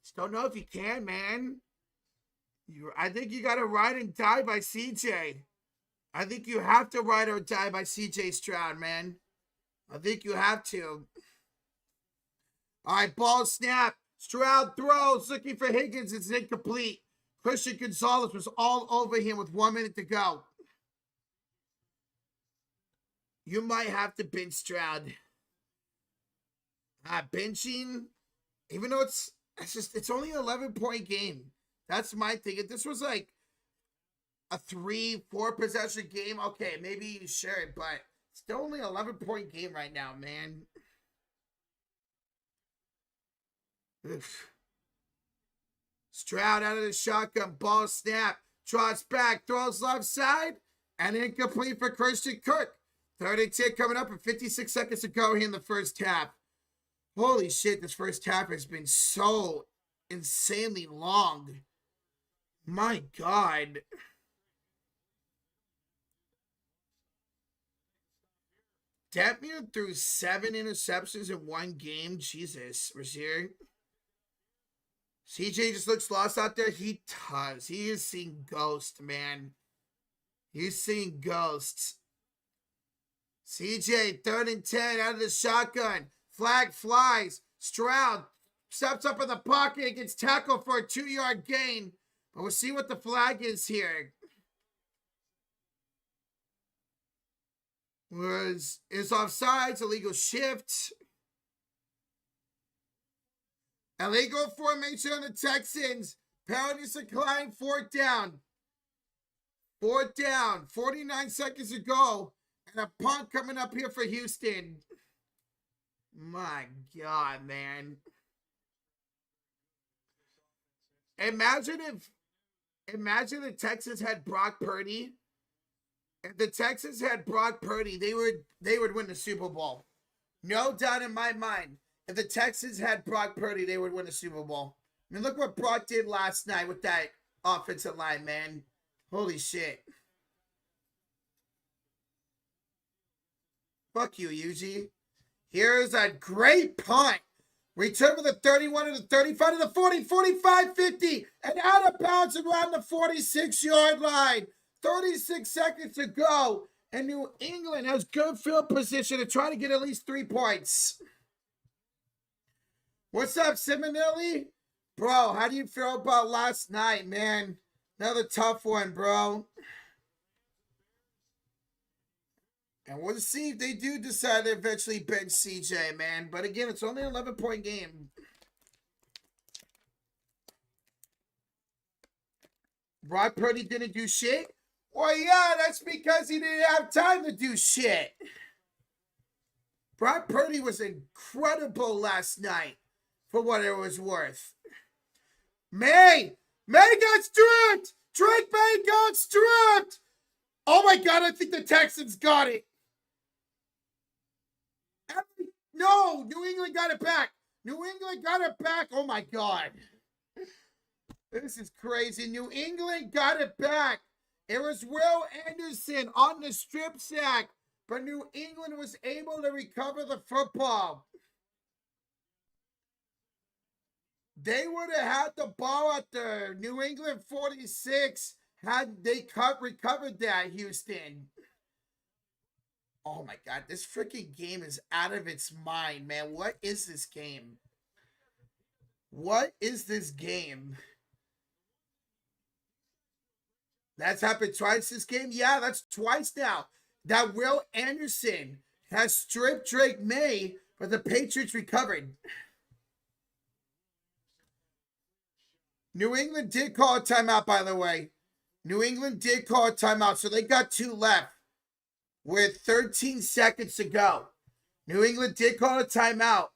Just don't know if you can, man. I think you got to ride and die by CJ. I think you have to ride or die by CJ Stroud, man. I think you have to. All right, ball snap. Stroud throws, looking for Higgins. It's incomplete. Christian Gonzalez was all over him with 1 minute to go. You might have to bench Stroud. Benching, even though it's only an 11-point game. That's my thing. If this was like a 3-4 possession game, okay, maybe you should, but still only an 11-point game right now, man. Oof. Stroud out of the shotgun, ball snap, trots back, throws left side, and incomplete for Christian Kirk. 3rd and 10 coming up with 56 seconds to go here in the first half. Holy shit, this first half has been so insanely long. My God. Detmer threw 7 interceptions in 1 game. Jesus, Razier. CJ just looks lost out there. He does. He is seeing ghosts, man. He's seeing ghosts. CJ, 3rd and 10 out of the shotgun. Flag flies. Stroud steps up in the pocket and gets tackled for a 2-yard gain. But we'll see what the flag is here. Is offsides, illegal shift. Illegal formation on the Texans. Penalties decline, 4th down. 4th down, 49 seconds to go. And a punt coming up here for Houston. My God, man. Imagine the Texans had Brock Purdy. If the Texans had Brock Purdy, they would win the Super Bowl. No doubt in my mind. If the Texans had Brock Purdy, they would win the Super Bowl. I mean, look what Brock did last night with that offensive line, man. Holy shit. Fuck you, Yuji. Here's a great punt. Return with the 31 to the 35 to the 40, 45, 50, and out of bounds around the 46-yard line. 36 seconds to go, and New England has good field position to try to get at least 3 points. What's up, Simonelli? Bro, how do you feel about last night, man? Another tough one, bro. And we'll see if they do decide to eventually bench CJ, man. But again, it's only an 11-point game. Brock Purdy didn't do shit? Well, yeah, that's because he didn't have time to do shit. Brock Purdy was incredible last night for what it was worth. May got stripped! Drake May got stripped! Oh my God, I think the Texans got it. No, New England got it back. New England got it back. Oh my God. This is crazy. New England got it back. It was Will Anderson on the strip sack, but New England was able to recover the football. They would have had the ball at the New England 46 had they recovered that, Houston. Oh my God, this freaking game is out of its mind, man. What is this game? What is this game? That's happened twice this game. Yeah, that's twice now. That Will Anderson has stripped Drake May, but the Patriots recovered. New England did call a timeout, by the way. New England did call a timeout, so they got 2 left with 13 seconds to go. New England did call a timeout.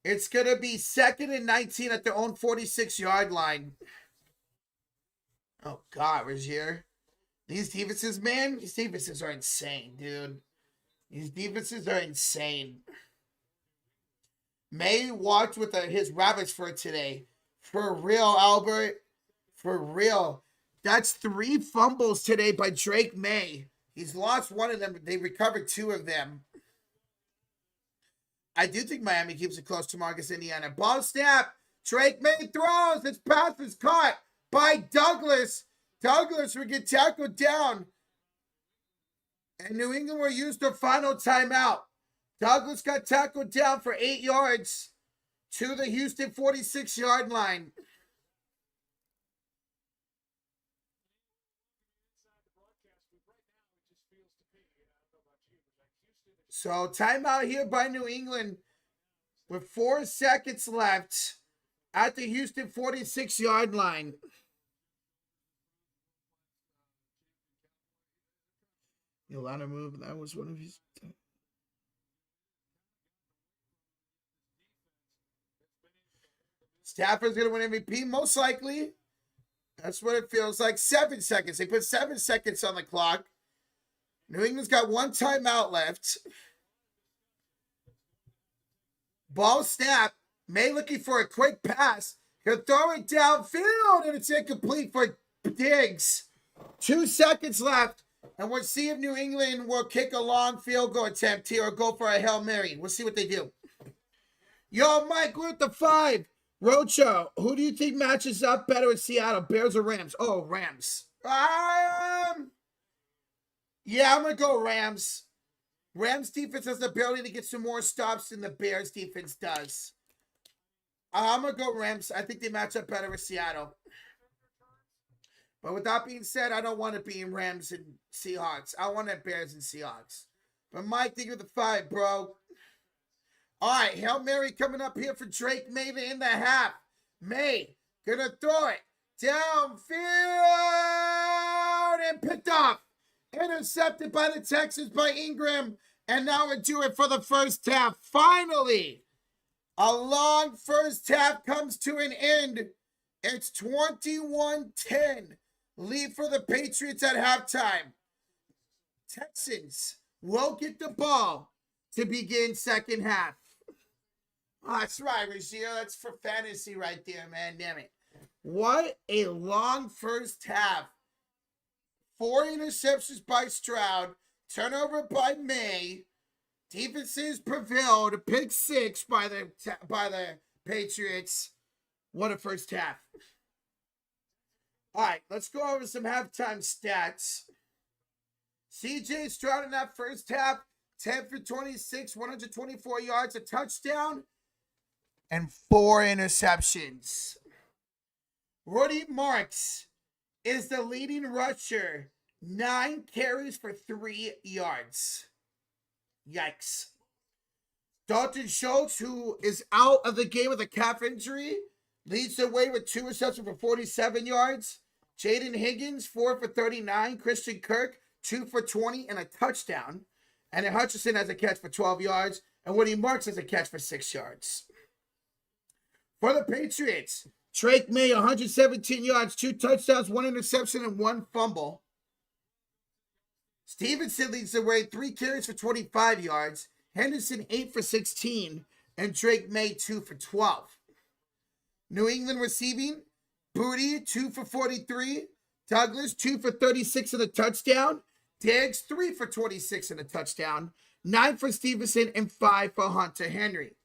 It's going to be 2nd and 19 at their own 46-yard line. Oh, God, Rozier. These defenses, man, these defenses are insane, dude. These defenses are insane. May walked with his rabbits for today. For real, Albert. For real. That's 3 fumbles today by Drake May. He's lost 1 of them. They recovered 2 of them. I do think Miami keeps it close to Marcus, Indiana. Ball snap. Drake May throws. This pass is caught by Douglas. Douglas will get tackled down. And New England will use their final timeout. Douglas got tackled down for 8 yards to the Houston 46-yard line. So timeout here by New England with 4 seconds left at the Houston 46-yard line. Yolanda move. That was one of his. Stafford's going to win MVP, most likely. That's what it feels like. 7 seconds. They put 7 seconds on the clock. New England's got 1 timeout left. Ball snap. May looking for a quick pass. He'll throw it downfield, and it's incomplete for Diggs. 2 seconds left. And we'll see if New England will kick a long field goal attempt here or go for a Hail Mary. We'll see what they do. Yo, Mike, we're at the 5. Rocho, who do you think matches up better with Seattle, Bears or Rams? Oh, Rams. Yeah, I'm going to go Rams. Rams defense has the ability to get some more stops than the Bears defense does. I'm going to go Rams. I think they match up better with Seattle. But with that being said, I don't want to be in Rams and Seahawks. I want it Bears and Seahawks. But Mike, think of the 5, bro. All right, Hail Mary coming up here for Drake May in the half. May gonna throw it downfield and picked off. Intercepted by the Texans by Ingram. And now we do it for the first half. Finally, a long first half comes to an end. It's 21-10. Lead for the Patriots at halftime. Texans will get the ball to begin second half. Oh, that's right, Rozier. That's for fantasy right there, man. Damn it. What a long first half. 4 interceptions by Stroud. Turnover by May. Defenses prevailed. Pick 6 by the Patriots. What a first half. All right, let's go over some halftime stats. CJ Stroud in that first half, 10 for 26, 124 yards, a touchdown, and 4 interceptions. Rudy Marks is the leading rusher, 9 carries for 3 yards. Yikes. Dalton Schultz, who is out of the game with a calf injury, leads the way with 2 receptions for 47 yards. Jaden Higgins, 4 for 39. Christian Kirk, 2 for 20 and a touchdown. And then Hutchinson has a catch for 12 yards. And Woody Marks has a catch for 6 yards. For the Patriots, Drake May, 117 yards, 2 touchdowns, 1 interception, and 1 fumble. Stevenson leads the way, 3 carries for 25 yards. Henderson, 8 for 16. And Drake May, 2 for 12. New England receiving, Booty, 2 for 43. Douglas, 2 for 36 and a touchdown. Diggs, 3 for 26 and a touchdown. 9 for Stevenson and 5 for Hunter Henry.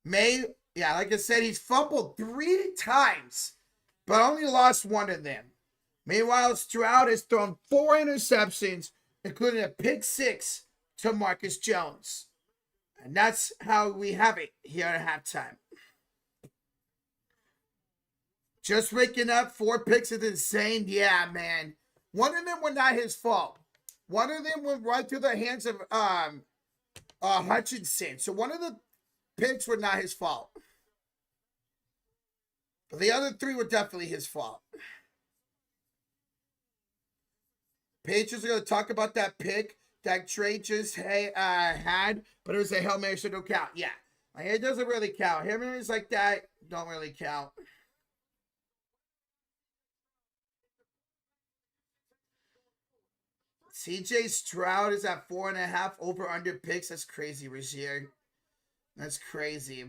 May, yeah, like I said, he's fumbled 3 times, but only lost 1 of them. Meanwhile, Stroud has thrown 4 interceptions, including a pick 6 to Marcus Jones. And that's how we have it here at halftime. Just waking up, 4 picks is insane. Yeah, man. One of them were not his fault. One of them went right through the hands of Hutchinson. So one of the picks were not his fault. But the other 3 were definitely his fault. Patriots are going to talk about that pick that Trey just had, but it was a Hail Mary, so don't count. Yeah. It doesn't really count. Hail Marys like that don't really count. CJ Stroud is at 4.5 over under picks. That's crazy, Rasheer. That's crazy.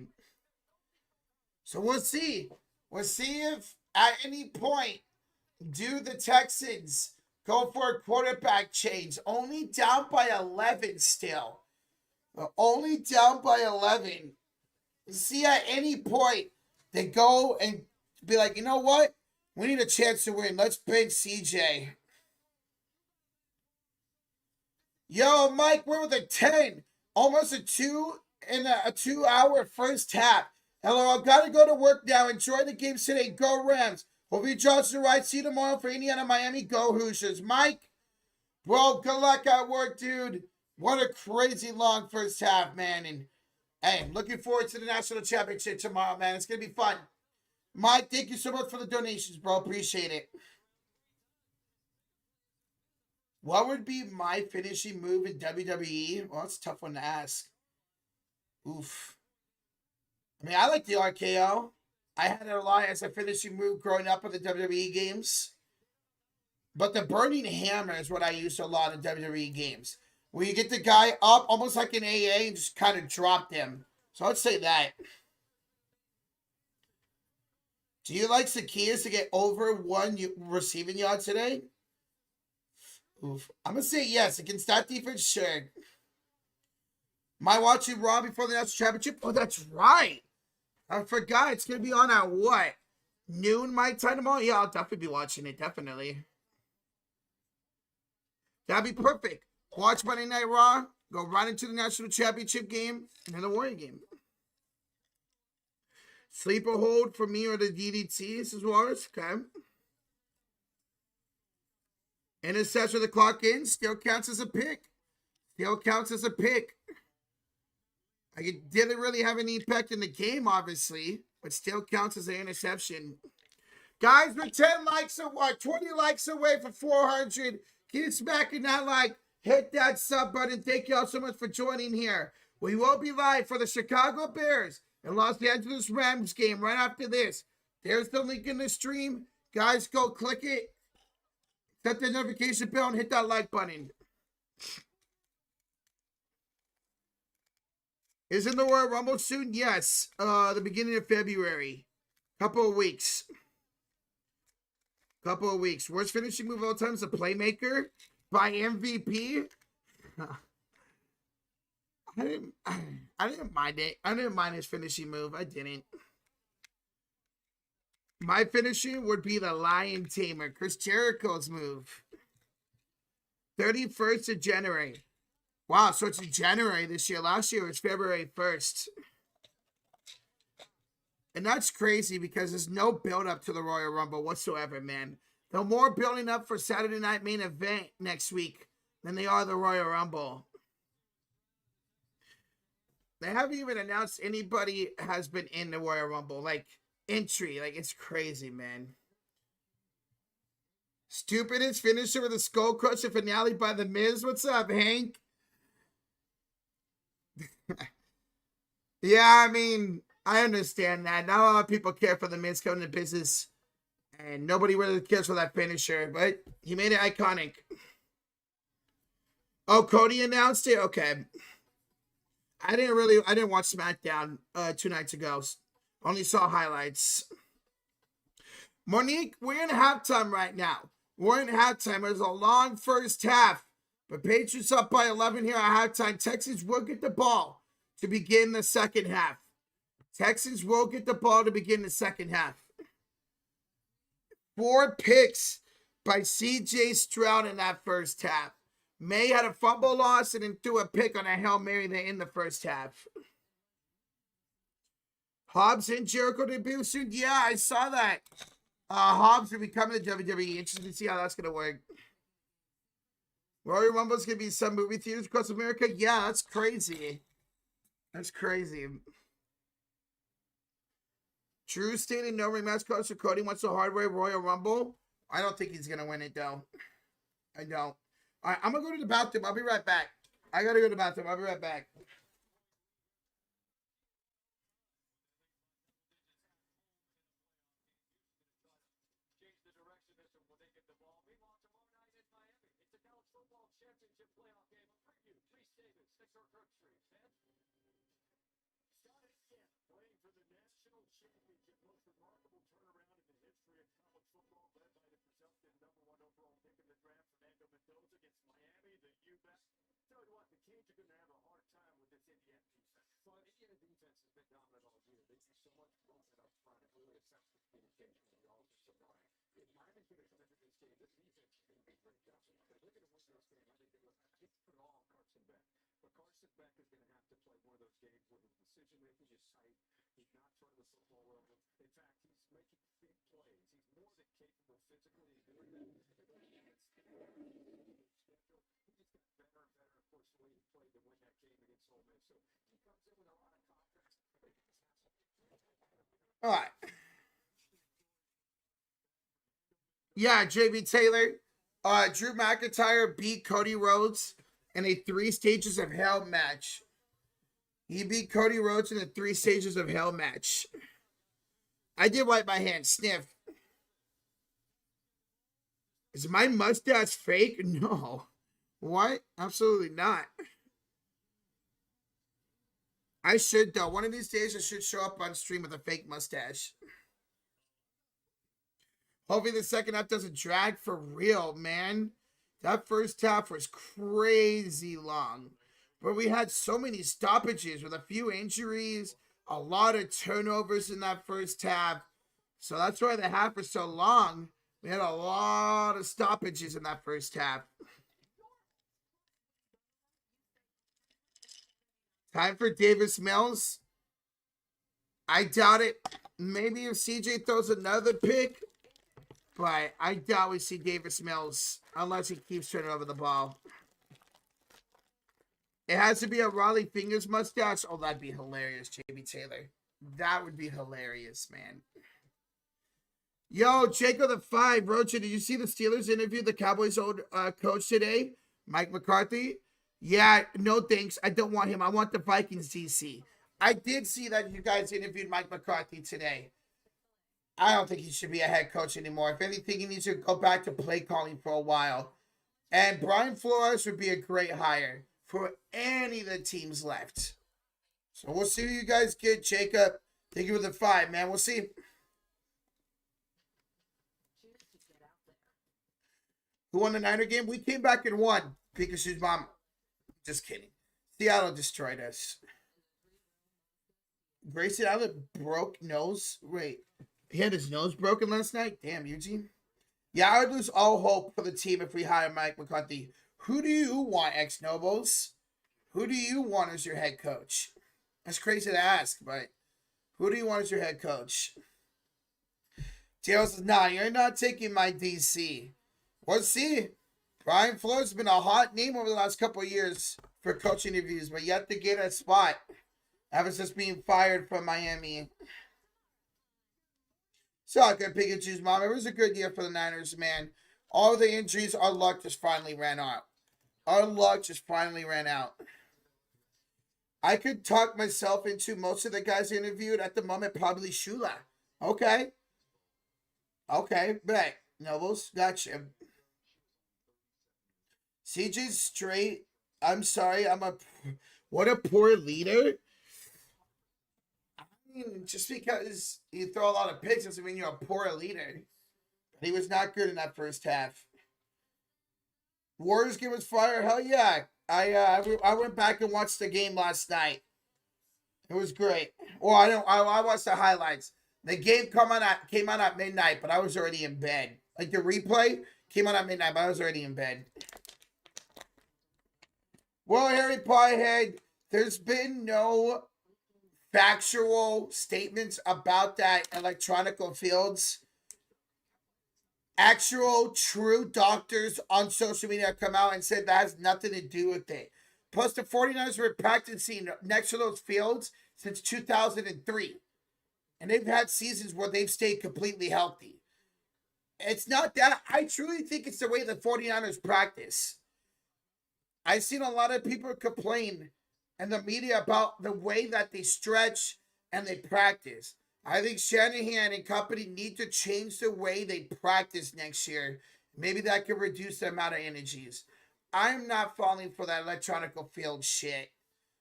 So we'll see. We'll see if at any point do the Texans go for a quarterback change. Only down by 11 still. Only down by 11. See at any point they go and be like, you know what? We need a chance to win. Let's bench CJ. Yo, Mike, we're with a 10. Almost a 2 in a 2-hour first half. Hello, I've got to go to work now. Enjoy the games today. Go Rams. Hope you Josh the right. See you tomorrow for Indiana, Miami. Go Hoosiers. Mike, bro, good luck at work, dude. What a crazy long first half, man. And hey, I'm looking forward to the national championship tomorrow, man. It's going to be fun. Mike, thank you so much for the donations, bro. Appreciate it. What would be my finishing move in WWE? Well, that's a tough one to ask. Oof. I mean, I like the RKO. I had it a lot as a finishing move growing up in the WWE games. But the Burning Hammer is what I used a lot in WWE games. Where you get the guy up almost like an AA and just kind of drop them. So I'd say that. Do you like Zacchaeus to get over 1 receiving yard today? Oof. I'm going to say yes. Against that defense, sure. Am I watching Raw before the national championship? Oh, that's right. I forgot. It's going to be on at what? Noon my time tomorrow? Yeah, I'll definitely be watching it. Definitely. That'd be perfect. Watch Monday Night Raw. Go right into the national championship game. And then the Warrior game. Sleeper hold for me or the DDTs as well as. Okay. Interception of the clock in. Still counts as a pick. Still counts as a pick. I didn't really have any impact in the game, obviously, but still counts as an interception. Guys, we're 10 likes away, 20 likes away for 400. Keep smacking that like. Hit that sub button. Thank you all so much for joining here. We will be live for the Chicago Bears and Los Angeles Rams game right after this. There's the link in the stream. Guys, go click it. Set the notification bell and hit that like button. Isn't the Royal Rumble soon? Yes. The beginning of February. Couple of weeks. Worst finishing move of all time is a playmaker by MVP. I didn't mind it. I didn't mind his finishing move. I didn't. My finishing would be the Lion Tamer, Chris Jericho's move. 31st of January. Wow, so it's in January this year. Last year it was February 1st. And that's crazy because there's no build up to the Royal Rumble whatsoever, man. They're more building up for Saturday Night Main Event next week than they are the Royal Rumble. They haven't even announced anybody has been in the Royal Rumble. Like, entry. Like, it's crazy, man. Stupidest finisher with a skull crusher finale by The Miz. What's up, Hank? Yeah, I mean, I understand that. Not a lot of people care for The Miz coming to business. And nobody really cares for that finisher. But he made it iconic. Oh, Cody announced it? Okay. I didn't watch SmackDown 2 nights ago. Only saw highlights. Monique, we're in halftime right now. We're in halftime. There's a long first half. But Patriots up by 11 here at halftime. Texans will get the ball to begin the second half. Texans will get the ball to begin the second half. 4 picks by C.J. Stroud in that first half. May had a fumble loss and then threw a pick on a Hail Mary there in the first half. Hobbs and Jericho debut soon. Yeah, I saw that. Hobbs will be coming to WWE. Interesting to see how that's going to work. Royal Rumble's going to be some movie theaters across America. Yeah, that's crazy. That's crazy. Drew stated no rematch coach for Cody wants the hard way Royal Rumble. I don't think he's going to win it, though. I don't. All right, I'm going to go to the bathroom. I'll be right back. I got to go to the bathroom. I'll be right back. All right. Yeah, JB Taylor. Drew McIntyre beat Cody Rhodes in a 3 stages of hell match. He beat Cody Rhodes in the 3 stages of hell match. I did wipe my hands. Sniff. Is my mustache fake? No. What? Absolutely not. I should, though. One of these days, I should show up on stream with a fake mustache. Hopefully the second half doesn't drag for real, man. That first half was crazy long. But we had so many stoppages with a few injuries, a lot of turnovers in that first half. So that's why the half was so long. We had a lot of stoppages in that first half. Time for Davis Mills. I doubt it. Maybe if CJ throws another pick. But I doubt we see Davis Mills unless he keeps turning over the ball. It has to be a Raleigh Fingers mustache. Oh, that'd be hilarious, JB Taylor. That would be hilarious, man. Yo, Jacob the 5, Rocha, did you see the Steelers interview the Cowboys' old coach today, Mike McCarthy? Yeah, no thanks. I don't want him. I want the Vikings DC. I did see that you guys interviewed Mike McCarthy today. I don't think he should be a head coach anymore. If anything, he needs to go back to play calling for a while. And Brian Flores would be a great hire for any of the teams left. So we'll see who you guys get, Jacob. Thank you for the 5, man. We'll see. Who won the Niner game? We came back and won. Pikachu's mom. Just kidding. Seattle destroyed us. Grayson Allen broke nose. Wait. He had his nose broken last night? Damn, Eugene. Yeah, I would lose all hope for the team if we hire Mike McCarthy. Who do you want, ex-Nobles? Who do you want as your head coach? That's crazy to ask, but who do you want as your head coach? Dale says, nah, you're not taking my DC. We'll see. Brian Flores has been a hot name over the last couple of years for coaching interviews, but yet to get a spot ever since being fired from Miami. So I could Pikachu's mom. It was a good year for the Niners, man. All the injuries, our luck just finally ran out. Our luck just finally ran out. I could talk myself into most of the guys interviewed at the moment, probably Shula. Okay. Okay, bet. Nobles, gotcha. CJ's straight. I'm sorry, what a poor leader. I mean, just because you throw a lot of picks doesn't mean you're a poor leader. He was not good in that first half. Warriors game was fire. Hell yeah. I went back and watched the game last night. It was great. Well, I watched the highlights. The game came on at midnight, but I was already in bed. Like the replay came on at midnight, but I was already in bed. Well, Harry Piehead, there's been no factual statements about that electronical fields. actual true doctors on social media have come out and said that has nothing to do with it. Plus, the 49ers were practicing next to those fields since 2003. And they've had seasons where they've stayed completely healthy. It's not that. I truly think it's the way the 49ers practice. I've seen a lot of people complain in the media about the way that they stretch and they practice. I think Shanahan and company need to change the way they practice next year. Maybe that could reduce the amount of energies. I'm not falling for that electronic field shit.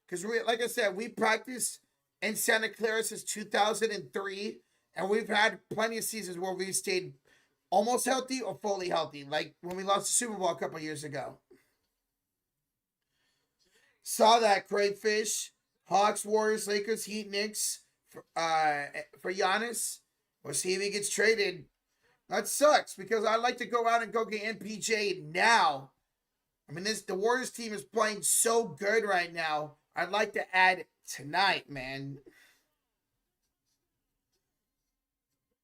Because, like I said, we practiced in Santa Clara since 2003, and we've had plenty of seasons where we've stayed almost healthy or fully healthy, like when we lost the Super Bowl a couple years ago. Saw that, Crayfish. Hawks, Warriors, Lakers, Heat, Knicks for Giannis. We'll see if he gets traded. That sucks because I'd like to go out and go get MPJ now. I mean, the Warriors team is playing so good right now. I'd like to add tonight, man.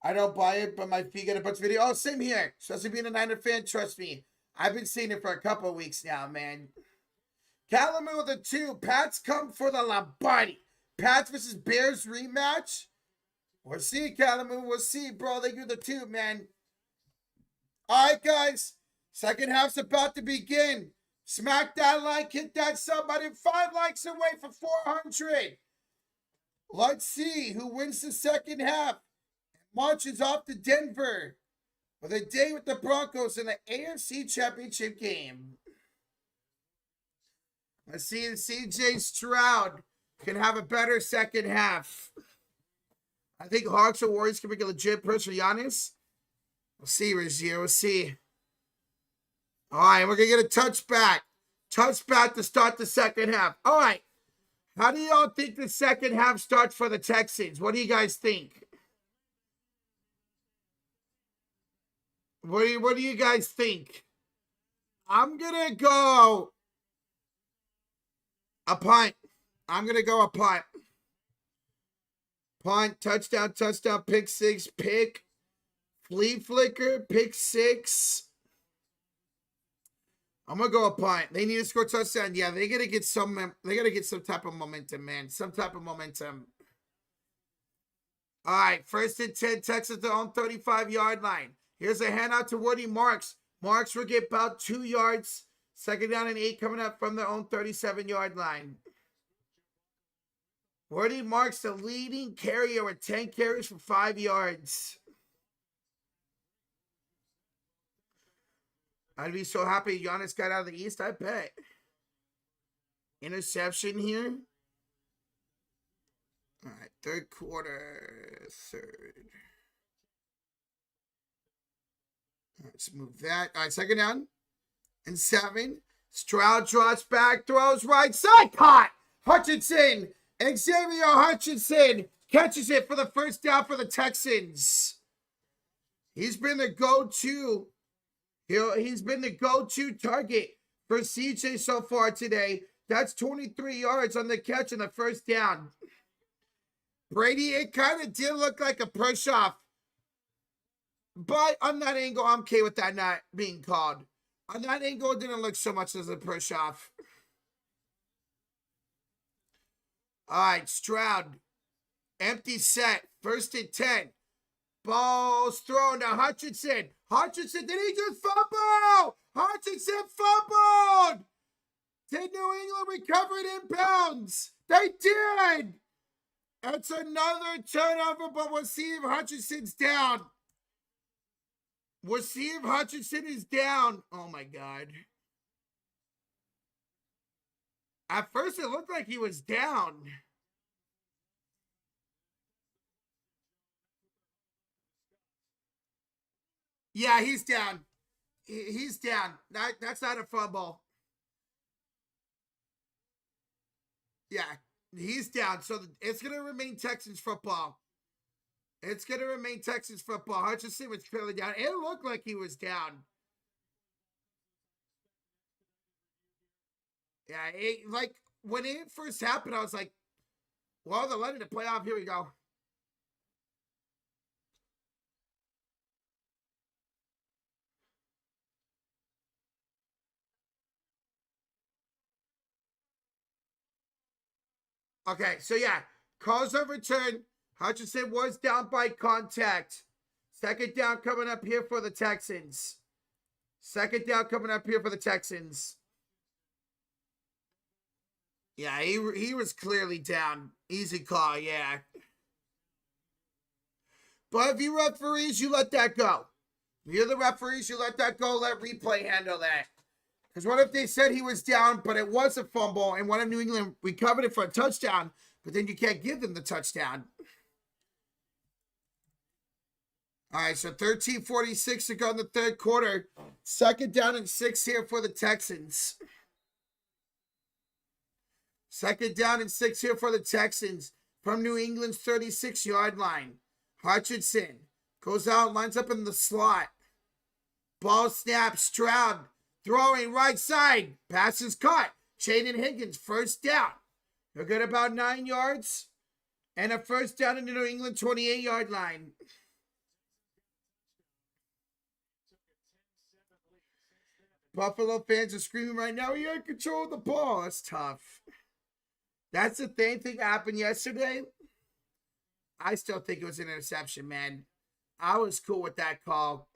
I don't buy it, but my feet get a bunch of video. Oh, same here. Especially being a Niner fan, trust me. I've been seeing it for a couple of weeks now, man. Calamar with a 2. Pats come for the Lombardi. Pats versus Bears rematch. We'll see, Calamar. We'll see, bro. They do the 2, man. All right, guys. Second half's about to begin. Smack that like, hit that sub button. 5 likes away for 400. Let's see who wins the second half. Marches off to Denver with a day with the Broncos in the AFC Championship game. Let's see if CJ Stroud can have a better second half. I think Hawks or Warriors can make a legit push for Giannis. We'll see, Rozier. We'll see. All right, we're going to get a touchback. Touchback to start the second half. All right. How do y'all think the second half starts for the Texans? What do you guys think? What do you guys think? I'm going to go a punt. I'm going to go a punt. Punt, touchdown, pick 6, pick, flea flicker, pick 6. I'm gonna go a punt. They need to score a touchdown. Yeah, they gotta get some. They gotta get some type of momentum, man. Some type of momentum. All right, 1st and 10. Texas their own 35-yard line. Here's a handout to Woody Marks. Marks will get about 2 yards. 2nd down and 8 coming up from their own 37-yard line. Woody Marks the leading carrier with 10 carries for 5 yards. I'd be so happy Giannis got out of the East, I bet. Interception here. All right, 3rd quarter, 3rd. All right, let's move that. All right, 2nd down and 7. Stroud drops back, throws right side, caught. Hutchinson, Xavier Hutchinson catches it for the 1st down for the Texans. He's been the go-to. He's been the go-to target for CJ so far today. That's 23 yards on the catch and the 1st down. Brady, it kind of did look like a push-off. But on that angle, I'm okay with that not being called. On that angle, it didn't look so much as a push-off. All right, Stroud. Empty set. 1st and 10. Ball's thrown to Hutchinson. Hutchinson, did he just fumble? Hutchinson fumbled. Did New England recover it inbounds? They did. It's another turnover, but we'll see if Hutchinson's down. We'll see if Hutchinson is down. Oh, my God. At first, it looked like he was down. Yeah, he's down. He's down. That's not a fumble. Yeah, he's down. So it's going to remain Texans football. It's going to remain Texans football. Hutchinson was clearly down. It looked like he was down. Yeah, like when it first happened, I was like, well, they're letting it play off. Here we go. Okay, so yeah, calls on return. Hutchinson was down by contact. Second down coming up here for the Texans. Second down coming up here for the Texans. Yeah, he was clearly down. Easy call, yeah. But if you referees, you let that go. If you're the referees, you let that go. Let replay handle that. Because what if they said he was down, but it was a fumble, and one of New England recovered it for a touchdown, but then you can't give them the touchdown. All right, so 13:46 to go in the third quarter. Second down and 6 here for the Texans. Second down and 6 here for the Texans from New England's 36-yard line. Hutchinson goes out, lines up in the slot. Ball snap, Stroud throwing right side. Pass is caught. Jaden Higgins, first down. They're good about 9 yards. And a first down in the New England 28-yard line. Buffalo fans are screaming right now, "You're in control of the ball." That's tough. That's the same thing that happened yesterday. I still think it was an interception, man. I was cool with that call.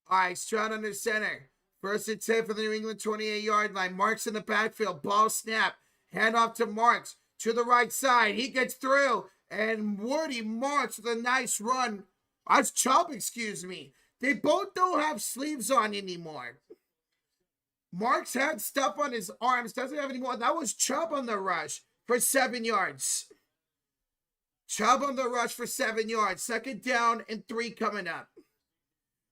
All right, Stroud under center. First and 10 for the New England 28-yard line. Marks in the backfield. Ball snap. Hand off to Marks to the right side. He gets through. And Woody Marks with a nice run. That's Chubb, excuse me. They both don't have sleeves on anymore. Marks had stuff on his arms. Doesn't have anymore. That was Chubb on the rush for 7 yards. Chubb on the rush for 7 yards. Second down and 3 coming up.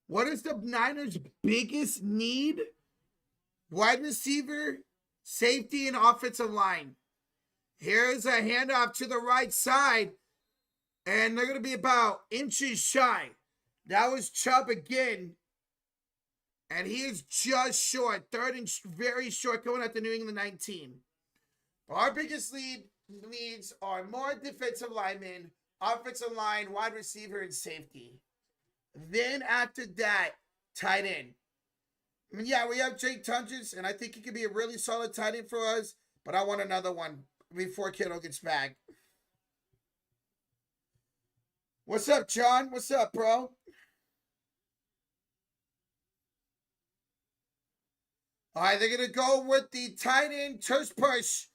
What is the Niners' biggest need? Wide receiver, safety, and offensive line. Here's a handoff to the right side. And they're going to be about inches shy. That was Chubb again. And he is just short. Third and very short coming at the New England 19. Our biggest needs are more defensive linemen, offensive line, wide receiver, and safety. Then after that, tight end. I mean, yeah, we have Jake Tunges, and I think he could be a really solid tight end for us, but I want another one before Kittle gets back. What's up, John? What's up, bro? All right, they're going to go with the tight end, tush push,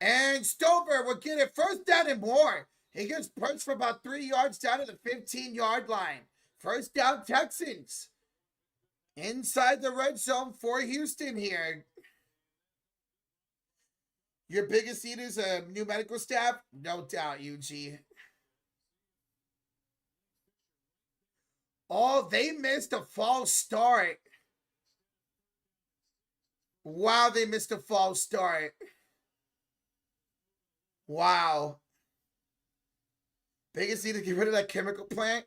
and Stover will get it first down and more. He gets pushed for about 3 yards down to the 15-yard line. First down, Texans. Inside the red zone for Houston here. Your biggest need is a new medical staff? No doubt, UG. Oh, they missed a false start. Wow, they missed a false start. Wow. Biggest need to get rid of that chemical plant?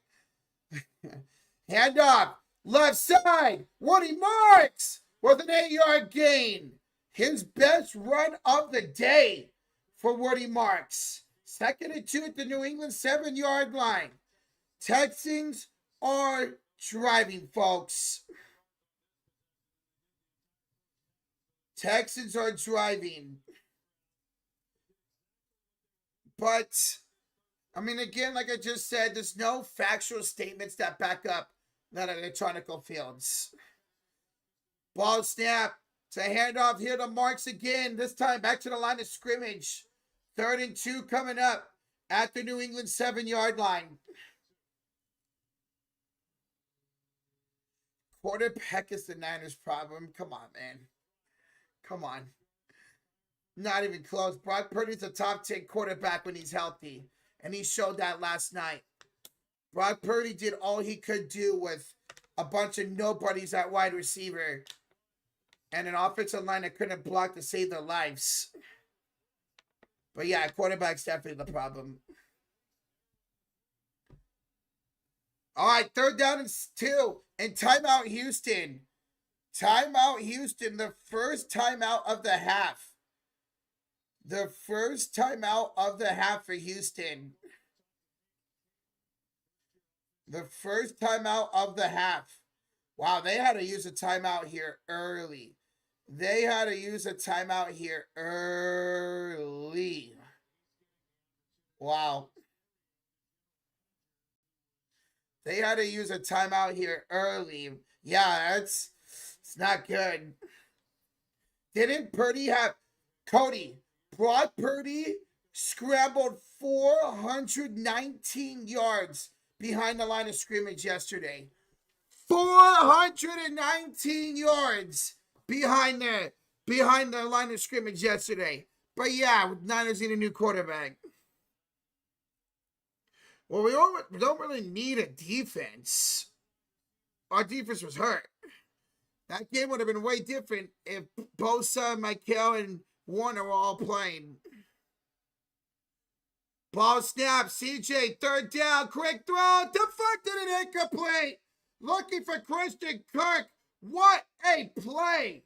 Hand off. Left side. Woody Marks with an 8-yard gain. His best run of the day for Woody Marks. Second and 2 at the New England 7-yard line. Texans are driving, folks. Texans are driving. But, I mean, again, like I just said, there's no factual statements that back up that electronical fields. Ball snap to handoff here to Marks again. This time back to the line of scrimmage. Third and 2 coming up at the New England 7-yard line. Quarterback is the Niners' problem. Come on, man. Come on. Not even close. Brock Purdy's a top 10 quarterback when he's healthy. And he showed that last night. Brock Purdy did all he could do with a bunch of nobodies at wide receiver. And an offensive line that couldn't block to save their lives. But yeah, quarterback's definitely the problem. All right, third down and 2. And timeout Houston. Timeout Houston. The first timeout of the half. The first timeout of the half for Houston. The first timeout of the half. Wow, they had to use a timeout here early. They had to use a timeout here early. Wow. They had to use a timeout here early. Yeah, it's not good. Didn't Purdy have Cody? Brock Purdy scrambled 419 yards behind the line of scrimmage yesterday. 419 yards behind the line of scrimmage yesterday. But yeah, Niners need a new quarterback. Well, we don't really need a defense. Our defense was hurt. That game would have been way different if Bosa, Michael, and Warner were all playing. Ball snap, CJ, third down, quick throw, deflected and incomplete. Looking for Christian Kirk. What a play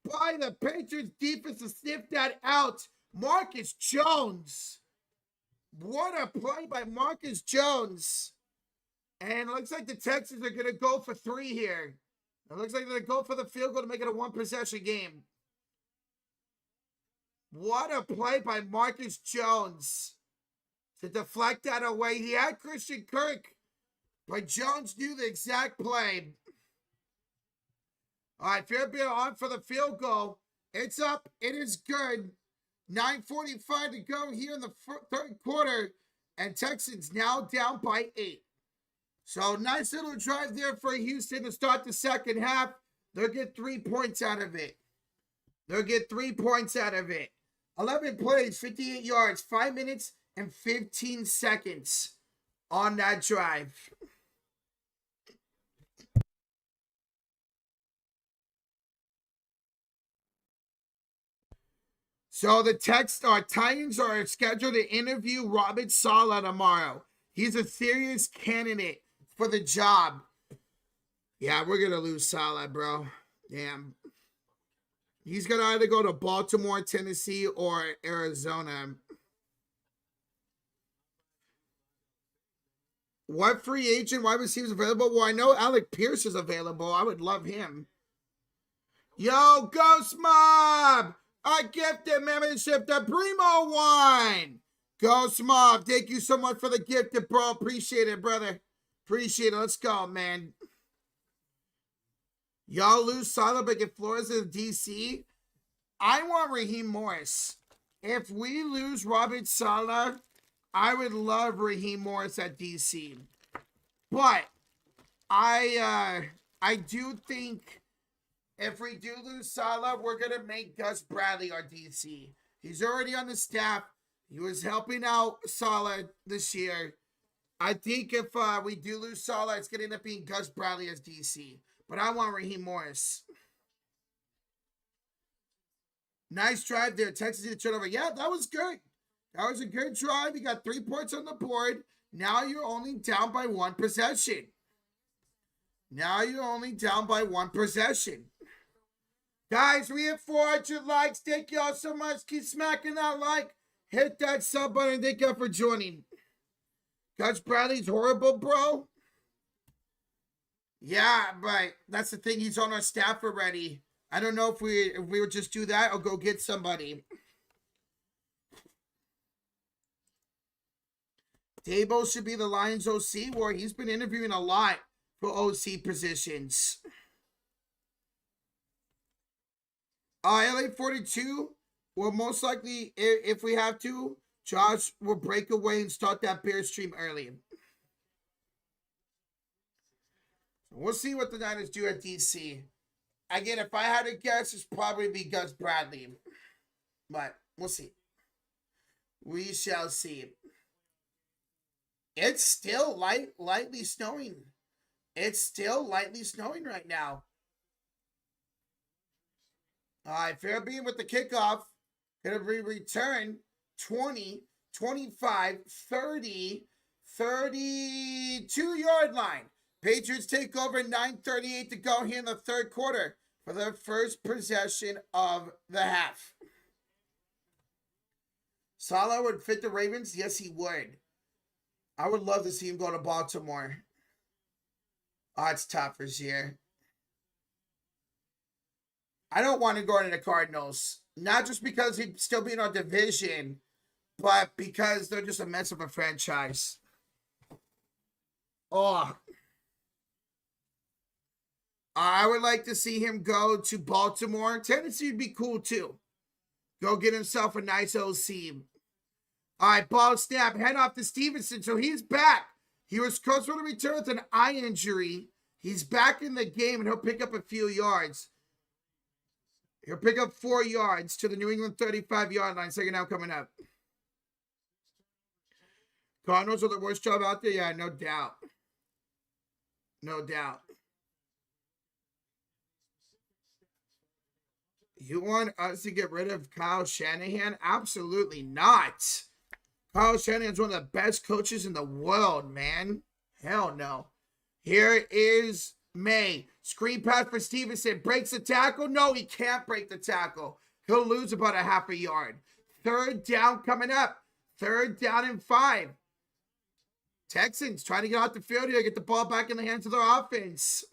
by the Patriots defense to sniff that out. Marcus Jones. What a play by Marcus Jones. And it looks like the Texans are going to go for 3 here. It looks like they're going to go for the field goal to make it a 1-possession game. What a play by Marcus Jones to deflect that away. He had Christian Kirk, but Jones knew the exact play. All right, Fairfield on for the field goal. It's up. It is good. 9:45 to go here in the third quarter, and Texans now down by 8. So nice little drive there for Houston to start the second half. They'll get 3 points out of it. 11 plays, 58 yards, 5 minutes and 15 seconds on that drive. So the Titans are scheduled to interview Robert Saleh tomorrow. He's a serious candidate for the job. Yeah, we're going to lose Saleh, bro. Damn. He's going to either go to Baltimore, Tennessee, or Arizona. What free agent wide receivers available? Well, I know Alec Pierce is available. I would love him. Yo, Ghost Mob! I gifted membership to Primo Wine. Ghost Mob, thank you so much for the gift, bro. Appreciate it, brother. Appreciate it. Let's go, man. Y'all lose Saleh but get Flores in DC. I want Raheem Morris. If we lose Robert Saleh, I would love Raheem Morris at DC. But I do think if we do lose Saleh, we're going to make Gus Bradley our DC. He's already on the staff. He was helping out Saleh this year. I think if we do lose Saleh, it's going to end up being Gus Bradley as DC. But I want Raheem Morris. Nice drive there. Texas need a turnover. Yeah, that was good. That was a good drive. You got 3 points on the board. Now you're only down by 1 possession. Guys, we have 400 likes. Thank y'all so much. Keep smacking that like. Hit that sub button. Thank y'all for joining. Gus Bradley's horrible, bro. Yeah, but that's the thing. He's on our staff already. I don't know if we would just do that or go get somebody. Dabo should be the Lions OC, where he's been interviewing a lot for OC positions. LA 42 will most likely, if we have to, Josh will break away and start that Bears stream early. We'll see what the Niners do at DC. Again, if I had to guess, it's probably be Gus Bradley. But we'll see. We shall see. It's still lightly snowing. It's still lightly snowing right now. All right, Fairbeam with the kickoff. Going to be return 20, 25, 30, 32-yard line. Patriots take over, 9:38 to go here in the third quarter for their first possession of the half. Saleh would fit the Ravens? Yes, he would. I would love to see him go to Baltimore. Oh, it's tough this year. I don't want to go into the Cardinals. Not just because he'd still be in our division, but because they're just a mess of a franchise. Oh, I would like to see him go to Baltimore. Tennessee would be cool too. Go get himself a nice OC. All right, ball snap, head off to Stevenson. So he's back. He was close to return with an eye injury. He's back in the game, and he'll pick up a few yards. He'll pick up 4 yards to the New England 35-yard line. Second down coming up. Cardinals are the worst job out there? Yeah, no doubt. No doubt. You want us to get rid of Kyle Shanahan? Absolutely not. Kyle Shanahan's one of the best coaches in the world, man. Hell no. Here is May. Screen pass for Stevenson. Breaks the tackle? No, he can't break the tackle. He'll lose about a half a yard. Third down coming up. Third down and 5. Texans trying to get out the field here, get the ball back in the hands of their offense.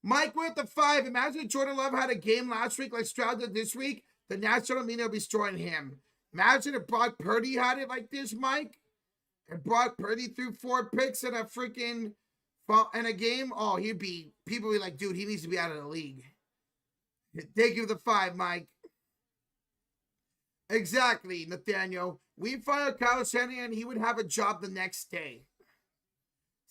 Mike with the 5. Imagine if Jordan Love had a game last week like Stroud did this week. The national media will be destroying him. Imagine if Brock Purdy had it like this, Mike. And Brock Purdy threw 4 picks in a freaking in a game. Oh, people would be like, dude, he needs to be out of the league. Thank you for the 5, Mike. Exactly, Nathaniel. We fired Kyle Shanahan, he would have a job the next day.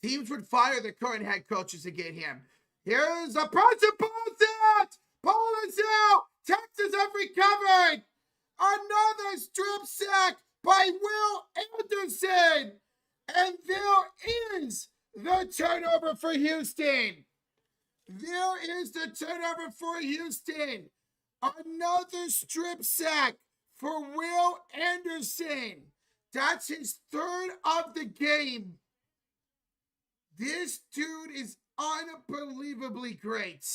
Teams would fire the current head coaches to get him. Here's a person, Paul's out! Paul is out! Texans have recovered! Another strip sack by Will Anderson! And there is the turnover for Houston. There is the turnover for Houston. Another strip sack for Will Anderson. That's his 3rd of the game. This dude is unbelievably great.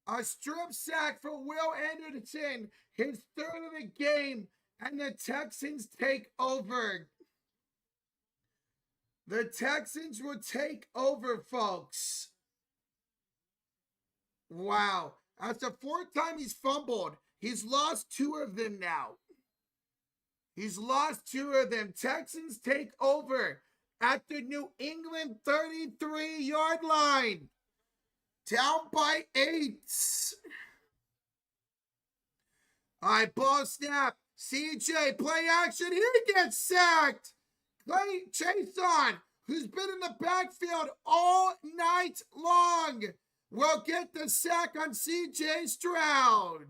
A strip sack for Will Anderson, his 3rd of the game, and the Texans take over. The Texans will take over, folks. Wow. That's the 4th time he's fumbled. He's lost 2 of them now. He's lost 2 of them. Texans take over at the New England 33-yard line. Down by 8. All right, ball snap. CJ, play action. He gets sacked. Clay Chason, who's been in the backfield all night long, will get the sack on CJ Stroud.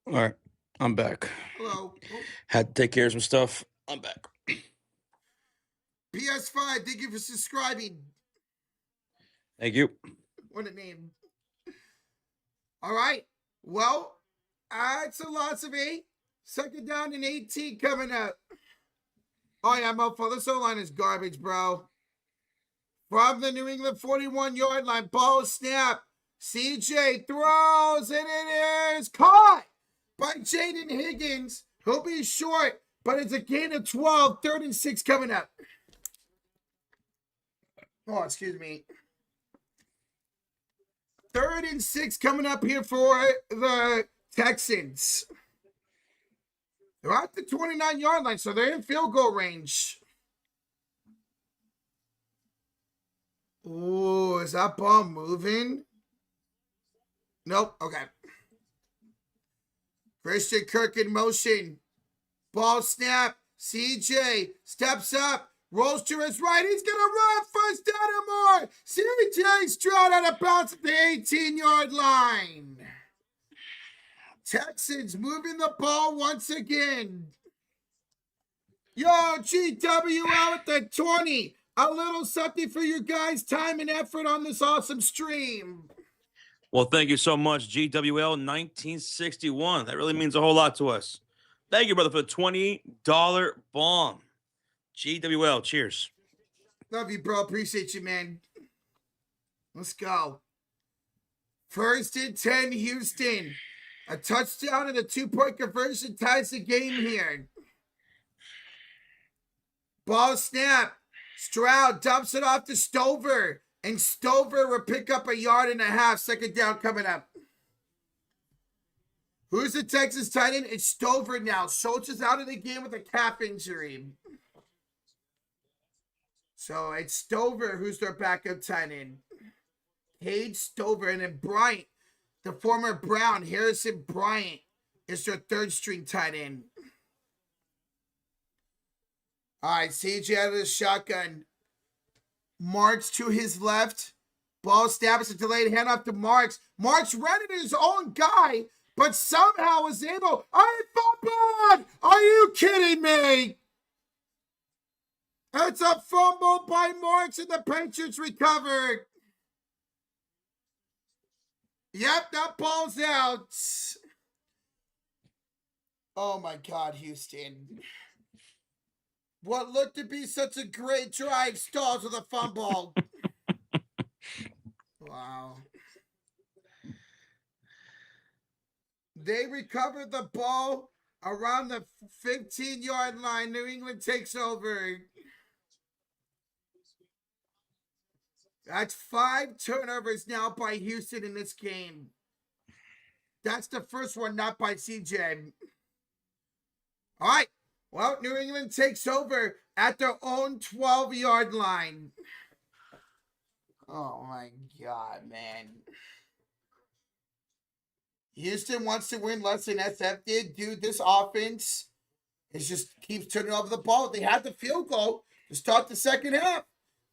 All right, I'm back. Hello. Had to take care of some stuff. I'm back. PS5, thank you for subscribing. Thank you. What a name. All right. Well, it's a loss of 8. Second down and 18 coming up. Oh, yeah, mofo. This O-line is garbage, bro. From the New England 41-yard line, ball snap. CJ throws, and it is caught by Jaden Higgins. He'll be short, but it's a gain of 12. 3rd and 6 coming up. Oh, excuse me. 3rd and 6 coming up here for the Texans. They're at the 29-yard line, so they're in field goal range. Ooh, is that ball moving? Nope. Okay. Christian Kirk in motion. Ball snap. CJ steps up. Rolls to his right. He's going to run. First down and more. CJ Stroud out of bounds at the 18-yard line. Texans moving the ball once again. Yo, GWL at the 20. A little something for your guys' time and effort on this awesome stream. Well, thank you so much, GWL 1961. That really means a whole lot to us. Thank you, brother, for the $20 bomb. GWL, cheers. Love you, bro. Appreciate you, man. Let's go. 1st and 10, Houston. A touchdown and a 2-point conversion ties the game here. Ball snap. Stroud dumps it off to Stover. And Stover will pick up 1.5 yards, second down coming up. Who's the Texas tight end? It's Stover now. Schultz is out of the game with a calf injury. So it's Stover who's their backup tight end. Cade Stover. And then Bryant, the former Brown, Harrison Bryant, is their third string tight end. All right, CJ out of the shotgun. Marks to his left. Ball snaps a delayed handoff to Marks. Marks ran into his own guy, but somehow was able. I fumbled! Are you kidding me? It's a fumble by Marks and the Patriots recovered. Yep, that ball's out. Oh my God, Houston. What looked to be such a great drive stalls with a fumble. Wow. They recovered the ball around the 15-yard line. New England takes over. That's 5 turnovers now by Houston in this game. That's the first one, not by CJ. All right. Well, New England takes over at their own 12-yard line. Oh, my God, man. Houston wants to win less than SF did. Dude, this offense is just keeps turning over the ball. They had the field goal to start the second half.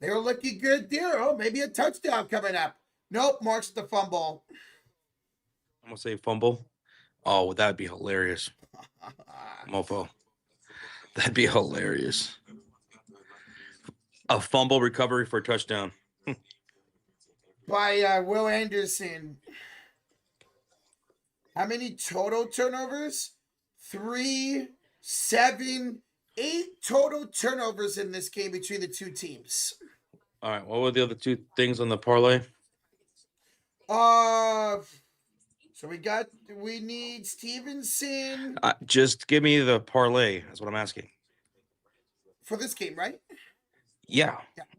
They were looking good there. Oh, maybe a touchdown coming up. Nope, Marks the fumble. I'm going to say fumble. Oh, that'd be hilarious. Mofo. That'd be hilarious. A fumble recovery for a touchdown. By Will Anderson. How many total turnovers? 3, 7, 8 total turnovers in this game between the two teams. All right. What were the other two things on the parlay? So we need Stevenson. Just give me the parlay. That's what I'm asking. For this game, right? Yeah.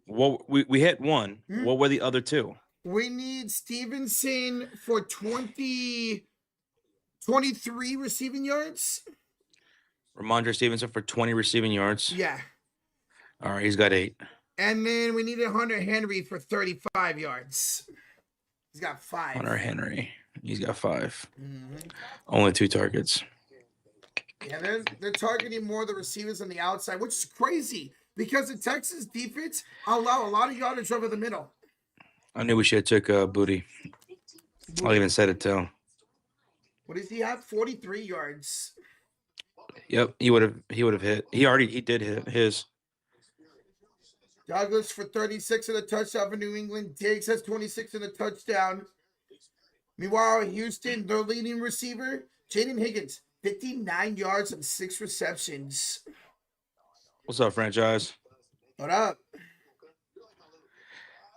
Well, we hit one. Hmm? What were the other two? We need Stevenson for 23 receiving yards. Ramondre Stevenson for 20 receiving yards. Yeah. All right, he's got 8. And then we needed Hunter Henry for 35 yards. He's got 5. Hunter Henry, he's got 5. Mm-hmm. Only 2 targets. Yeah, they're targeting more of the receivers on the outside, which is crazy because the Texas defense allow a lot of yardage over the middle. I knew we should have took Booty. I'll even set it down. What does he have? 43 yards. Yep, he would have hit. He did hit his. Douglas for 36 and a touchdown for New England. Diggs has 26 and a touchdown. Meanwhile, Houston, their leading receiver, Jaden Higgins, 59 yards and 6 receptions. What's up, franchise? What up?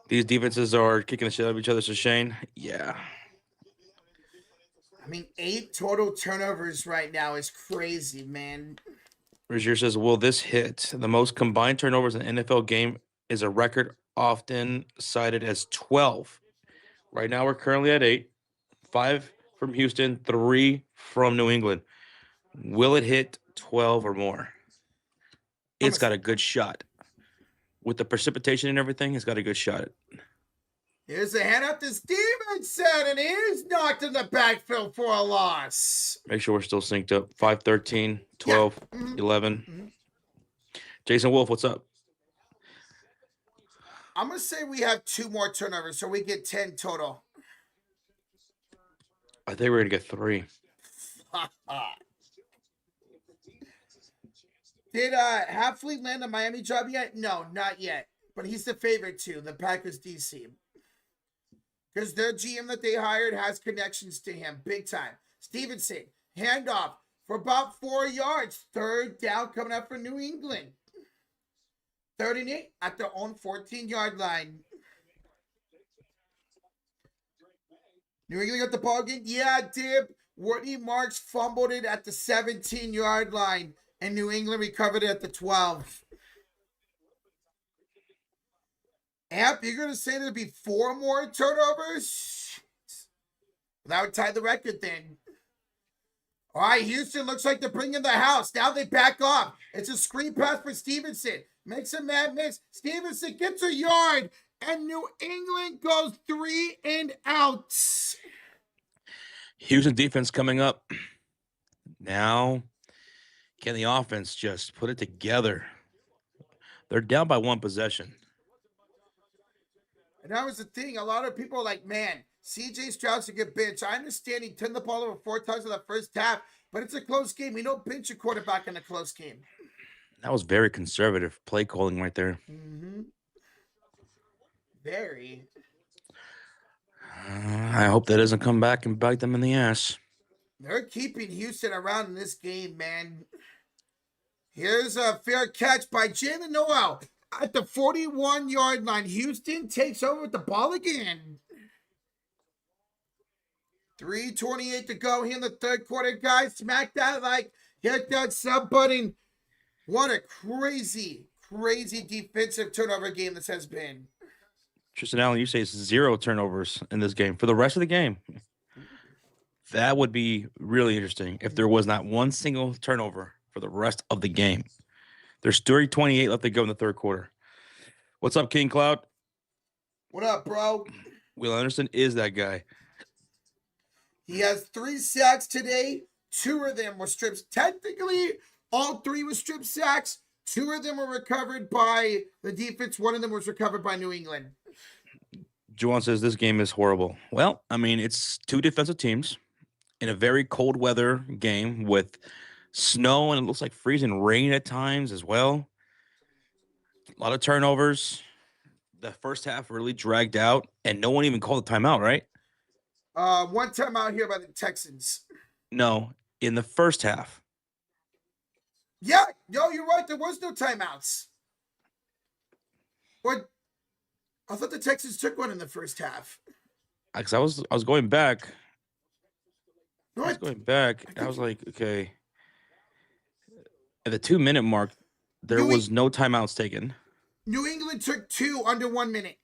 These defenses are kicking the shit out of each other, so Shane. Yeah. I mean, 8 total turnovers right now is crazy, man. Rozier says, will this hit? The most combined turnovers in an NFL game is a record often cited as 12. Right now, we're currently at 8. 5 from Houston, 3 from New England. Will it hit 12 or more? It's got a good shot. With the precipitation and everything, it's got a good shot. Here's a hand up to Stevenson, and he's knocked in the backfield for a loss. Make sure we're still synced up. 5, 13, 12, Yeah. Mm-hmm. 11. Mm-hmm. Jason Wolf, what's up? I'm going to say we have 2 more turnovers, so we get 10 total. I think we're going to get 3. Did Halfley land a Miami job yet? No, not yet. But he's the favorite too, the Packers DC. Because their GM that they hired has connections to him, big time. Stevenson, handoff for about 4 yards. Third down coming up for New England. 3rd and 8 at their own 14-yard line. New England got the ball again? Yeah, Dib. Woody Marks fumbled it at the 17-yard line, and New England recovered it at the 12. Amp, you're going to say there'll be 4 more turnovers? That would tie the record then. All right, Houston looks like they're bringing the house. Now they back off. It's a screen pass for Stevenson. Makes a mad miss. Stevenson gets a yard, and New England goes 3 and out. Houston defense coming up. Now, can the offense just put it together? They're down by 1 possession. And that was the thing. A lot of people are like, man, CJ Stroud's a good bench. I understand he turned the ball over 4 times in the first half, but it's a close game. You don't bench a quarterback in a close game. That was very conservative play calling right there. Mm-hmm. Very. I hope that doesn't come back and bite them in the ass. They're keeping Houston around in this game, man. Here's a fair catch by Jalen Noel at the 41-yard line. Houston takes over with the ball again. 3:28 to go here in the third quarter, guys. Smack that like, hit that sub button. What a crazy, crazy defensive turnover game this has been. Tristan Allen, you say it's 0 turnovers in this game for the rest of the game. That would be really interesting if there was not one single turnover for the rest of the game. There's 3:28 left to go in the third quarter. What's up, King Cloud? What up, bro? Will Anderson is that guy. He has 3 sacks today. 2 of them were strips. Technically, all 3 were strip sacks. 2 of them were recovered by the defense. 1 of them was recovered by New England. Juwan says this game is horrible. Well, I mean, it's 2 defensive teams in a very cold weather game with snow and it looks like freezing rain at times as well. A lot of turnovers. The first half really dragged out, and no one even called a timeout, right? 1 timeout here by the Texans. No, in the first half. Yeah, yo, you're right. There was no timeouts. What? I thought the Texans took one in the first half. Because I was going back. No, I was going back. I was like, okay. At the 2-minute mark, there was no timeouts taken. New England took 2 under 1 minute.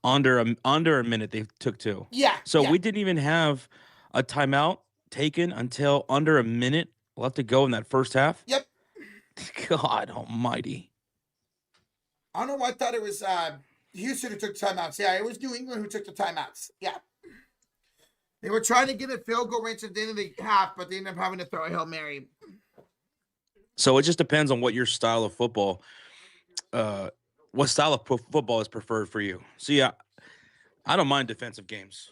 Under a minute, they took 2. Yeah. So yeah. we didn't even have a timeout taken until under a minute left to go in that first half. Yep. God almighty. I don't know why I thought it was Houston who took timeouts. Yeah, it was New England who took the timeouts. Yeah. They were trying to get a field goal range at the end of the half, but they ended up having to throw a Hail Mary. So it just depends on what your style of football, what style of football is preferred for you. See, I don't mind defensive games.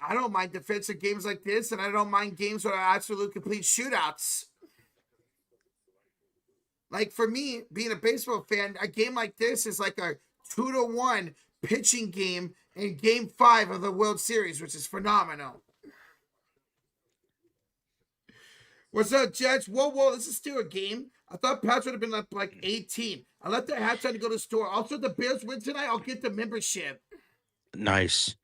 I don't mind defensive games like this, and I don't mind games that are absolute complete shootouts. Like for me, being a baseball fan, a game like this is like a 2-1 pitching game in Game 5 of the World Series, which is phenomenal. What's up, Jets? Whoa, this is still a game. I thought Pats would have been up like 18. I left the halftime to go to the store. Also, the Bears win tonight. I'll get the membership. Nice.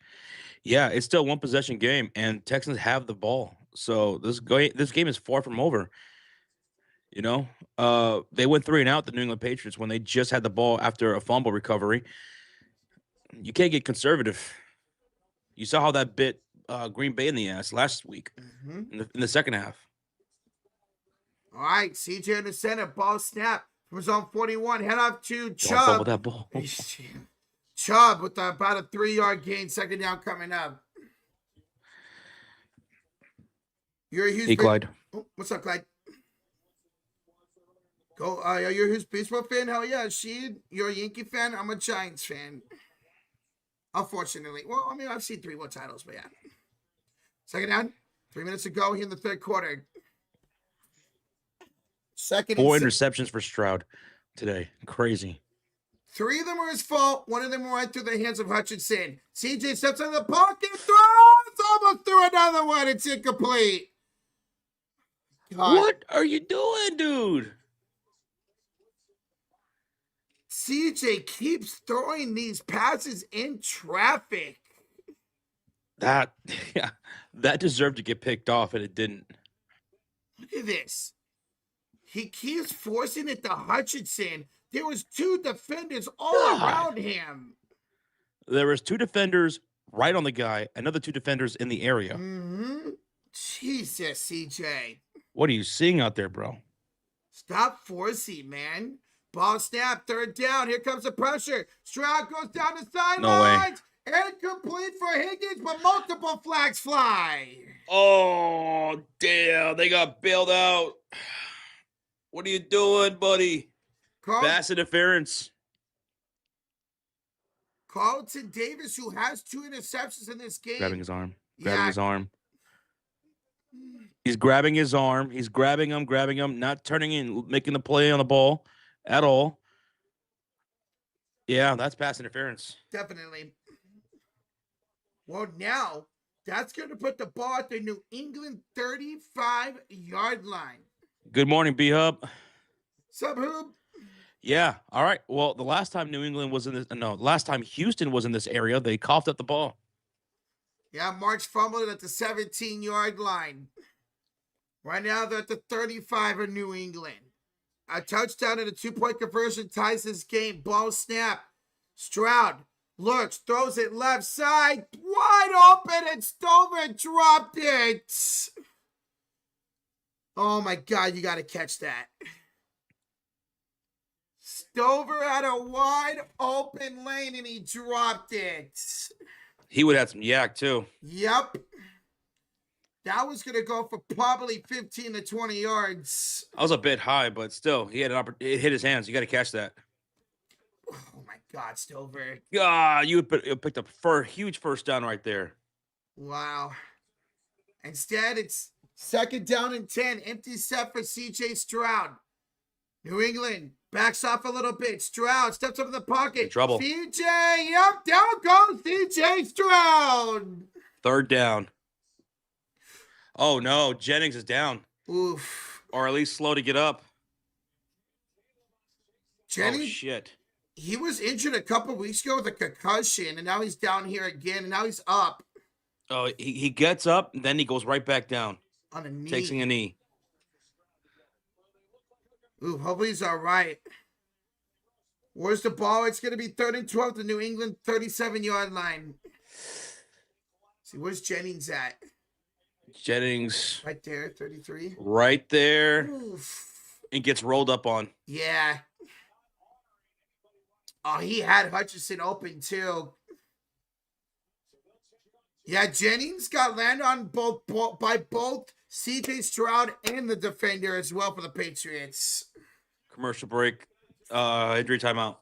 Yeah, it's still 1 possession game, and Texans have the ball. So this game is far from over. You know, they went 3 and out, the New England Patriots, when they just had the ball after a fumble recovery. You can't get conservative. You saw how that bit Green Bay in the ass last week in the second half. All right, CJ in the center, ball snap from zone 41. Head off to Don't fumble Chubb. that ball. Chubb with about a 3-yard gain, second down coming up. You're a Houston. Hey, Clyde. Oh, what's up, Clyde? Go. You're a Houston baseball fan? Hell yeah, Sheed. You're a Yankee fan? I'm a Giants fan. Unfortunately. Well, I mean, I've seen 3 more titles, but yeah. Second down. 3 minutes to go here in the third quarter. Second 4 interceptions for Stroud today. Crazy. 3 of them were his fault. 1 of them went through the hands of Hutchinson. CJ steps out of the pocket, throws, almost threw another one. It's incomplete. God. What are you doing, dude? CJ keeps throwing these passes in traffic. That deserved to get picked off, and it didn't. Look at this. He keeps forcing it to Hutchinson, There was 2 defenders all around him. There was 2 defenders right on the guy, another 2 defenders in the area. Mm-hmm. Jesus, CJ. What are you seeing out there, bro? Stop forcing, man. Ball snap, 3rd down. Here comes the pressure. Stroud goes down the sidelines. Incomplete for Higgins, but multiple flags fly. Oh, damn. They got bailed out. What are you doing, buddy? Pass interference. Carlton Davis, who has 2 interceptions in this game. Grabbing his arm. His arm. He's grabbing his arm. He's grabbing him, not turning in, making the play on the ball at all. Yeah, that's pass interference. Definitely. Well, now that's going to put the ball at the New England 35-yard line. Good morning, B-Hub. Sup, Hub? Yeah. All right. Well, the last time last time Houston was in this area, they coughed up the ball. Yeah, March fumbled it at the 17-yard line. Right now, they're at the 35 of New England. A touchdown and a 2-point conversion ties this game. Ball snap. Stroud looks, throws it left side. Wide open, and Stover dropped it. Oh, my God, you got to catch that. Stover had a wide open lane, and he dropped it. He would have some yak, too. Yep. That was going to go for probably 15 to 20 yards. I was a bit high, but still, he had an opportunity. It hit his hands. You got to catch that. Oh, my God, Stover. You picked up a huge first down right there. Wow. Instead, it's 2nd down and 10. Empty set for C.J. Stroud. New England backs off a little bit. Stroud steps up in the pocket. In trouble. C.J. Yep, down goes C.J. Stroud. 3rd down. Oh, no. Jennings is down. Oof. Or at least slow to get up. Jennings, oh, shit. He was injured a couple weeks ago with a concussion, and now he's down here again, and now he's up. Oh, he gets up, and then he goes right back down. On a knee. Takes a knee. Ooh, hopefully he's all right. Where's the ball? It's going to be 3rd and 12 to New England 37-yard line. See, where's Jennings at? Jennings. Right there, 33. Right there. Oof. And gets rolled up on. Yeah. Oh, he had Hutchinson open, too. Yeah, Jennings got landed on by both C.J. Stroud and the defender as well for the Patriots. Commercial break. Injury timeout.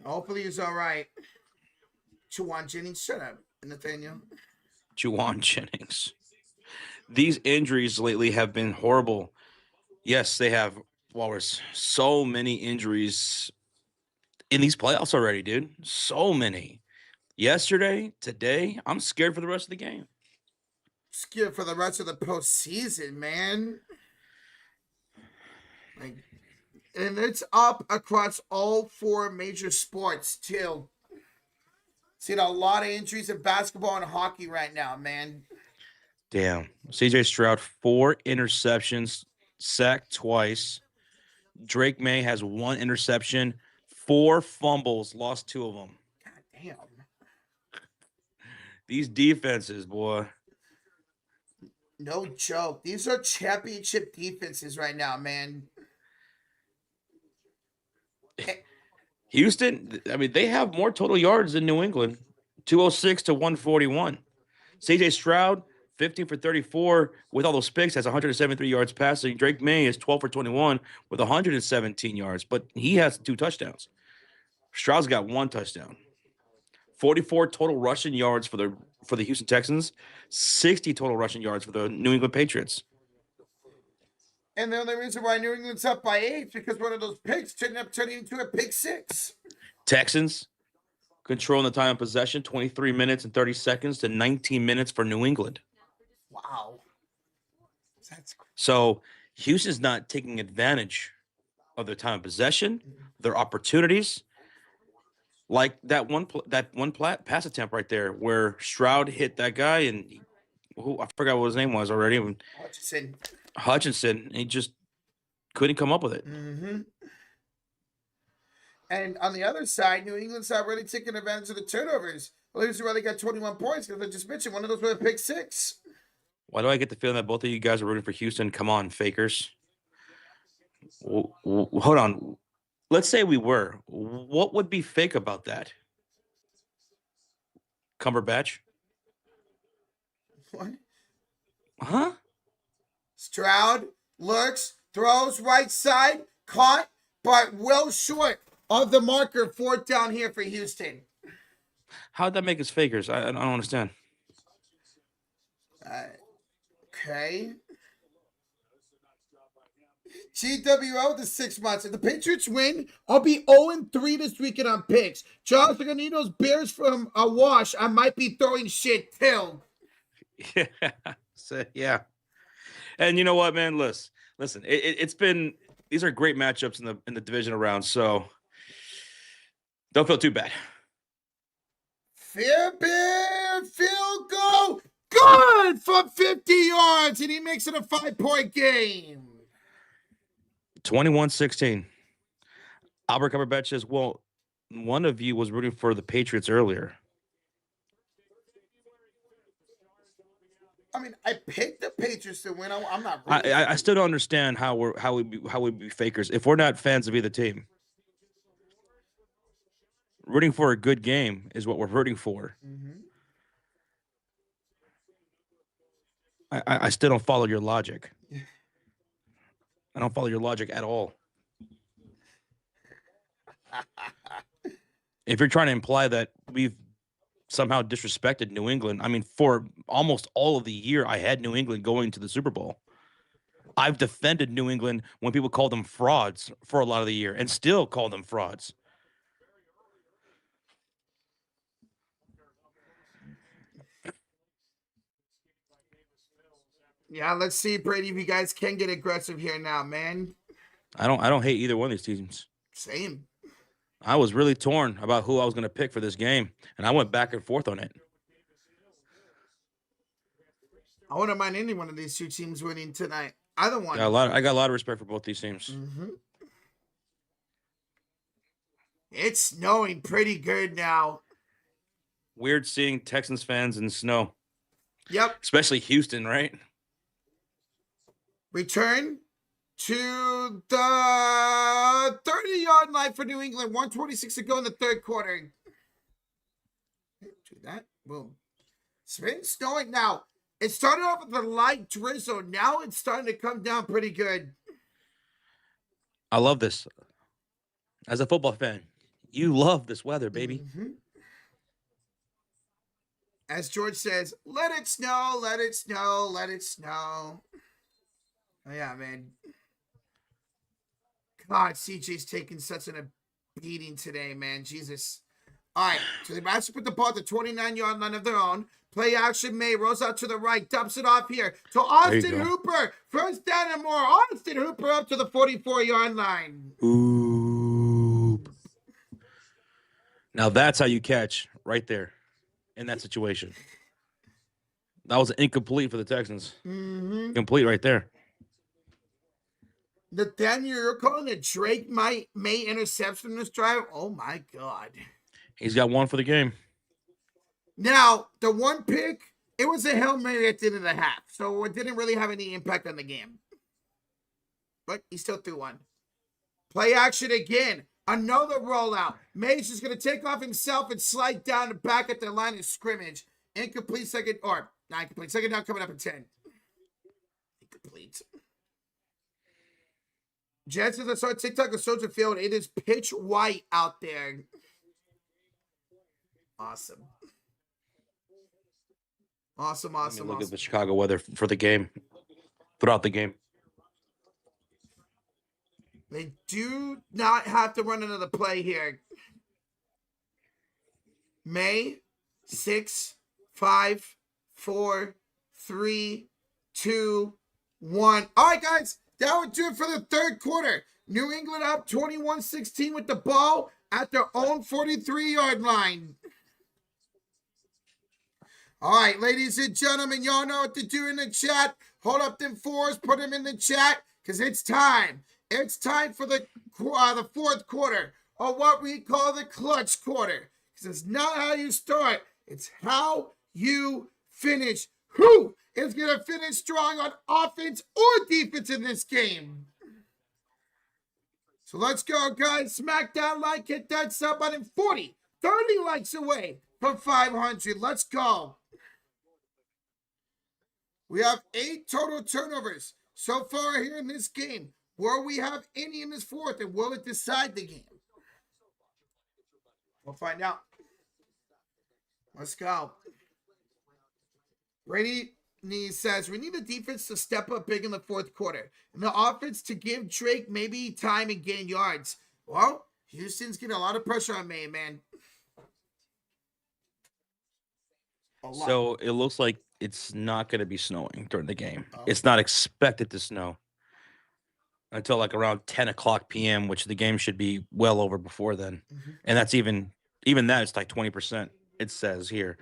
Hopefully he's all right. Juwan Jennings, shut up, Nathaniel. Juwan Jennings. These injuries lately have been horrible. Yes, they have. Walrus. So many injuries in these playoffs already, dude. So many. Yesterday, today, I'm scared for the rest of the game. Scared for the rest of the postseason, man. Like, and it's up across all 4 major sports, too. Seen a lot of injuries in basketball and hockey right now, man. Damn. CJ Stroud, 4 interceptions, sacked twice. Drake May has 1 interception, 4 fumbles, lost 2 of them. God damn. These defenses, boy. No joke. These are championship defenses right now, man. Houston, I mean, they have more total yards than New England, 206 to 141. CJ Stroud, 15 for 34 with all those picks, has 173 yards passing. Drake May is 12 for 21 with 117 yards, but he has 2 touchdowns. Stroud's got 1 touchdown. 44 total rushing yards for the Houston Texans, 60 total rushing yards for the New England Patriots. And the only reason why New England's up by 8 is because one of those picks ended up turning into a pick 6. Texans controlling the time of possession, 23 minutes and 30 seconds to 19 minutes for New England. Wow. So Houston's not taking advantage of their time of possession, their opportunities. Like that one pass attempt right there where Stroud hit that guy and I forgot what his name was already. Hutchinson. And he just couldn't come up with it. Mm-hmm. And on the other side, New England's not really taking advantage of the turnovers. Losers really got 21 points because I just mentioned one of those was a pick 6. Why do I get the feeling that both of you guys are rooting for Houston? Come on, fakers. Hold on. Let's say we were. What would be fake about that? Cumberbatch? What? Huh? Stroud looks, throws right side, caught, but well short of the marker. 4th down here for Houston. How'd that make us fakers? I don't understand. Okay. GWO the 6 months. If the Patriots win, I'll be 0-3 this weekend on picks. Josh Laganitos Bears from a wash. I might be throwing shit till. Yeah. Yeah. And you know what, man? Listen. It's been, these are great matchups in the divisional round, so don't feel too bad. Fairbairn field goal. Good from 50 yards, and he makes it a 5-point game. 21-16. Albert Cumberbatch says, well, one of you was rooting for the Patriots earlier. I mean, I picked the Patriots to win. I'm not. I still don't understand how we'd be fakers if we're not fans of either team. Rooting for a good game is what we're rooting for. Mm-hmm. I still don't follow your logic. I don't follow your logic at all. If you're trying to imply that we've somehow disrespected New England, I mean, for almost all of the year, I had New England going to the Super Bowl. I've defended New England when people called them frauds for a lot of the year and still call them frauds. Yeah, let's see, Brady, if you guys can get aggressive here now, man. I don't hate either one of these teams. Same. I was really torn about who I was going to pick for this game, and I went back and forth on it. I wouldn't mind any one of these two teams winning tonight. Either one. I got a lot of respect for both these teams. Mm-hmm. It's snowing pretty good now. Weird seeing Texans fans in snow. Yep. Especially Houston, right? Return to the 30-yard line for New England. 1:26 to go in the third quarter. Do that. Boom. It's been snowing now. It started off with a light drizzle. Now it's starting to come down pretty good. I love this. As a football fan, you love this weather, baby. Mm-hmm. As George says, let it snow, let it snow, let it snow. Oh, yeah, man. God, CJ's taking such a beating today, man. Jesus. All right, so they match up with the ball at the 29-yard line of their own. Play action, May rolls out to the right, dumps it off here to Austin Hooper. First down and more. Austin Hooper up to the 44-yard line. Ooh. Now that's how you catch right there in that situation. That was incomplete for the Texans. Mm-hmm. Complete right there. Nathaniel, you're calling a Drake May interception in this drive? Oh, my God. He's got one for the game. Now, the one pick, it was a Hail Mary at the end of the half, so it didn't really have any impact on the game. But he still threw one. Play action again. Another rollout. May's just going to take off himself and slide down and back at the line of scrimmage. Incomplete second, or not incomplete. Second down coming up at 10. Incomplete. Jets, as I saw TikTok of Soldier Field, it is pitch white out there. Awesome. Awesome. Look at the Chicago weather for the game, throughout the game. They do not have to run another play here. May, 6, 5, 4, 3, 2, 1. All right, guys, that would do it for the third quarter. New England up 21-16 with the ball at their own 43-yard line. All right, ladies and gentlemen, y'all know what to do in the chat. Hold up them fours, put them in the chat, because it's time. It's time for the fourth quarter. or what we call the clutch quarter. Because it's not how you start, it's how you finish. Who is going to finish strong on offense or defense in this game? So let's go, guys. Smack that like, hit that sub button. 30 likes away from 500. Let's go. We have 8 total turnovers so far here in this game. Will we have any in this fourth, and will it decide the game? We'll find out. Let's go. Brady says, we need the defense to step up big in the fourth quarter, and the offense to give Drake maybe time and gain yards. Well, Houston's getting a lot of pressure on May, man. So it looks like it's not going to be snowing during the game. It's not expected to snow until like around 10 o'clock p.m., which the game should be well over before then. And that's even that, it's like 20%, it says here.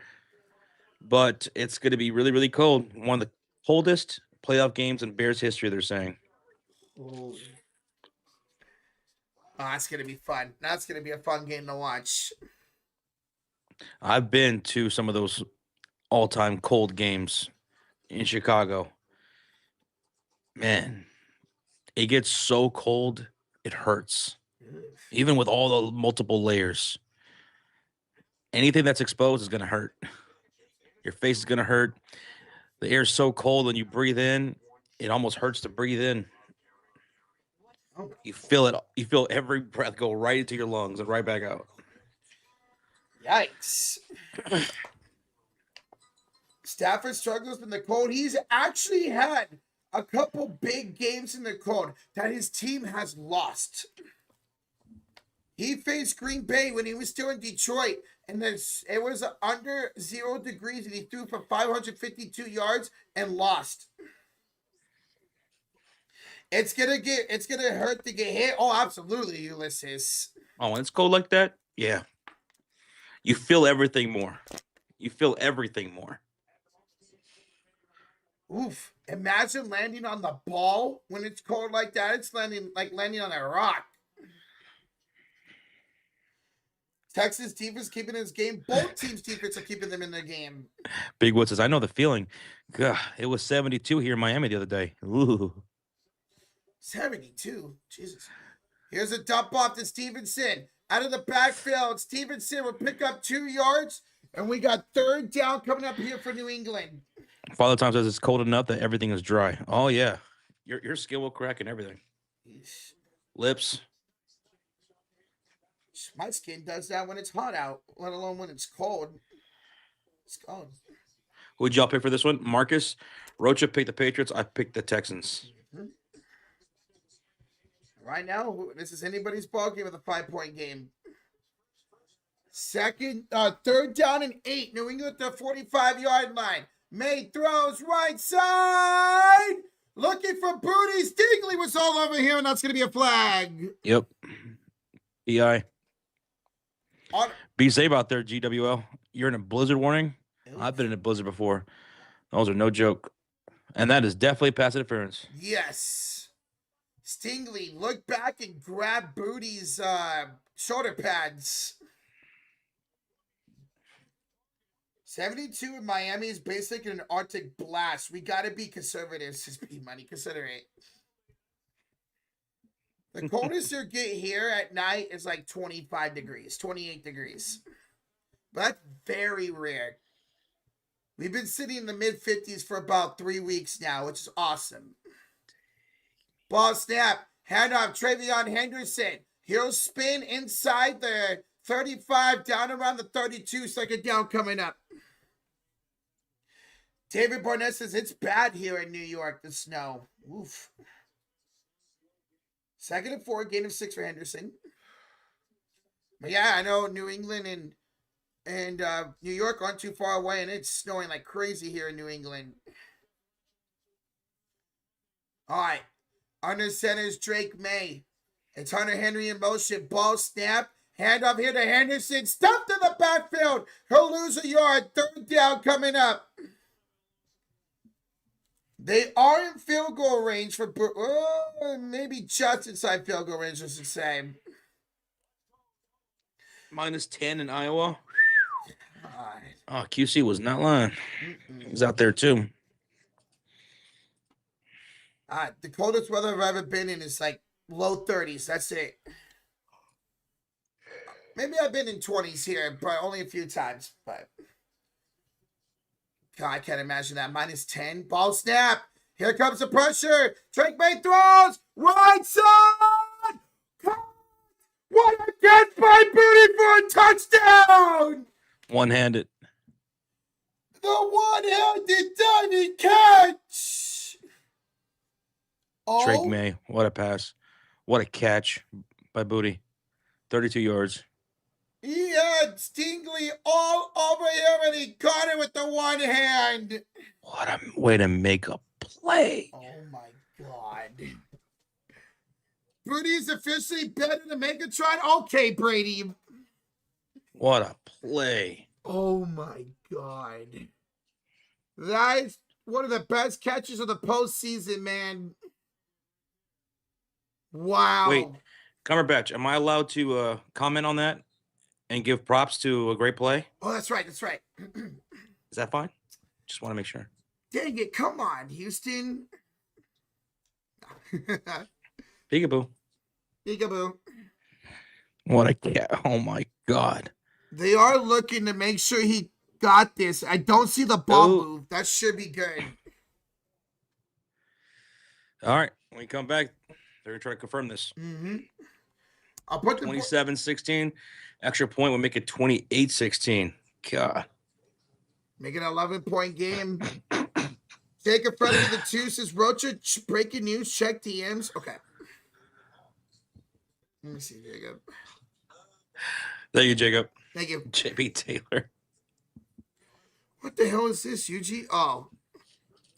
But it's going to be really, really cold. One of the coldest playoff games in Bears history, they're saying. Oh, that's going to be fun. That's going to be a fun game to watch. I've been to some of those all-time cold games in Chicago. Man, it gets so cold, it hurts. Even with all the multiple layers. Anything that's exposed is going to hurt. Your face is going to hurt. The air's so cold when you breathe in, it almost hurts to breathe in. You feel it. You feel every breath go right into your lungs and right back out. Yikes. Stafford struggles in the cold. He's actually had a couple big games in the cold that his team has lost. He faced Green Bay when he was still in Detroit, and it was under 0 degrees, and he threw for 552 yards and lost. It's gonna hurt to get hit. Oh, absolutely, Ulysses. Oh, when it's cold like that, yeah. You feel everything more. You feel everything more. Oof. Imagine landing on the ball when it's cold like that. It's landing on a rock. Texas defense keeping his game. Both teams' defense are keeping them in their game. Big Wood says, I know the feeling. God, it was 72 here in Miami the other day. Ooh. 72? Jesus. Here's a dump off to Stevenson. Out of the backfield, Stevenson will pick up 2 yards, and we got 3rd down coming up here for New England. Father Time says it's cold enough that everything is dry. Oh, yeah. Your skin will crack and everything. Yeesh. Lips. My skin does that when it's hot out, let alone when it's cold. It's cold. Who'd y'all pick for this one? Marcus. Rocha picked the Patriots. I picked the Texans. Mm-hmm. Right now, this is anybody's ball game with a 5-point game. 3rd down and 8. New England at the 45-yard line. May throws right side. Looking for Booty. Stingley was all over here, and that's going to be a flag. Yep. PI. Be safe out there, GWL. You're in a blizzard warning. I've been in a blizzard before. Those are no joke. And that is definitely pass interference. Yes. Stingley looked back and grabbed Booty's shoulder pads. 72 in Miami is basically an Arctic blast. We got to be conservative, says P-Money. Consider it. The coldest you get here at night is like 25 degrees, 28 degrees. But that's very rare. We've been sitting in the mid-50s for about 3 weeks now, which is awesome. Ball snap. Handoff. Travion Henderson. He'll spin inside the 35, down around the 32. 2nd down coming up. David Barnett says it's bad here in New York, the snow. Oof. 2nd and 4, gain of 6 for Henderson. But yeah, I know New England and New York aren't too far away, and it's snowing like crazy here in New England. All right. Under center is Drake May. It's Hunter Henry in motion. Ball snap. Handoff here to Henderson. Stuffed in the backfield. He'll lose a yard. 3rd down coming up. They are in field goal range for maybe just inside field goal range, I should say. Minus 10 in Iowa. God. Oh, QC was not lying. He was out there too. The coldest weather I've ever been in is like low 30s. That's it. Maybe I've been in 20s here, but only a few times. But God, I can't imagine that. Minus 10. Ball snap. Here comes the pressure. Drake May throws. Right side. What a catch by Booty for a touchdown. One-handed. The one-handed diving catch. Drake Oh, May. What a pass. What a catch by Booty. 32 yards. he had Stingley all over him, and he caught it with the one hand. What a way to make a play. Oh, my God. Brady's officially better than Megatron. Okay, Brady. What a play. Oh, my God. That is one of the best catches of the postseason, man. Wow. Wait, Cumberbatch, am I allowed to comment on that and give props to a great play? Oh, that's right. That's right. Is that fine? Just want to make sure. Dang it. Come on, Houston. Peekaboo. Peekaboo. What a cat. Oh, my God. They are looking to make sure he got this. I don't see the ball Ooh. move. That should be good. All right. When we come back, they're going to try to confirm this. Mm-hmm. I'll put the 27-16. Extra point will make it 28-16. God. Make it an 11-point game. Jacob Freddy with the 2 says, Rocha, breaking news, check DMs. Okay. Let me see, Jacob. Thank you, Jacob. Thank you. JB Taylor. What the hell is this, Yuji? Oh.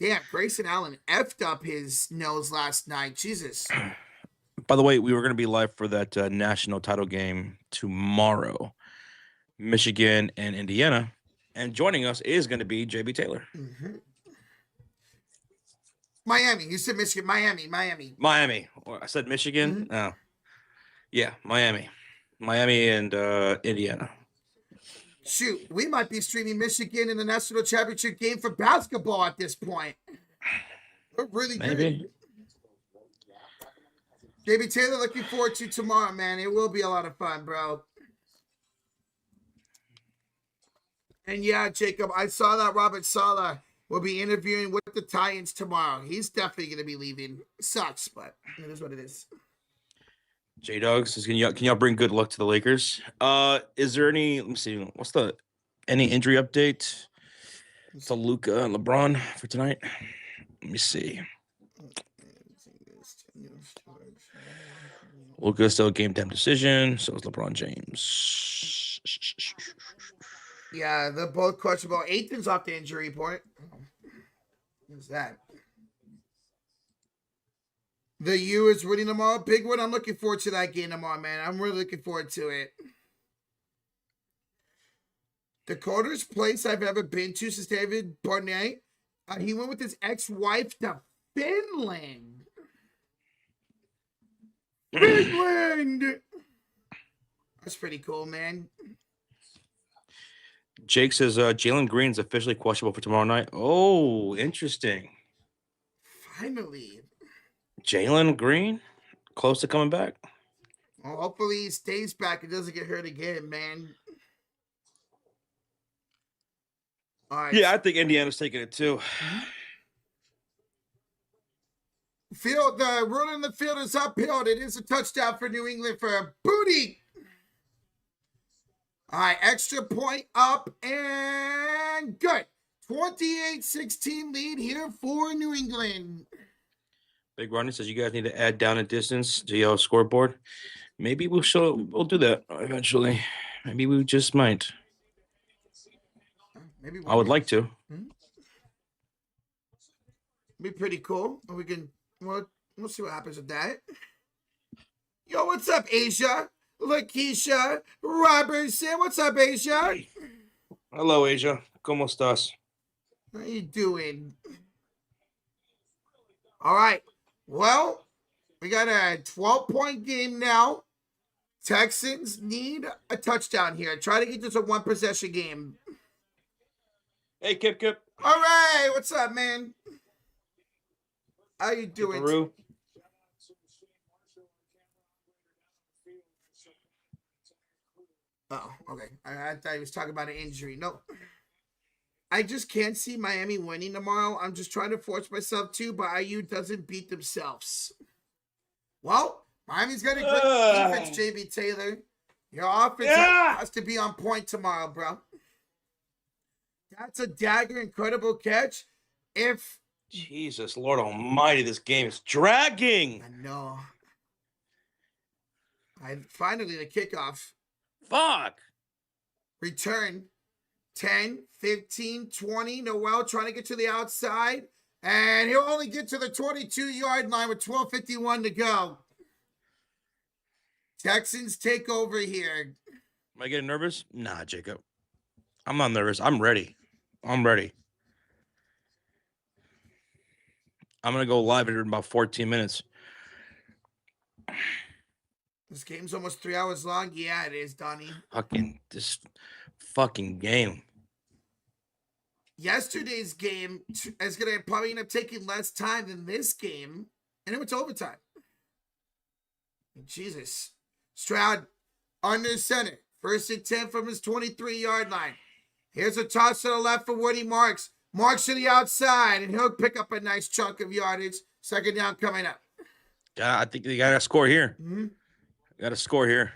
Damn, Grayson Allen effed up his nose last night. Jesus. By the way, we were going to be live for that national title game tomorrow. Michigan and Indiana. And joining us is going to be JB Taylor. Mm-hmm. Miami. You said Michigan. Miami. Miami. I said Michigan. Mm-hmm. Oh. Yeah, Miami. Miami and Indiana. Shoot, we might be streaming Michigan in the national championship game for basketball at this point. We're really Maybe. good. JB Taylor, looking forward to tomorrow, man. It will be a lot of fun, bro. And yeah, Jacob, I saw that Robert Saleh will be interviewing with the Titans tomorrow. He's definitely going to be leaving. Sucks, but it is what it is. J-Dogs, can y'all bring good luck to the Lakers? Is there any, let me see, any injury update to Luka and LeBron for tonight? Let me see. Luka still a game time decision, so is LeBron James. Yeah, they're both questionable. Aiton's off the injury report. What's that? The U is winning tomorrow. Big one. I'm looking forward to that game tomorrow, man. I'm really looking forward to it. The coldest place I've ever been to since David Barnett. He went with his ex-wife to Finland. Finland! That's pretty cool, man. Jake says Jalen Green's officially questionable for tomorrow night. Oh, interesting. Finally. Jalen Green, close to coming back. Well, hopefully he stays back and doesn't get hurt again, man. All right. Yeah, I think Indiana's taking it too. Field, the run in the field is uphill. It is a touchdown for New England for a booty. All right, extra point up and good. 28-16 lead here for New England. Big Ronnie says you guys need to add down and distance to your scoreboard. Maybe we'll do that eventually. Maybe we just might. Maybe I would like to. Be pretty cool. We can we'll see what happens with that. Yo, what's up, Asia? Lakeisha Robertson. What's up, Asia? Hello, Asia. ¿Cómo estás? How you doing? All right. Well, we got a 12-point game now. Texans need a touchdown here. Try to get this a one possession game. Hey, Kip. All right, what's up, man? How you doing? Peru. Oh, okay. I thought he was talking about an injury. No. I just can't see Miami winning tomorrow. I'm just trying to force myself to, but IU doesn't beat themselves. Well, Miami's got a great defense, JB Taylor. Your offense has to be on point tomorrow, bro. That's a dagger, incredible catch. If Jesus, Lord Almighty, this game is dragging. I know. Finally the kickoff. Fuck. Return. 10, 15, 20. Noel trying to get to the outside. And he'll only get to the 22-yard line with 12:51 to go. Texans take over here. Am I getting nervous? Nah, Jacob. I'm not nervous. I'm ready. I'm going to go live in about 14 minutes. This game's almost 3 hours long. Yeah, it is, Donnie. This fucking game. Yesterday's game is going to probably end up taking less time than this game. And it went to overtime. Jesus. Stroud under center. 1st and 10 from his 23-yard line. Here's a toss to the left for Woody Marks. Marks to the outside, and he'll pick up a nice chunk of yardage. 2nd down coming up. I think they got to score here. Mm-hmm. Got to score here.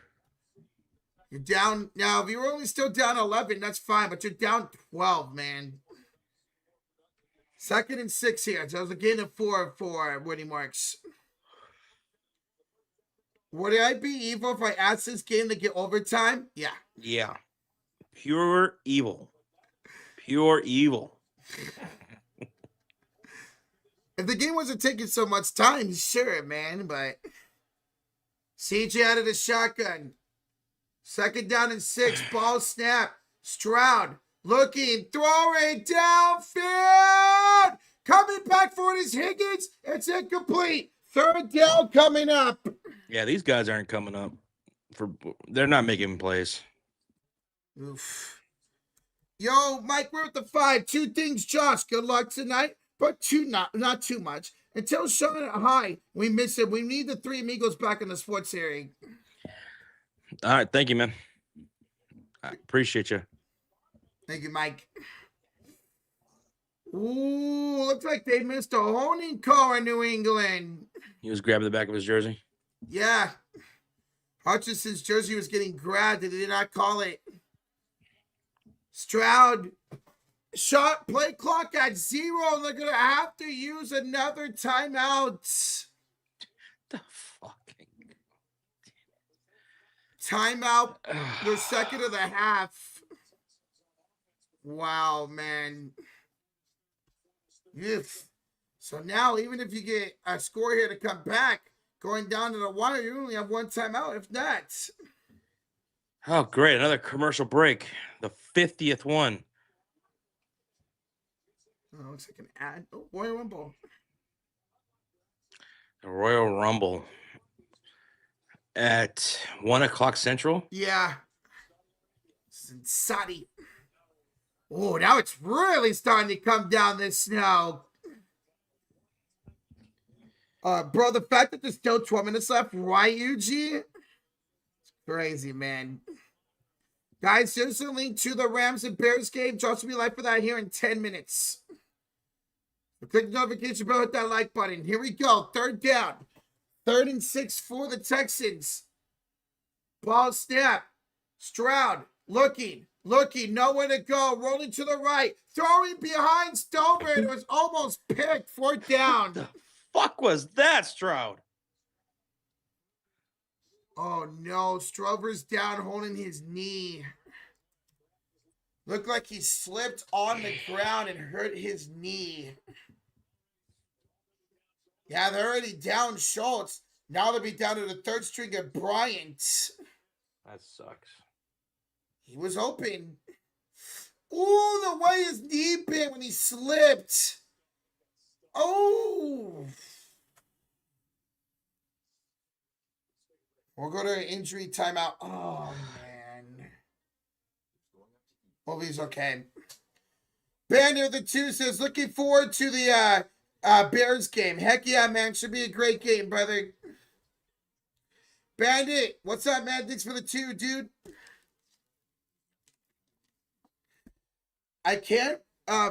You're down. Now, if you're only still down 11, that's fine, but you're down 12, man. 2nd and 6 here. So it was a gain of 4 for Woody Marks. Would I be evil if I asked this game to get overtime? Yeah. Yeah. Pure evil. Pure evil. If the game wasn't taking so much time, sure, man, but CJ out of the shotgun. 2nd down and 6. Ball snap. Stroud looking, throwing downfield. Coming back for it is Higgins. It's incomplete. 3rd down coming up. Yeah, these guys aren't coming up. They're not making plays. Oof. Yo, Mike, we're at the 5. 2 things, Josh. Good luck tonight, but not too much. Until Sean at high, we miss it. We need the 3 amigos back in the sports area. All right, thank you, man. I appreciate you. Thank you, Mike. Ooh, looks like they missed a holding call in New England. He was grabbing the back of his jersey. Yeah. Hutchinson's jersey was getting grabbed and they did not call it. Stroud shot play clock at 0. And they're going to have to use another timeout. The fucking timeout. The 2nd of the half. Wow, man. Yes. So now, even if you get a score here to come back, going down to the wire, you only have 1 timeout, if not. Oh, great. Another commercial break. The 50th one. Oh, looks like an ad. Oh, Royal Rumble. The Royal Rumble. At 1 o'clock Central? Yeah. Cincinnati. Oh, now it's really starting to come down this snow. Bro, the fact that there's still 12 minutes left, right, UG? It's crazy, man. Guys, here's a link to the Rams and Bears game. Trust me, live for that here in 10 minutes. Click the notification bell, hit that like button. Here we go. 3rd down. 3rd and 6 for the Texans. Ball snap. Stroud looking, nowhere to go. Rolling to the right. Throwing behind Stover. It was almost picked. 4th down. What the fuck was that, Stroud? Oh, no. Strover's down holding his knee. Looked like he slipped on the ground and hurt his knee. Yeah, they're already down Schultz. Now they'll be down to the 3rd stringer, Bryant. That sucks. He was hoping. Ooh, the way his knee bent when he slipped. Oh. We'll go to injury timeout. Oh, man. Hope he's okay. Banner the 2 says, looking forward to the Bears game. Heck yeah, man. Should be a great game, brother. Bandit, what's up, man? Thanks for the 2, dude. I can't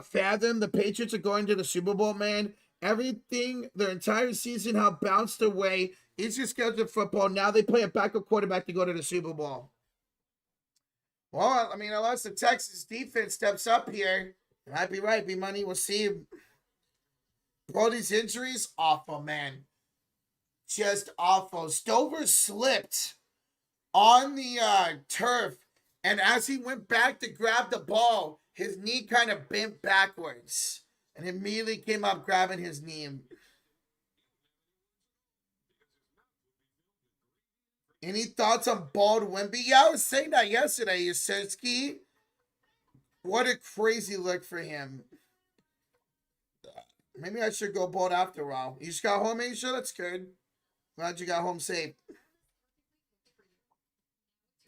fathom the Patriots are going to the Super Bowl, man. Everything, their entire season, how bounced away. Easier schedule of football. Now they play a backup quarterback to go to the Super Bowl. Well, I mean, unless the Texas defense steps up here, you might be right, B-Money. We'll see. All these injuries, awful, man. Just awful. Stover slipped on the turf, and as he went back to grab the ball, his knee kind of bent backwards, and immediately came up grabbing his knee. Any thoughts on Bald Wimby? Yeah, I was saying that yesterday, Yasirski. What a crazy look for him. Maybe I should go bald after all. You just got home, Asia? That's good. Glad you got home safe.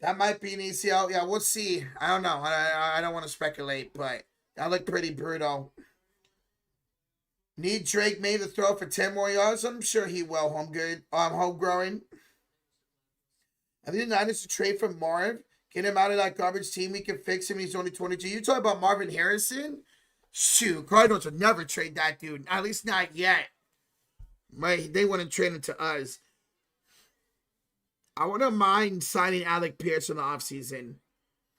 That might be an ACL. Yeah, we'll see. I don't know. I don't want to speculate, but that looked pretty brutal. Need Drake May to throw for 10 more yards? I'm sure he will. Homegrowing. I think the Niners to trade for Marv. Get him out of that garbage team. We can fix him. He's only 22. You talking about Marvin Harrison? Shoot, Cardinals would never trade that dude. At least not yet. Right? They wouldn't trade him to us. I wouldn't mind signing Alec Pierce in the offseason.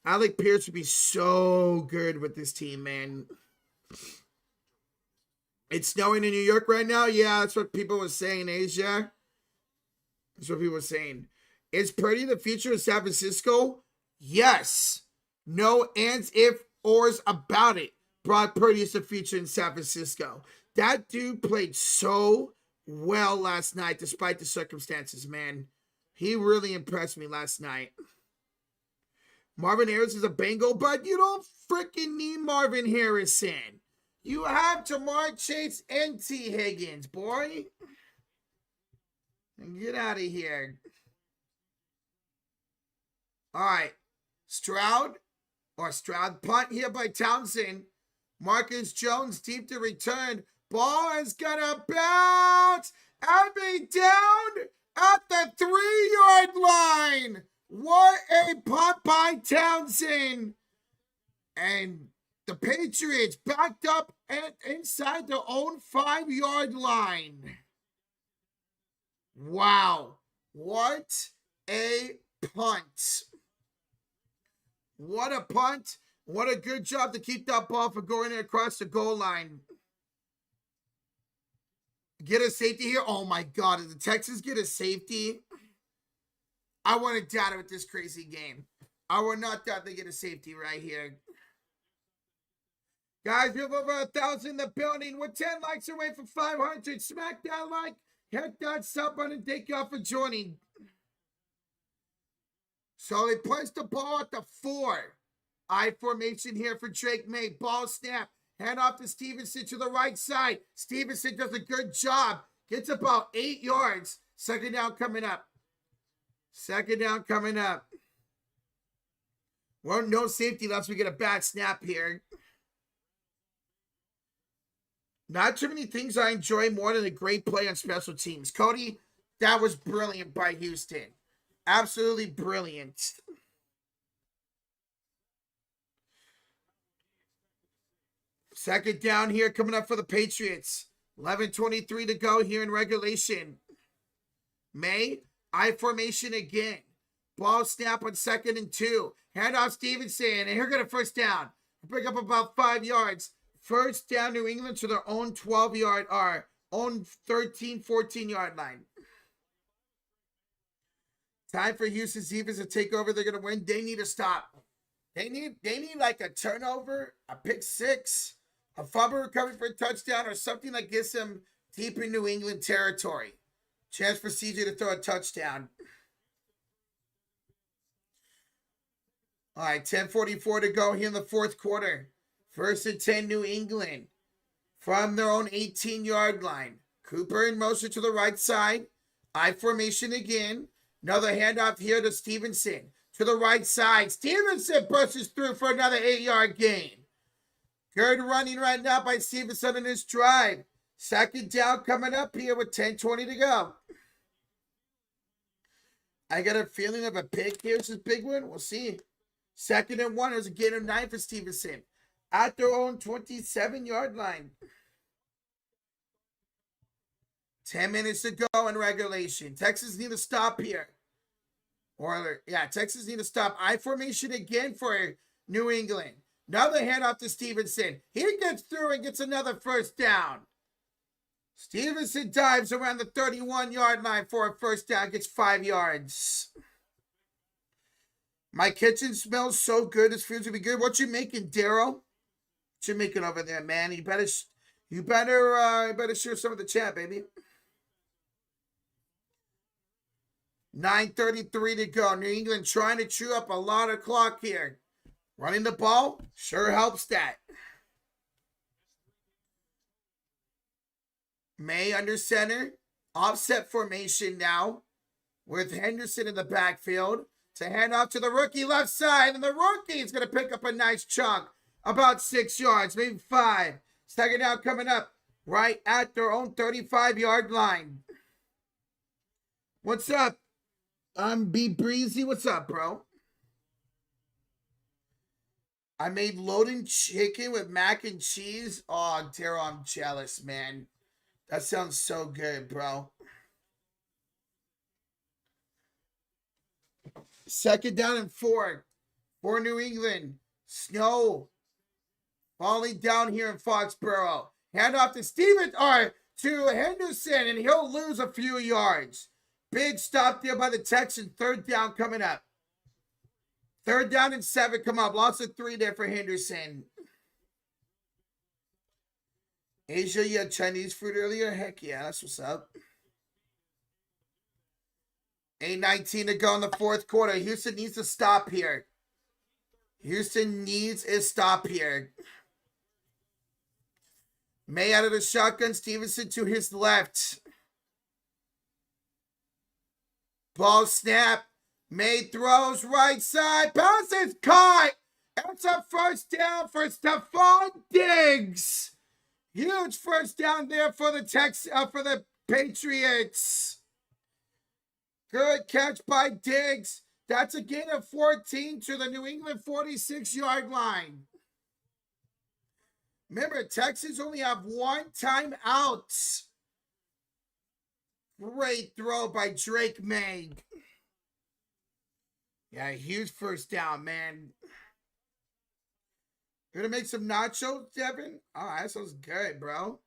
Alec Pierce would be so good with this team, man. It's snowing in New York right now? Yeah, that's what people were saying in Asia. That's what people were saying. Is Purdy the future of San Francisco? Yes. No ands, if, ors about it. Brock Purdy is the future in San Francisco. That dude played so well last night despite the circumstances, man. He really impressed me last night. Marvin Harrison is a Bengal, but you don't freaking need Marvin Harrison. You have Jamar Chase and T. Higgins, boy. Get out of here. All right. Stroud punt here by Townsend. Marcus Jones deep to return. Ball is going to bounce and be down at the 3-yard line. What a punt by Townsend. And the Patriots backed up and inside their own 5-yard line. Wow. What a punt. What a punt. What a good job to keep that ball from going across the goal line. Get a safety here. Oh my God. Did the Texans get a safety? I want to doubt it with this crazy game. I would not doubt they get a safety right here. Guys, we have over 1,000 in the building. We're 10 likes away from 500. Smack that like. Hit that sub button. Thank y'all for joining. So they placed the ball at the 4. I formation here for Drake May. Ball snap. Hand off to Stevenson to the right side. Stevenson does a good job. Gets about 8 yards. Second down coming up. Second down coming up. Well, no safety unless we get a bad snap here. Not too many things I enjoy more than a great play on special teams. Cody, that was brilliant by Houston. Absolutely brilliant. Second down here coming up for the Patriots. 11:23 to go here in regulation. May, I formation again. Ball snap on 2nd and 2. Hand off Stevenson, and here got a first down. Pick up about 5 yards. First down New England to their own 12-yard, or own 13, 14-yard line. Time for Houston's defense to take over. They're going to win. They need to stop. They need like a turnover, a pick 6, a fumble recovery for a touchdown, or something that gets them deep in New England territory. Chance for CJ to throw a touchdown. All right, 10:44 to go here in the fourth quarter. 1st and 10, New England. From their own 18-yard line. Cooper in motion to the right side. I formation again. Another handoff here to Stevenson. To the right side. Stevenson pushes through for another 8-yard gain. Good running right now by Stevenson in his drive. Second down coming up here with 10:20 to go. I got a feeling of a pick here. This is a big one. We'll see. 2nd and 1. It was a gain of 9 for Stevenson. At their own 27-yard line. 10 minutes to go in regulation. Texans need to stop here. Texans need to stop. I formation again for New England. Another handoff to Stevenson. He gets through and gets another first down. Stevenson dives around the 31-yard line for a first down. Gets 5 yards. My kitchen smells so good. This food's gonna be good. What you making, Daryl? What you making over there, man? You better share some of the chat, baby. 9:33 to go. New England trying to chew up a lot of clock here. Running the ball sure helps that. May under center. Offset formation now with Henderson in the backfield. To hand off to the rookie left side. And the rookie is going to pick up a nice chunk. About 6 yards, maybe 5. Second down coming up right at their own 35-yard line. What's up? Be Breezy. What's up, bro? I made loading chicken with mac and cheese. Oh, Daryl, I'm jealous, man. That sounds so good, bro. Second down and 4 for New England. Snow falling down here in Foxborough. Hand off to to Henderson, and he'll lose a few yards. Big stop there by the Texans. Third down coming up. 3rd down and 7 come up. Lots of 3 there for Henderson. Asia, you had Chinese food earlier? Heck yeah, that's what's up. 8:19 to go in the 4th quarter. Houston needs to stop here. Houston needs a stop here. May out of the shotgun. Stevenson to his left. Ball snap. May throws right side. Pass is caught. It's a first down for Stephon Diggs. Huge first down there for the Patriots. Good catch by Diggs. That's a gain of 14 to the New England 46-yard line. Remember, Texans only have 1 timeout. Great throw by Drake May. Yeah, huge first down, man. You're going to make some nachos, Devin? Oh, that sounds good, bro.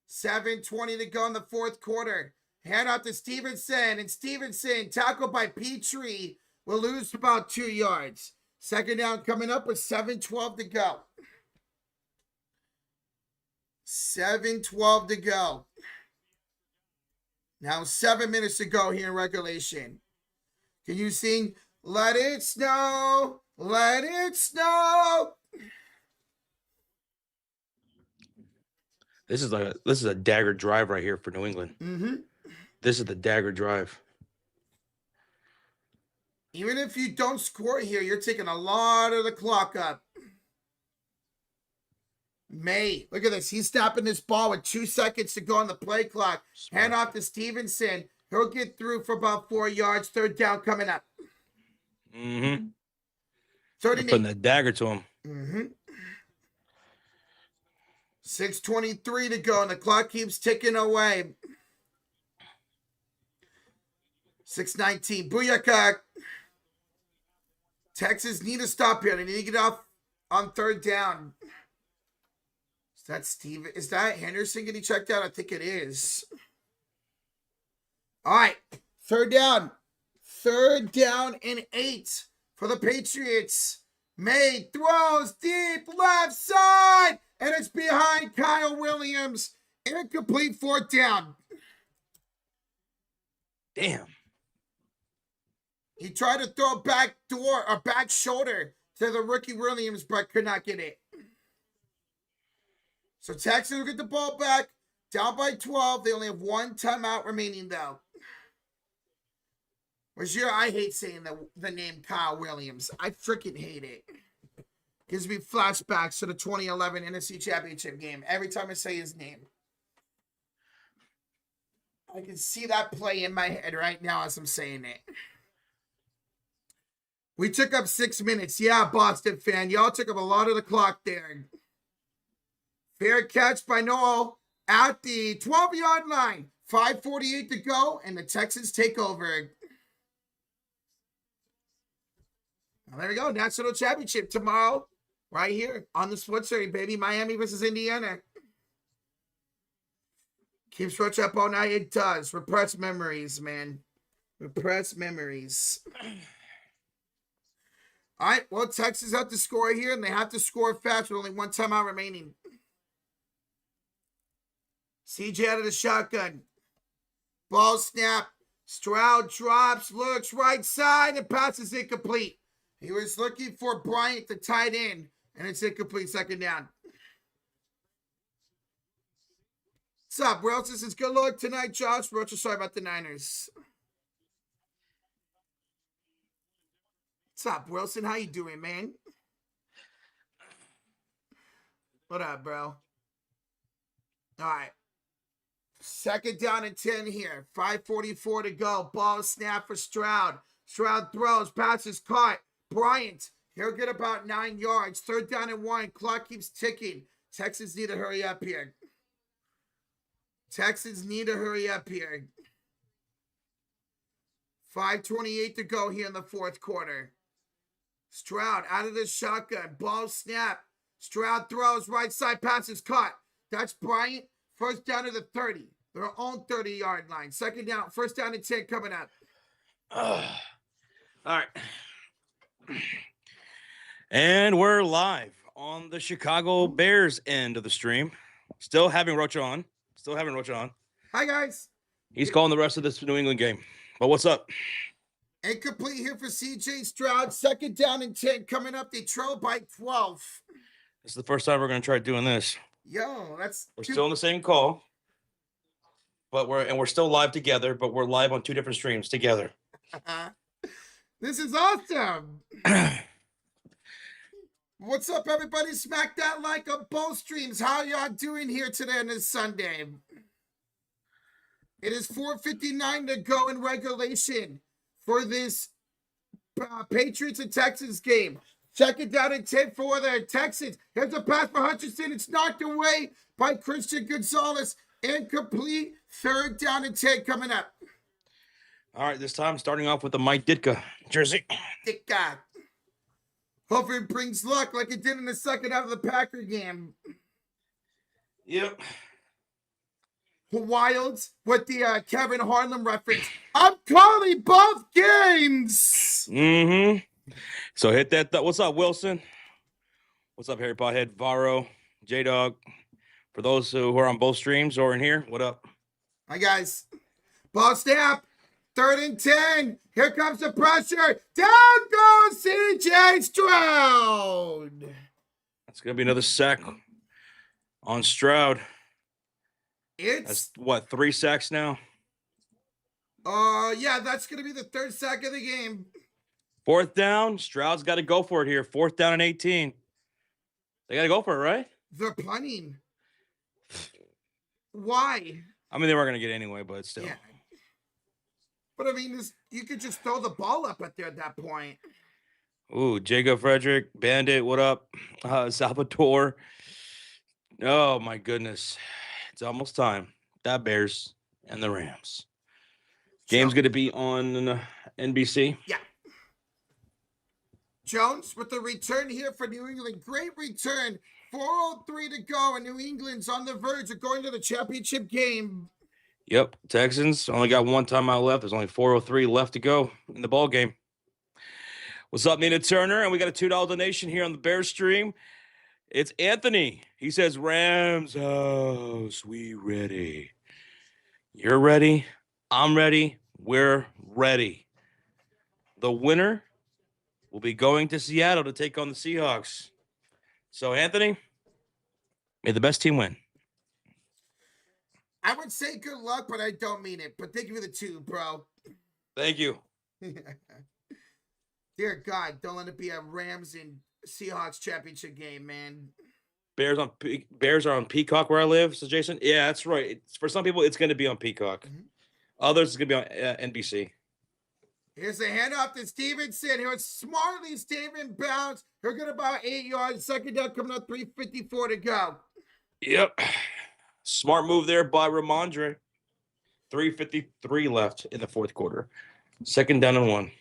7:20 to go in the 4th quarter. Hand out to Stevenson, and Stevenson, tackled by Petrie, will lose about 2 yards. Second down coming up with 7:12 to go. 7:12 to go. Now 7 minutes to go here in regulation. Can you sing, "Let it snow, let it snow"? This is a dagger drive right here for New England. Mm-hmm. This is the dagger drive. Even if you don't score here, you're taking a lot of the clock up. May, look at this. He's stopping this ball with 2 seconds to go on the play clock. Smart. Hand off to Stevenson. He'll get through for about 4 yards. Third down coming up. Mm-hmm. Putting that dagger to him. Mm-hmm. 6:23 to go, and the clock keeps ticking away. 6:19. Booyaka. Texas need to stop here. They need to get off on third down. Is that Henderson getting checked out? I think it is. All right. Third down. Third down and 8 for the Patriots. May throws deep left side, and it's behind Kyle Williams. Incomplete fourth down. Damn. He tried to throw a back shoulder to the rookie Williams, but could not get it. So Texans will get the ball back, down by 12. They only have 1 timeout remaining, though. I hate saying the name Kyle Williams. I freaking hate it. Gives me flashbacks to the 2011 NFC Championship game every time I say his name. I can see that play in my head right now as I'm saying it. We took up 6 minutes. Yeah, Boston fan. Y'all took up a lot of the clock there. Fair catch by Noel at the 12-yard line. 5:48 to go, and the Texans take over. Well, there we go. National Championship tomorrow. Right here on the Sports Series, baby. Miami versus Indiana. Keeps Roach up all night. It does. Repressed memories, man. Repressed memories. All right. Well, Texas have to score here, and they have to score fast with only one timeout remaining. CJ out of the shotgun. Ball snap. Stroud drops, looks right side, and passes incomplete. He was looking for Bryant, the tight end, and it's incomplete, second down. What's up, Roach? This is good luck tonight, Josh. Roach, sorry about the Niners. What's up, Wilson? How you doing, man? What up, bro? All right. Second down and 10 here. 5:44 to go. Ball snap for Stroud. Stroud throws. Passes caught. Bryant. He'll get about 9 yards. Third down and 1. Clock keeps ticking. Texans need to hurry up here. Texans need to hurry up here. 5:28 to go here in the fourth quarter. Stroud out of the shotgun. Ball snap. Stroud throws. Right side. Passes caught. That's Bryant. First down to the 30. Their own 30-yard line. Second down. First down and 10 coming up. All right. And we're live on the Chicago Bears end of the stream. Still having Roach on. Hi, guys. He's calling the rest of this New England game. But what's up? Incomplete here for CJ Stroud. Second down and 10 coming up. They trail by 12. This is the first time we're going to try doing this. Yo, we're still on the same call, but we're still live together, but we're live on two different streams together. This is awesome. What's up, everybody? Smack that like on both streams. How y'all doing here today on this Sunday? It is 4:59 to go in regulation for this Patriots and Texans game. Second down and 10 for the Texans. Here's a pass for Hutchinson. It's knocked away by Christian Gonzalez. Incomplete. Third down and 10 coming up. All right, this time starting off with the Mike Ditka jersey. Ditka. Hopefully it brings luck like it did in the second half of the Packer game. Yep. Wilds with the Kevin Harlan reference. I'm calling both games. Mm-hmm. So hit that. What's up, Wilson? What's up, Harry Pothead, Varro, J-Dog? For those who are on both streams or in here, what up? Hi, guys. Ball snap. Third and 10. Here comes the pressure. Down goes CJ Stroud. That's going to be another sack on Stroud. That's what, 3 sacks now? Yeah, that's going to be the third sack of the game. Fourth down. Stroud's got to go for it here. Fourth down and 18. They got to go for it, right? They're punting. Why? I mean, they weren't going to get anyway, but still. Yeah. But, I mean, you could just throw the ball up at there at that point. Ooh, Jacob Frederick, Bandit, what up? Salvatore. Oh, my goodness. It's almost time. That Bears and the Rams. Game's going to be on NBC. Yeah. Jones with the return here for New England. Great return. 4:03 to go, and New England's on the verge of going to the championship game. Yep, Texans only got one timeout left. There's only 4:03 left to go in the ball game. What's up, Nina Turner? And we got a $2 donation here on the Bears stream. It's Anthony. He says, Rams house, we ready. You're ready. I'm ready. We're ready. The winner will be going to Seattle to take on the Seahawks. So, Anthony, may the best team win. I would say good luck, but I don't mean it. But thank you for the 2, bro. Thank you. Dear God, don't let it be a Rams and Seahawks championship game, man. Bears are on Peacock where I live, says Jason. Yeah, that's right. For some people, it's going to be on Peacock. Mm-hmm. Others, it's going to be on NBC. Here's a handoff to Stevenson. Here was smartly Steven bounce. He'll get about 8 yards. Second down coming up, 3:54 to go. Yep. Smart move there by Ramondre. 3:53 left in the fourth quarter. Second down and 1.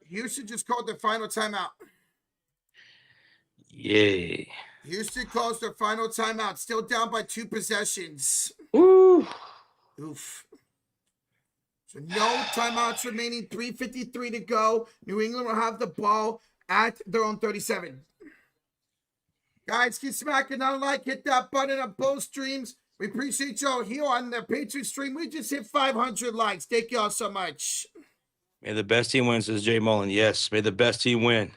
Houston just called their final timeout. Yay. Houston calls their final timeout. Still down by 2 possessions. Woo. Oof. So no timeouts remaining. 3:53 to go. New England will have the ball at their own 37. Guys, keep smacking that like. Hit that button on both streams. We appreciate y'all here on the Patriots stream. We just hit 500 likes. Thank y'all so much. May the best team win, says Jay Mullen. Yes, may the best team win.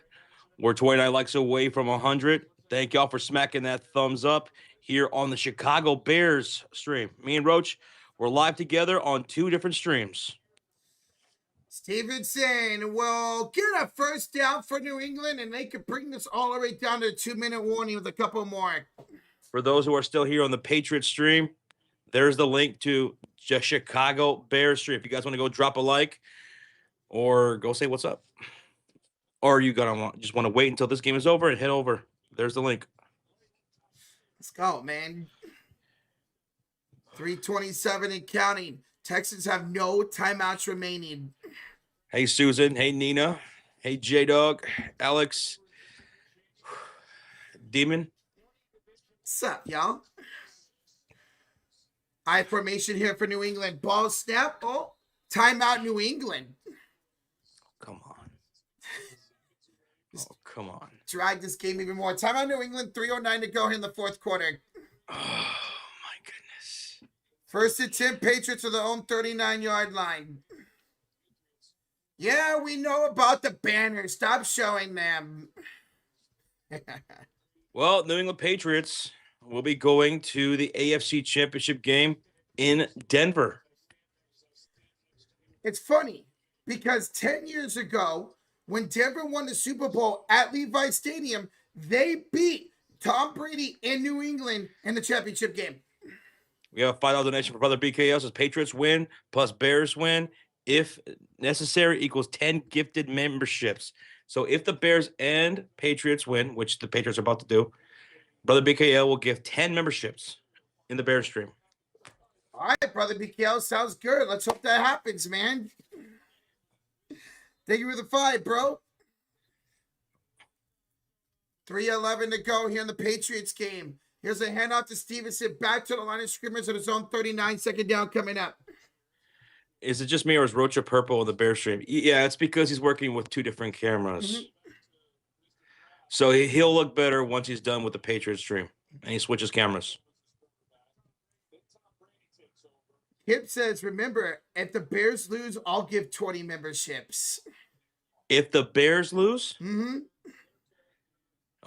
We're 29 likes away from 100. Thank y'all for smacking that thumbs up here on the Chicago Bears stream. Me and Roach, we're live together on 2 different streams. Stevenson will get a first down for New England, and they could bring this all the way down to a 2-minute warning with a couple more. For those who are still here on the Patriots stream, there's the link to the Chicago Bears stream. If you guys want to go drop a like or go say what's up. Or you just want to wait until this game is over and head over. There's the link. Let's go, man. 3:27 and counting. Texans have no timeouts remaining. Hey, Susan. Hey, Nina. Hey, J-Dog. Alex. Demon. What's up, y'all? I formation here for New England. Ball snap. Oh, timeout New England. Come on. Oh, come on. Drag this game even more. Timeout New England. 3:09 to go here in the fourth quarter. Oh, my goodness. First and 10, Patriots are their own 39-yard line. Yeah, we know about the banners. Stop showing them. Well, New England Patriots will be going to the AFC Championship game in Denver. It's funny because 10 years ago, when Denver won the Super Bowl at Levi Stadium, they beat Tom Brady in New England in the championship game. We have a $5 donation for Brother BKL. Says Patriots win plus Bears win, if necessary, equals 10 gifted memberships. So if the Bears and Patriots win, which the Patriots are about to do, Brother BKL will give 10 memberships in the Bears stream. All right, Brother BKL, sounds good. Let's hope that happens, man. Thank you for the 5, bro. 3:11 to go here in the Patriots game. Here's a handoff to Stevenson. Back to the line of scrimmage at his own 39. Second down coming up. Is it just me or is Rocha purple on the Bears stream? Yeah, it's because he's working with 2 different cameras. Mm-hmm. So he'll look better once he's done with the Patriots stream and he switches cameras. Kip says, remember, if the Bears lose, I'll give 20 memberships. If the Bears lose? Mm-hmm.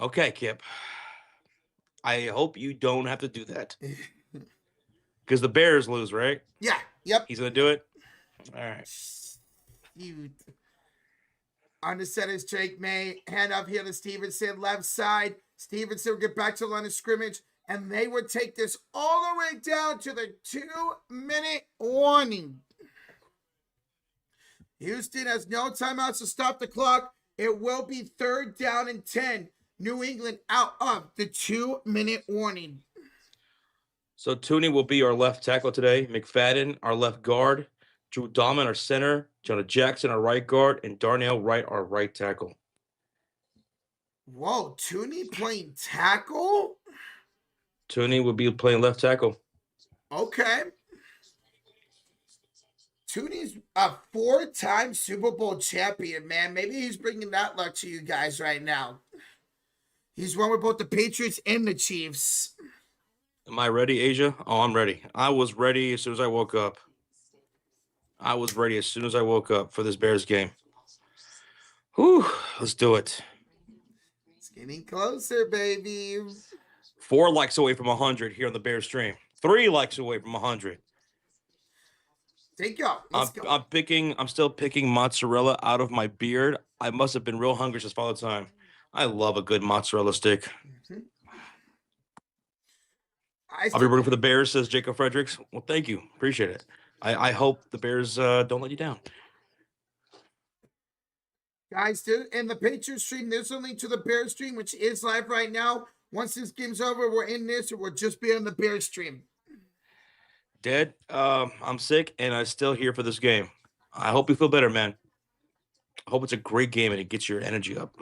Okay, Kip. I hope you don't have to do that. Because the Bears lose, right? Yeah. Yep. He's going to do it? All right. On the center is Drake May. Hand off here to Stevenson. Left side. Stevenson will get back to the line of scrimmage. And they would take this all the way down to the 2-minute warning. Houston has no timeouts to stop the clock. It will be 3rd down and 10. New England out of the 2-minute warning. So Tooney will be our left tackle today. McFadden, our left guard. Drew Dahman, our center. Jonah Jackson, our right guard. And Darnell Wright, our right tackle. Whoa, Tooney playing tackle? Tooney will be playing left tackle. Okay. Tooney's a 4-time Super Bowl champion, man. Maybe he's bringing that luck to you guys right now. He's won with both the Patriots and the Chiefs. Am I ready, Asia? Oh, I'm ready. I was ready as soon as I woke up. For this Bears game. Whew, let's do it. It's getting closer, baby. 4 likes away from 100 here on the Bears stream. 3 likes away from 100. Take go. Let's go. I'm still picking mozzarella out of my beard. I must have been real hungry since all the time. I love a good mozzarella stick. Mhm. I'll be rooting for the Bears, says Jacob Fredericks. Well, thank you. Appreciate it. I hope the Bears don't let you down. Guys, in the Patriots stream, there's a link to the Bears stream, which is live right now. Once this game's over, we're in this, or we'll just be on the Bears stream. Dad, I'm sick, and I'm still here for this game. I hope you feel better, man. I hope it's a great game and it gets your energy up.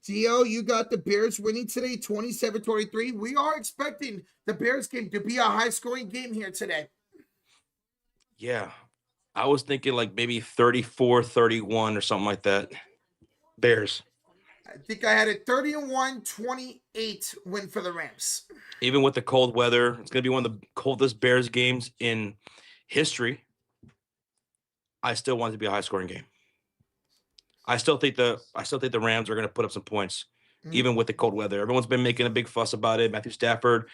Dio, you got the Bears winning today, 27-23. We are expecting the Bears game to be a high-scoring game here today. Yeah. I was thinking like maybe 34-31 or something like that. Bears. I think I had a 31-28 win for the Rams. Even with the cold weather, it's going to be one of the coldest Bears games in history. I still want it to be a high-scoring game. I still think the Rams are going to put up some points, even with the cold weather. Everyone's been making a big fuss about it. Matthew Stafford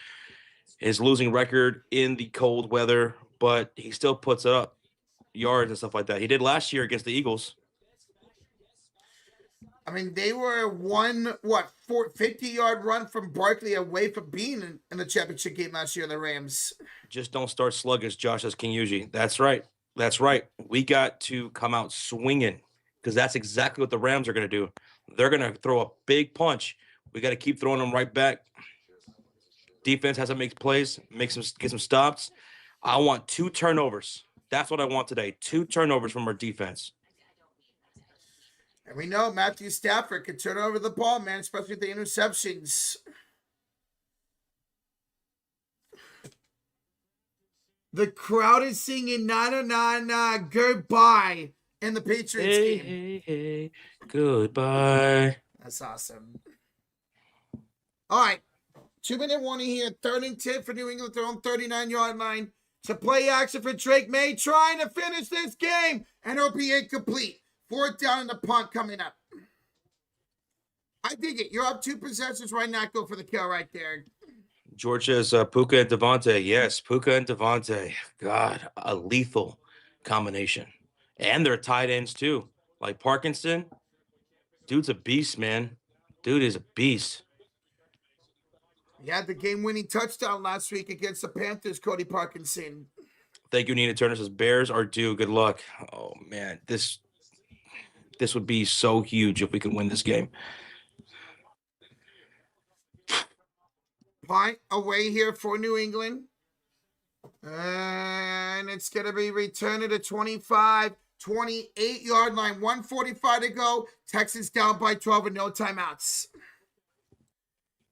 is losing record in the cold weather, but he still puts up yards and stuff like that. He did last year against the Eagles. I mean, they were 50-yard run from Barkley away from being in the championship game last year, the Rams. Just don't start sluggish, Josh, as King Yuji. That's right. That's right. We got to come out swinging because that's exactly what the Rams are going to do. They're going to throw a big punch. We got to keep throwing them right back. Defense has to make plays, get some stops. I want 2 turnovers. That's what I want today. 2 turnovers from our defense. And we know Matthew Stafford can turn over the ball, man, especially with the interceptions. The crowd is singing na goodbye in the Patriots game. Hey, goodbye. That's awesome. All right. 2-minute warning here. 3rd and 10 for New England, their own 39-yard line. To play action for Drake May, trying to finish this game, and it'll be incomplete. 4th down and the punt coming up. I dig it. You're up 2 possessions. Why not go for the kill right there? George says Puka and Devontae. Yes, Puka and Devontae. God, a lethal combination. And they're tight ends too. Like Parkinson. Dude's a beast, man. Dude is a beast. He had the game-winning touchdown last week against the Panthers, Cody Parkinson. Thank you, Nina Turner says Bears are due. Good luck. Oh man, this would be so huge if we could win this game. Punt away here for New England. And it's going to be returned to the 28-yard line. 1:45 to go. Texans down by 12 with no timeouts.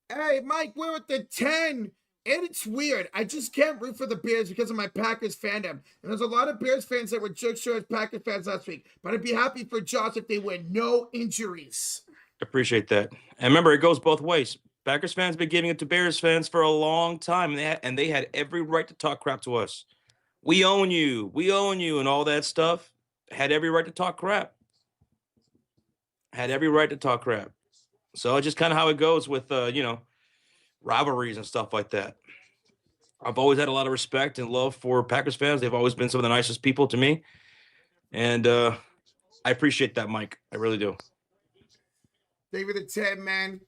Hey, Mike, we're at the 10. And it's weird. I just can't root for the Bears because of my Packers fandom. And there's a lot of Bears fans that were just sure as Packers fans last week. But I'd be happy for Josh if they win. No injuries. Appreciate that. And remember, it goes both ways. Packers fans been giving it to Bears fans for a long time, and they had every right to talk crap to us. We own you, and all that stuff. Had every right to talk crap. So it's just kind of how it goes with, rivalries and stuff like that. I've always had a lot of respect and love for Packers fans. They've always been some of the nicest people to me. And I appreciate that, Mike. I really do. David the 10, man.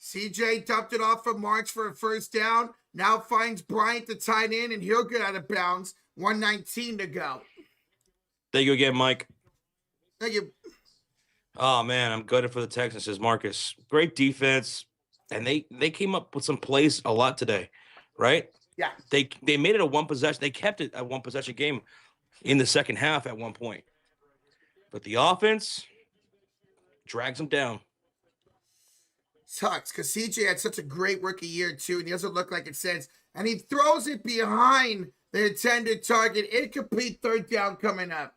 CJ dumped it off from March for a 1st down. Now finds Bryant the tight end, and he'll get out of bounds. 1:19 to go. Thank you again, Mike. Thank you. Oh, man, I'm gutted for the Texans, says Marcus. Great defense. And they came up with some plays a lot today, right? Yeah. They made it a 1 possession. They kept it a 1 possession game in the second half at one point. But the offense drags them down. Sucks because CJ had such a great rookie year too, and he doesn't look like it since. And he throws it behind the intended target. Incomplete 3rd down coming up.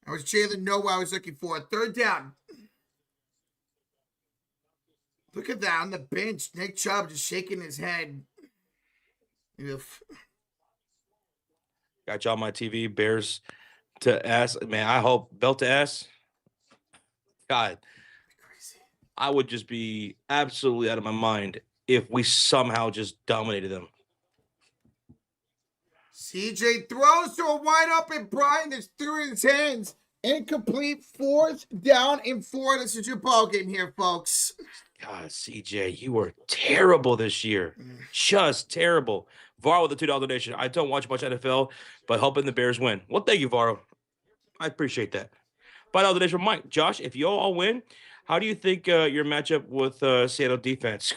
That was Jalen Noah I was looking for. 3rd down. Look at that on the bench. Nick Chubb just shaking his head. Oof. Got you on my TV. Bears to ass. Man, I hope belt to ass. God. I would just be absolutely out of my mind if we somehow just dominated them. CJ throws to a wide open Brian that's through his hands. Incomplete, 4th down and 4. This is your ball game here, folks. God, CJ, you were terrible this year. Just terrible. Var with the $2 donation. I don't watch much NFL, but hoping the Bears win. Well, thank you, Var. I appreciate that. $5 donation from Mike. Josh, if you all win, how do you think your matchup with Seattle defense?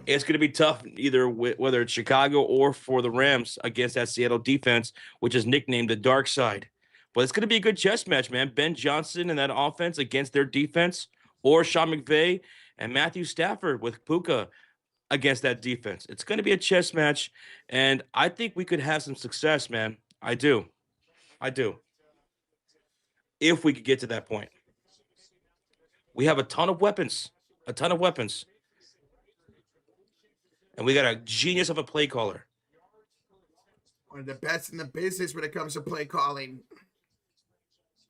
It's going to be tough, either whether it's Chicago or for the Rams against that Seattle defense, which is nicknamed the Dark Side. But it's going to be a good chess match, man. Ben Johnson and that offense against their defense, or Sean McVay and Matthew Stafford with Puka against that defense. It's going to be a chess match, and I think we could have some success, man. I do. If we could get to that point. We have a ton of weapons. And we got a genius of a play caller. One of the best in the business when it comes to play calling.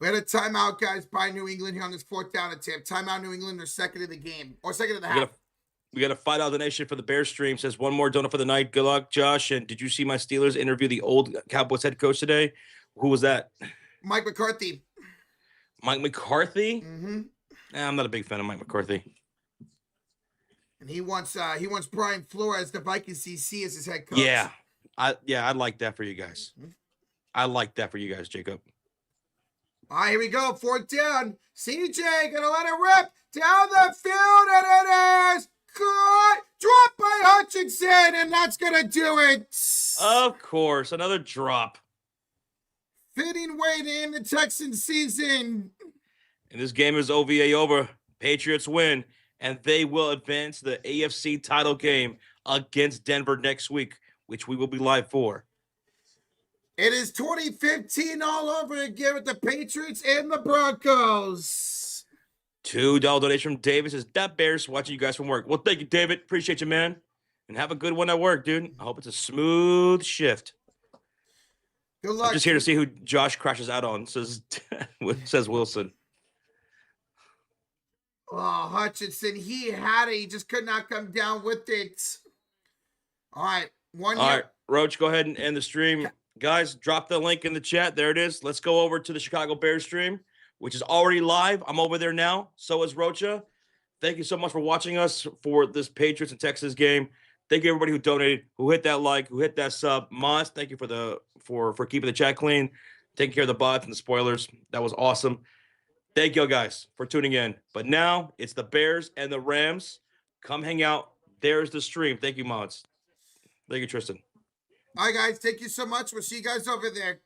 We had a timeout, guys, by New England here on this 4th down attempt. Timeout, New England. They're second of the game. Or second of the half. We got a $5 donation for the Bears stream. Says one more donut for the night. Good luck, Josh. And did you see my Steelers interview the old Cowboys head coach today? Who was that? Mike McCarthy. Mike McCarthy? Mm-hmm. I'm not a big fan of Mike McCarthy. And he wants Brian Flores, the Vikings DC, as his head coach. Yeah, I'd like that for you guys. I like that for you guys, Jacob. All right, here we go. 4th down. CJ gonna let it rip down the field, and it is caught, dropped by Hutchinson, and that's gonna do it. Of course, another drop. Fitting way to end the Texans season. And this game is OVA over. Patriots win, and they will advance the AFC title game against Denver next week, which we will be live for. It is 2015 all over again with the Patriots and the Broncos. $2 donation from David says, that Bears watching you guys from work. Well, thank you, David. Appreciate you, man. And have a good one at work, dude. I hope it's a smooth shift. Good luck. I'm just here to see who Josh crashes out on, says Wilson. Oh, Hutchinson, he had it. He just could not come down with it. All right. All right, Roach, go ahead and end the stream. Guys, drop the link in the chat. There it is. Let's go over to the Chicago Bears stream, which is already live. I'm over there now. So is Rocha. Thank you so much for watching us for this Patriots and Texas game. Thank you everybody who donated, who hit that like, who hit that sub. Moss, thank you for keeping the chat clean, taking care of the bots and the spoilers. That was awesome. Thank you guys for tuning in. But now it's the Bears and the Rams. Come hang out. There's the stream. Thank you, mods. Thank you, Tristan. All right, guys. Thank you so much. We'll see you guys over there.